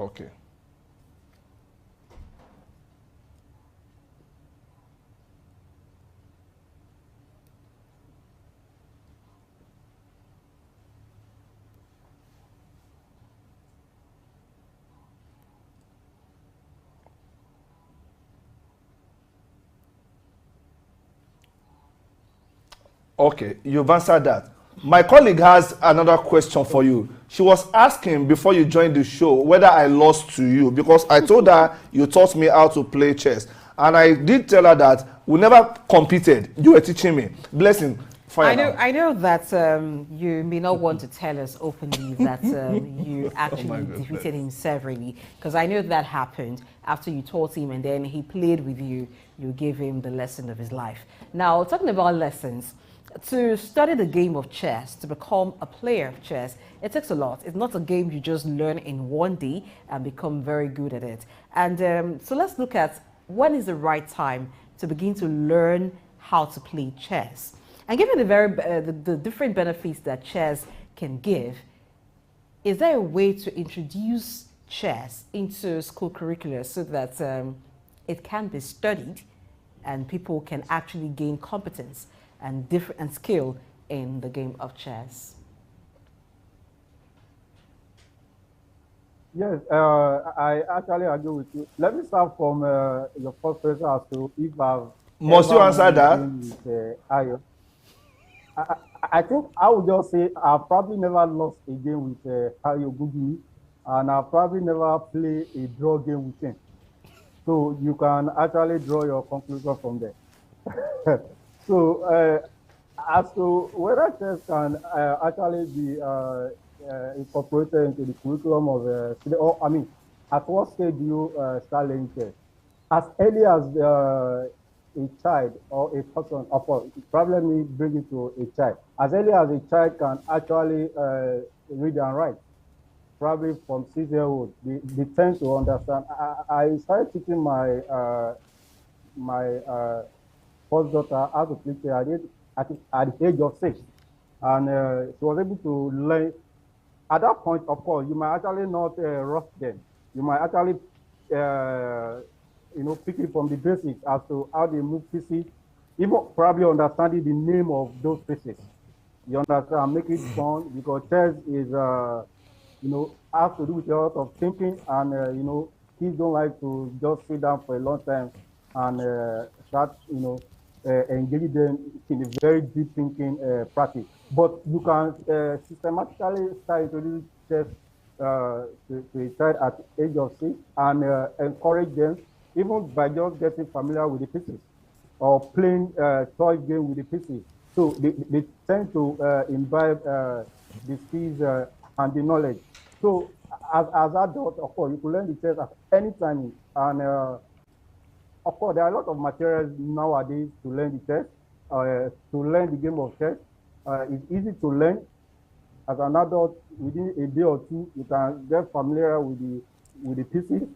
Okay. Okay, you've answered that. My colleague has another question for you. She was asking before you joined the show whether I lost to you because I told her you taught me how to play chess. And I did tell her that we never competed. You were teaching me. Blessing. I know that you may not want to tell us openly that you actually defeated him severally, because I know that happened after you taught him and then he played with you. You gave him the lesson of his life. Now, talking about lessons, to study the game of chess, to become a player of chess, it takes a lot. It's not a game you just learn in one day and become very good at it. And so let's look at when is the right time to begin to learn how to play chess. And given the different benefits that chess can give, is there a way to introduce chess into school curricula so that it can be studied and people can actually gain competence and skill in the game of chess? Yes, I actually agree with you. Let me start from your first question as to if I've must you answer that? With, I think I would just say I've probably never lost a game with Ayo Gugumi, and I've probably never played a draw game with him. So you can actually draw your conclusion from there. So as to whether chess can actually be incorporated into the curriculum of student, or I mean, at what stage do you start learning chess? As early as a child or a person, of course, probably let me bring it to a child. As early as a child can actually read and write, probably from 6 years old, they tend to understand. I started teaching my first daughter how to play chess at the age of 6, and she was able to learn. At that point, of course, you might actually not rush them. You might actually, pick it from the basics as to how they move pieces, even probably understanding the name of those pieces. You understand? Make it fun because chess is, has to do with a lot of thinking, and kids don't like to just sit down for a long time and start, engaging them in a very deep thinking practice. But you can systematically start introducing chess to a child at the age of 6 and encourage them, even by just getting familiar with the pieces or playing toy game with the pieces. So they tend to imbibe the skills and the knowledge. So as adults, of course, you can learn the chess at any time. And of course, there are a lot of materials nowadays to learn the chess, to learn the game of chess. It's easy to learn. As an adult, within a day or two, you can get familiar with the pieces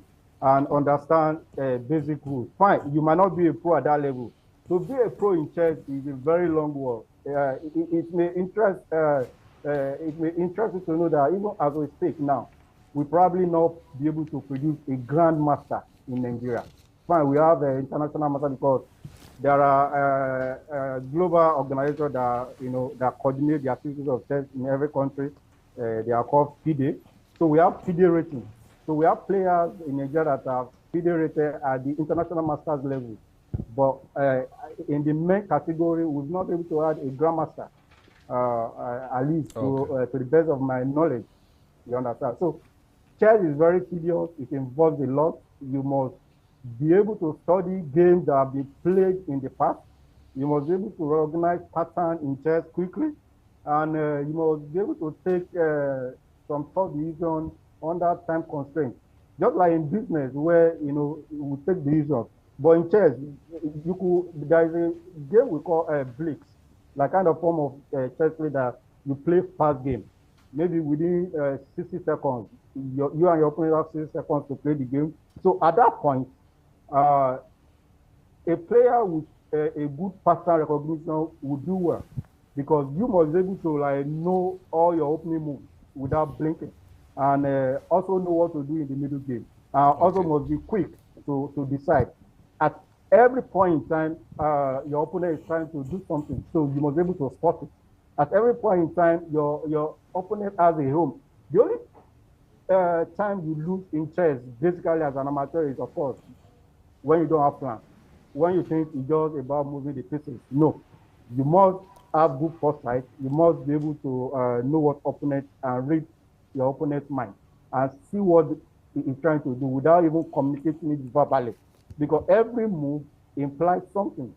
and understand basic rules. Fine, you might not be a pro at that level. To be a pro in chess is a very long work. It may interest you to know that even as we speak now, we probably not be able to produce a grandmaster in Nigeria. Fine, we have an international master because there are global organizations that coordinate the activities of chess in every country. They are called FIDE. So we have FIDE rating. So we have players in Nigeria that are FIDE rated at the international masters level. But in the main category, we've not been able to add a grandmaster, at least to the best of my knowledge. You understand? So chess is very tedious. It involves a lot. You must be able to study games that have been played in the past. You must be able to recognize patterns in chess quickly. And you must be able to take some tough decisions under time constraints. Just like in business where, we take decisions. But in chess, there is a game we call Blitz, like kind of form of chess play that you play fast game. Maybe within 60 seconds, you and your opponent have 60 seconds to play the game. So at that point, a player with a good pattern recognition would do well because you must be able to know all your opening moves without blinking and also know what to do in the middle game. Also must be quick to decide. At every point in time, your opponent is trying to do something, so you must be able to spot it. At every point in time, your opponent has a home. The only time you lose in chess, basically as an amateur, is of course when you don't have plans. When you think it's just about moving the pieces. No, you must have good foresight. You must be able to know what opponent and read your opponent's mind and see what he is trying to do without even communicating it verbally. Because every move implies something.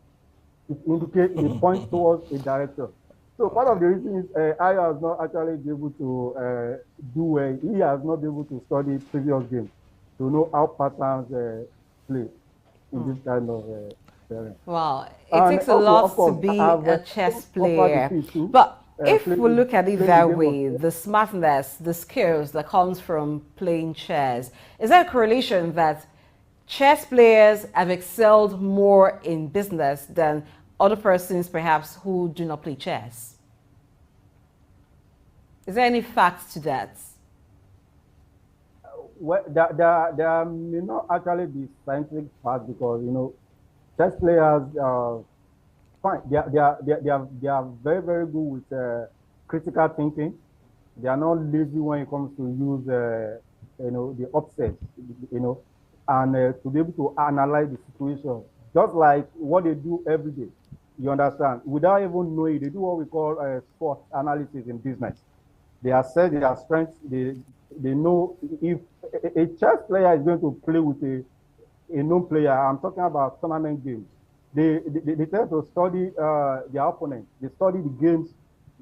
It indicates, it points towards a direction. So part of the reason is Ayo has not actually been able to do well. He has not been able to study previous games to know how patterns play in this kind of terrain. Well, it takes a lot to be a chess player. But if we look at it that way, the smartness, the skills that comes from playing chess, is there a correlation that chess players have excelled more in business than other persons perhaps who do not play chess? Is there any facts to that? Well, there may not actually be scientific facts because, chess players, fine, they are very, very good with critical thinking. They are not lazy when it comes to use, the upset, and to be able to analyze the situation, just like what they do every day. You understand? Without even knowing, they do what we call SWOT analysis in business. They assess their strengths. They know if a chess player is going to play with a known player. I'm talking about tournament games. They tend to study their opponent. They study the games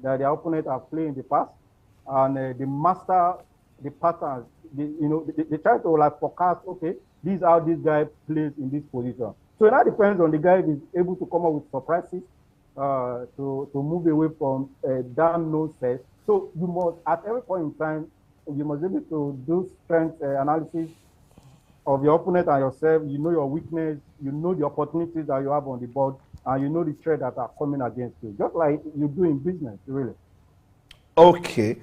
that their opponent have played in the past, and they master the patterns. They try to forecast. Okay, this is how this guy plays in this position. So that depends on the guy if he's able to come up with surprises to move away from damn nonsense. So you must, at every point in time, you must be able to do strength analysis of your opponent and yourself. You know your weakness, you know the opportunities that you have on the board, and you know the threats that are coming against you, just like you do in business, really. Okay.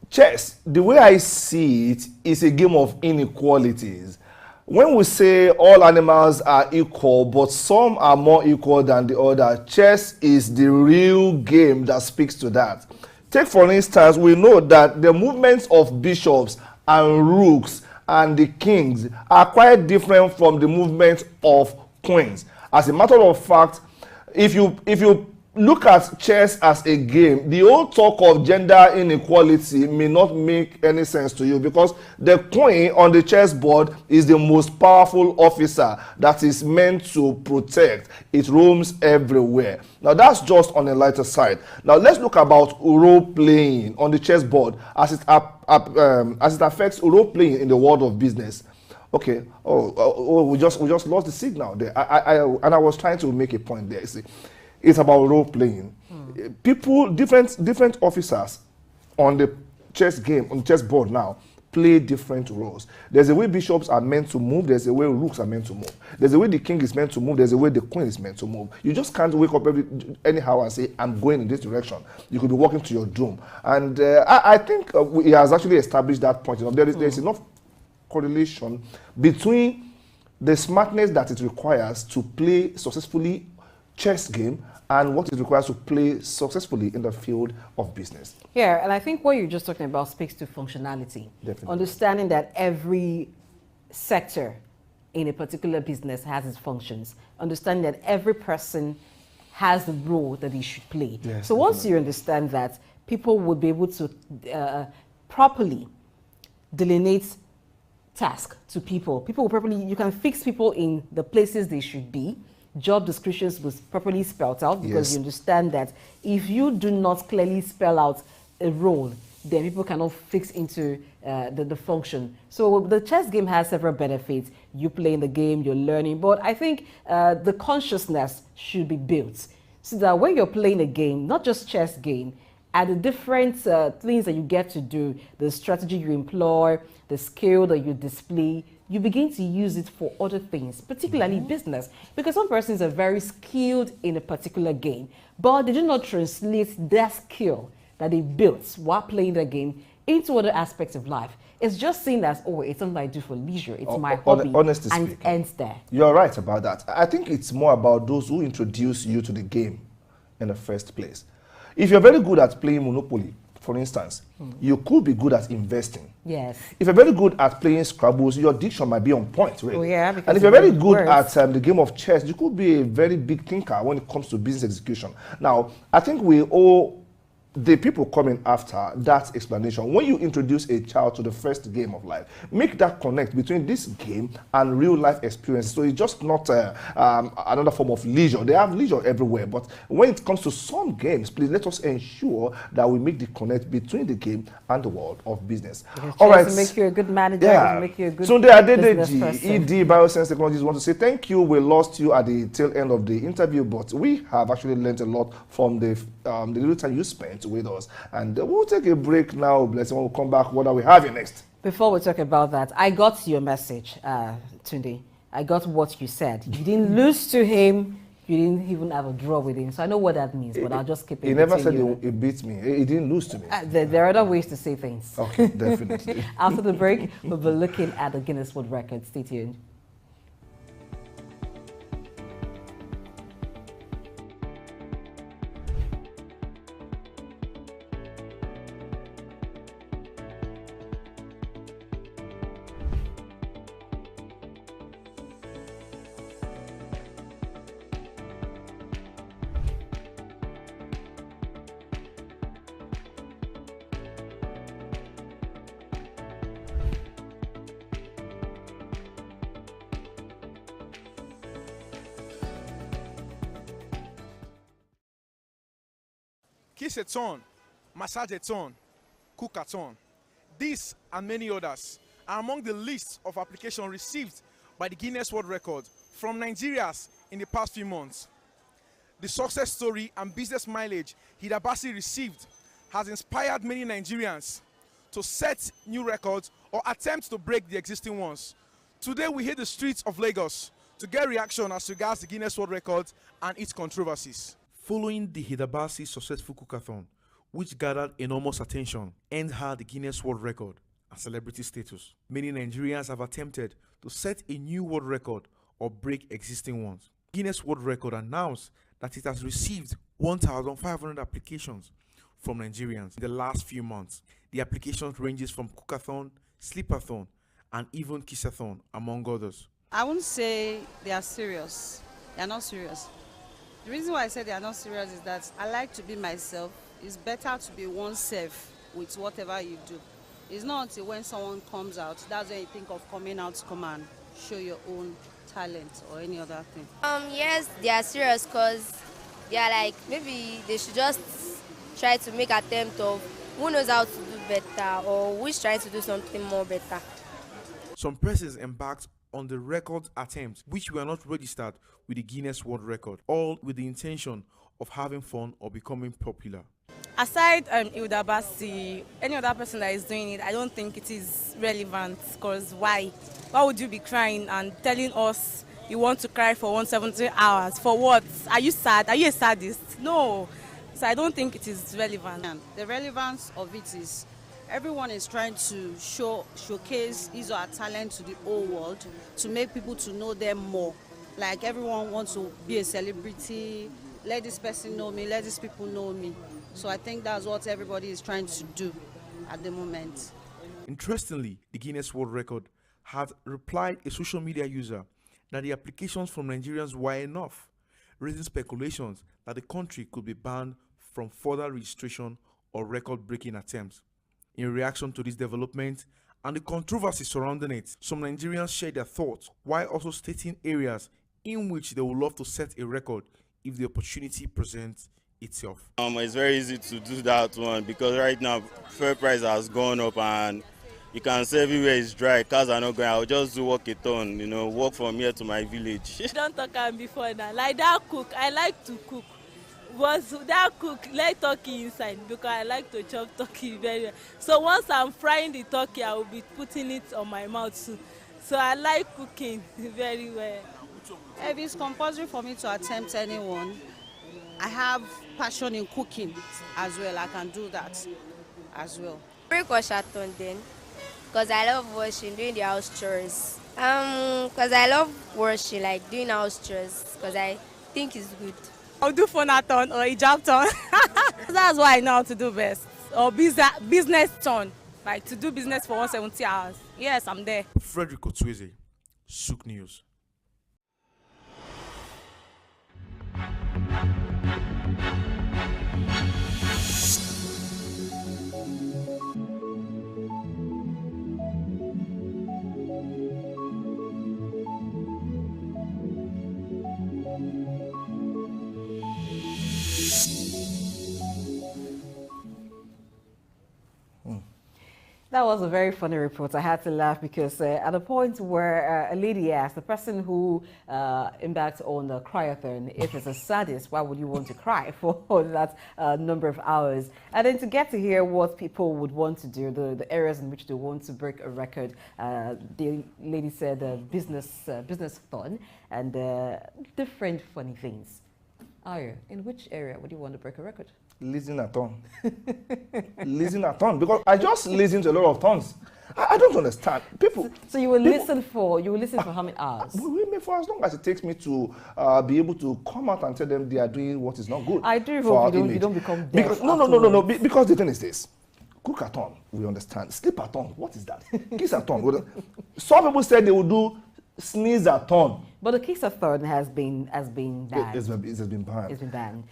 Chess, the way I see it, is a game of inequalities. When we say all animals are equal, but some are more equal than the other, chess is the real game that speaks to that. Take, for instance, we know that the movements of bishops and rooks and the kings are quite different from the movements of queens. As a matter of fact, if you look at chess as a game, the whole talk of gender inequality may not make any sense to you, because the queen on the chessboard is the most powerful officer that is meant to protect. It roams everywhere. Now that's just on a lighter side. Now let's look about role playing on the chessboard as it affects role playing in the world of business. Okay. We just lost the signal there. I was trying to make a point there. See, it's about role playing. People, different officers on the chess game, on the chessboard now, play different roles. There's a way bishops are meant to move. There's a way rooks are meant to move. There's a way the king is meant to move. There's a way the queen is meant to move. You just can't wake up anyhow and say, I'm going in this direction. You could be walking to your doom. And I think he has actually established that point. You know, there's enough correlation between the smartness that it requires to play successfully chess game and what it requires to play successfully in the field of business. Yeah, and I think what you're just talking about speaks to functionality. Definitely. Understanding that every sector in a particular business has its functions. Understanding that every person has the role that he should play. Yes, so once you understand that, people would be able to properly delineate task to people. People will properly, you can fix people in the places they should be. Job descriptions was properly spelled out, because you understand that if you do not clearly spell out a role, then people cannot fix into the function. So the chess game has several benefits. You playing the game, you're learning, but I think the consciousness should be built so that when you're playing a game, not just chess game, and the different things that you get to do, the strategy you employ, the skill that you display, you begin to use it for other things, particularly business. Because some persons are very skilled in a particular game, but they do not translate their skill that they built while playing the game into other aspects of life. It's just seen as, oh, it's something I do for leisure. It's my hobby, honestly and speaking, it ends there. You're right about that. I think it's more about those who introduce you to the game in the first place. If you're very good at playing Monopoly, for instance, you could be good at investing. Yes. If you're very good at playing Scrabbles, your diction might be on point, really. Oh, yeah, because and if you're very good words. at the game of chess, you could be a very big thinker when it comes to business execution. Now, I think we owe the people coming after that explanation. When you introduce a child to the first game of life, make that connect between this game and real life experience. So it's just not another form of leisure. They have leisure everywhere, but when it comes to some games, please let us ensure that we make the connect between the game and the world of business. All right, to make you a good manager, to make you a good business person. ED Biosense Technologies want to say thank you. We lost you at the tail end of the interview, but we have actually learned a lot from the little time you spent with us. And we'll take a break now. Blessing, when we come back, what are we having next? Before we talk about that, I got your message, Tunde. I got what you said. You didn't lose to him. You didn't even have a draw with him. So I know what that means, but I'll just keep it. He never said he beat me. He didn't lose to me. There are other ways to say things. Okay, definitely. After the break, we'll be looking at the Guinness World Record. Stay tuned. Kiss a ton, massage a ton, cook a ton. These and many others are among the list of applications received by the Guinness World Record from Nigerians in the past few months. The success story and business mileage Hidabasi received has inspired many Nigerians to set new records or attempt to break the existing ones. Today we hit the streets of Lagos to get reaction as regards the Guinness World Records and its controversies. Following the Hidabasi successful cookathon, which gathered enormous attention, earned her the Guinness World Record and celebrity status. Many Nigerians have attempted to set a new world record or break existing ones. Guinness World Record announced that it has received 1,500 applications from Nigerians in the last few months. The applications ranges from cookathon, sleepathon, and even kissathon, among others. I wouldn't say they are serious. They are not serious. The reason why I say they are not serious is that I like to be myself. It's better to be oneself with whatever you do. It's not until when someone comes out, that's when you think of coming out to come and show your own talent or any other thing. Yes, they are serious because they are like, maybe they should just try to make attempt of who knows how to do better or who is trying to do something more better. Some persons embarked on the record attempts which were not registered with the Guinness World Record, all with the intention of having fun or becoming popular. Aside Hidabasi, any other person that is doing it, I don't think it is relevant, because why? Why would you be crying and telling us you want to cry for 170 hours? For what? Are you sad? Are you a sadist? No. So I don't think it is relevant. The relevance of it is everyone is trying to showcase his or her talent to the whole world, to make people to know them more. Like everyone wants to be a celebrity, let this person know me, let these people know me. So I think that's what everybody is trying to do at the moment. Interestingly, the Guinness World Record had replied a social media user that the applications from Nigerians were enough, raising speculations that the country could be banned from further registration or record-breaking attempts. In reaction to this development and the controversy surrounding it, some Nigerians shared their thoughts while also stating areas in which they would love to set a record if the opportunity presents itself. It's very easy to do that one because right now fuel price has gone up and you can say everywhere is dry, cars are not going. I'll just do walk-a-thon, walk from here to my village. Don't talk am before now. Like that cook, I like to cook. But that cook, let turkey inside because I like to chop turkey very well. So once I'm frying the turkey, I will be putting it on my mouth too. So I like cooking very well. If it's compulsory for me to attempt anyone, I have passion in cooking as well. I can do that as well. Break or shaton then, because I love washing, doing the house chores. Because I love washing, like doing house chores, because I think it's good. I'll do phonathon or hijab-thon. That's what I know how to do best. Or business ton, like to do business for 170 hours. Yes, I'm there. Frederick Otweze, Souk News. That was a very funny report. I had to laugh because at a point where a lady asked the person who embarked on the cryathon, if it's a sadist, why would you want to cry for that number of hours? And then to get to hear what people would want to do, the areas in which they want to break a record, the lady said business fun and different funny things. Ayo, in which area would you want to break a record? Listening a ton. Listening a ton. Because I just listen to a lot of tons. I don't understand. People. So you will listen for how many hours? For as long as it takes me to be able to come out and tell them they are doing what is not good. I do hope you don't become deaf. No. Because the thing is this. Cook-a-thon, we understand. Sleep-a-thon, what is that? Kiss-a-thon. Some people said they would do sneeze-a-ton. But the kiss-a-thon has been banned. It has been banned. It's been banned.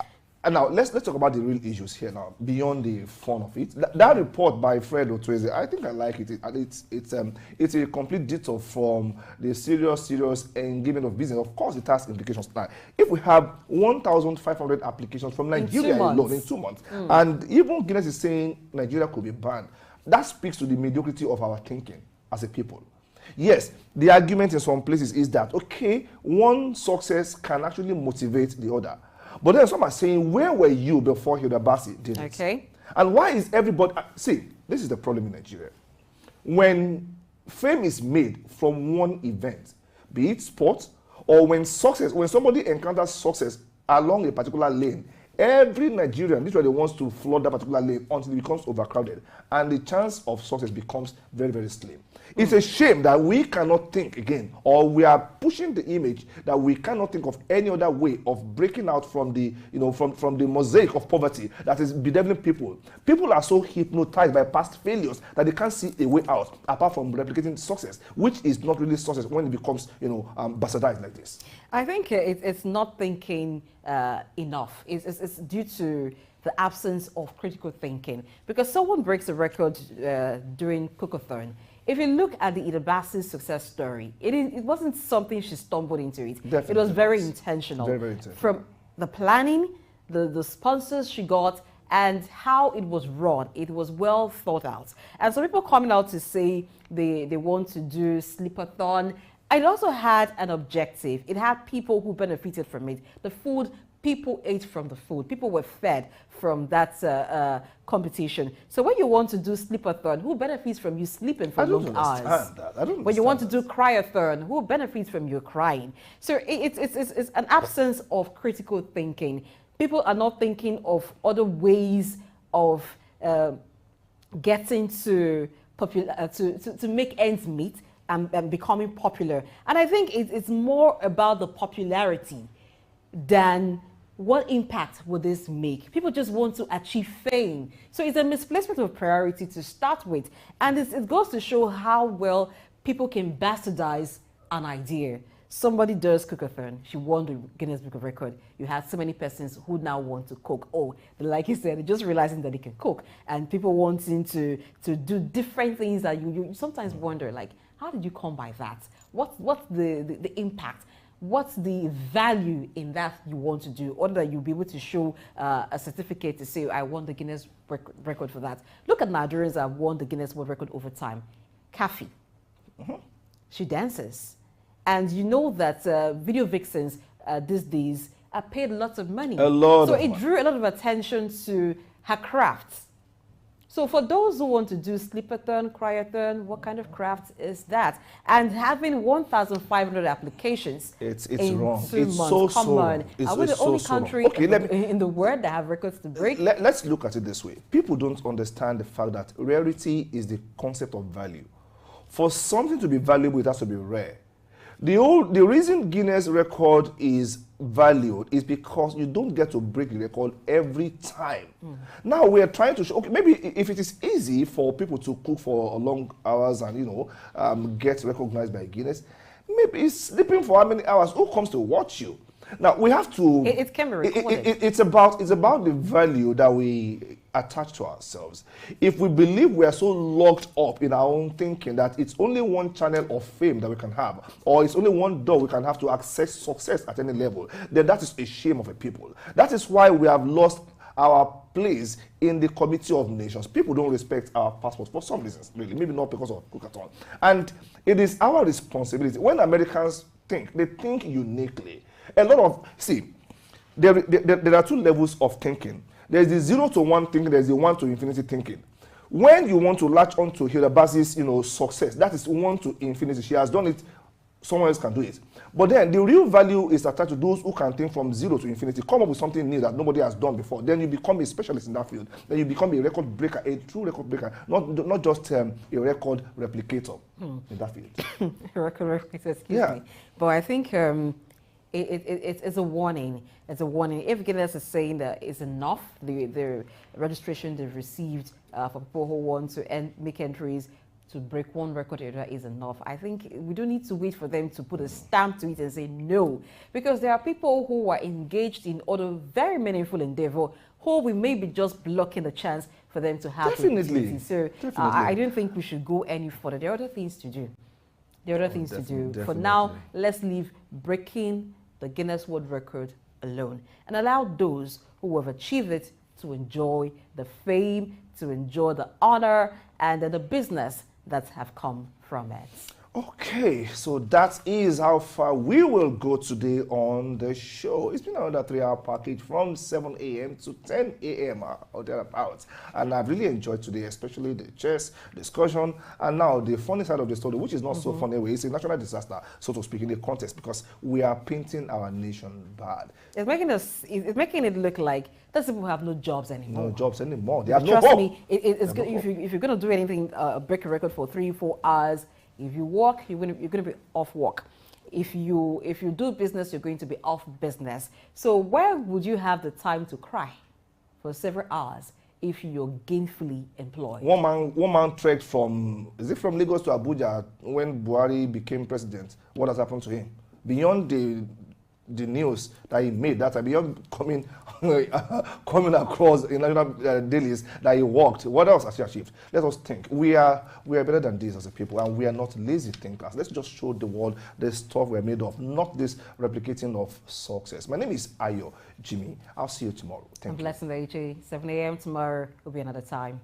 And now let's talk about the real issues here now, beyond the fun of it. That report by Fred Otweze, I think I like it. It's a complete detour from the serious engagement of business. Of course, it has implications now. If we have 1,500 applications from Nigeria alone in 2 months, and even Guinness is saying Nigeria could be banned, that speaks to the mediocrity of our thinking as a people. Yes, the argument in some places is that, okay, one success can actually motivate the other. But then some are saying, where were you before Hilda Bassi did it? Okay. And why is everybody... see, this is the problem in Nigeria. When fame is made from one event, be it sports, or when somebody encounters success along a particular lane, every Nigerian literally wants to flood that particular lane until it becomes overcrowded, and the chance of success becomes very, very slim. It's a shame that we cannot think again, or we are pushing the image that we cannot think of any other way of breaking out from the, from the mosaic of poverty that is bedeviling people. People are so hypnotized by past failures that they can't see a way out apart from replicating success, which is not really success when it becomes, bastardized like this. I think it's not thinking enough. It's due to the absence of critical thinking. Because someone breaks a record during Cookathon. If you look at the Idabasi's success story, it wasn't something she stumbled into it. Definitely. It was very intentional. Very, very intentional. From the planning, the sponsors she got, and how it was run. It was well thought out. And so people coming out to say they want to do sleepathon. It also had an objective. It had people who benefited from it. The food, people ate from the food. People were fed from that competition. So when you want to do sleepathon, who benefits from you sleeping for long hours? I don't When you want to do cryathon, who benefits from you crying? So it's an absence of critical thinking. People are not thinking of other ways of getting to make ends meet and becoming popular. And I think it's more about the popularity than what impact will this make. People just want to achieve fame. So it's a misplacement of priority to start with. And it goes to show how well people can bastardize an idea. Somebody does Cookathon. She won the Guinness Book of Record. You have so many persons who now want to cook. Oh, like you said, just realizing that they can cook. And people wanting to do different things that you sometimes wonder, like, how did you come by that? What's the impact? What's the value in that you want to do? Or that you'll be able to show a certificate to say, I won the Guinness record for that. Look at Nigerians that have won the Guinness World Record over time. Kathy, she dances. And you know that video vixens these days are paid lots of money. So it drew a lot of attention to her craft. So for those who want to do sleepathon, cryathon, what kind of craft is that? And having 1,500 applications in wrong. 2 months, So come on. Are we the only country in the world that have records to break? Let's look at it this way. People don't understand the fact that rarity is the concept of value. For something to be valuable, it has to be rare. The reason Guinness record is valued is because you don't get to break the record every time. Now we are trying to show, okay, maybe if it is easy for people to cook for long hours and get recognized by Guinness, maybe it's sleeping for how many hours? Who comes to watch you? Now we have to. It can be recorded. It's about the value that we attach to ourselves. If we believe we are so locked up in our own thinking that it's only one channel of fame that we can have, or it's only one door we can have to access success at any level, then that is a shame of a people. That is why we have lost our place in the Committee of Nations. People don't respect our passports for some reasons, really, maybe not because of Cookathon. And it is our responsibility. When Americans think, they think uniquely. A lot of, there are two levels of thinking. There's the 0 to 1 thinking, there's the 1 to infinity thinking. When you want to latch on to Hilda Bassi's, success, that is 1 to infinity. She has done it, someone else can do it. But then the real value is attached to those who can think from 0 to infinity, come up with something new that nobody has done before. Then you become a specialist in that field. Then you become a record breaker, a true record breaker, not just a record replicator in that field. Record replicator, excuse me. But I think it's a warning. It's a warning. If Guinness is saying that it's enough, the registration they've received for people who want to make entries to break one record area is enough. I think we don't need to wait for them to put a stamp to it and say no, because there are people who are engaged in other very meaningful endeavor who we may be just blocking the chance for them to have Definitely. So I don't think we should go any further. There are other things to do. There are other things to do. For now, let's leave breaking the Guinness World Record alone and allow those who have achieved it to enjoy the fame, to enjoy the honor and the business that have come from it. Okay, so that is how far we will go today on the show. It's been another 3-hour package from 7 a.m. to 10 a.m. or thereabouts. And I've really enjoyed today, especially the chess discussion. And now the funny side of the story, which is not so funny, it's a national disaster, so to speak, in the context, because we are painting our nation bad. It's making it look like those people have no jobs anymore. No jobs anymore. They have no Trust hope. me, it's good if you're going to do anything, break a record for 3-4 hours. If you work, you're going to be off work. If you do business, you're going to be off business. So where would you have the time to cry for several hours if you're gainfully employed? One man trekked from Lagos to Abuja when Buhari became president. What has happened to him? Beyond the news that he made that time, beyond coming across in national dailies that he walked, what else has he achieved? Let us think. We are better than this as a people, and we are not lazy thinkers. Let's just show the world the stuff we're made of, not this replicating of success. My name is Ayo Jimmy. I'll see you tomorrow. Thank you. I'm blessing the HA. 7 a.m. tomorrow will be another time.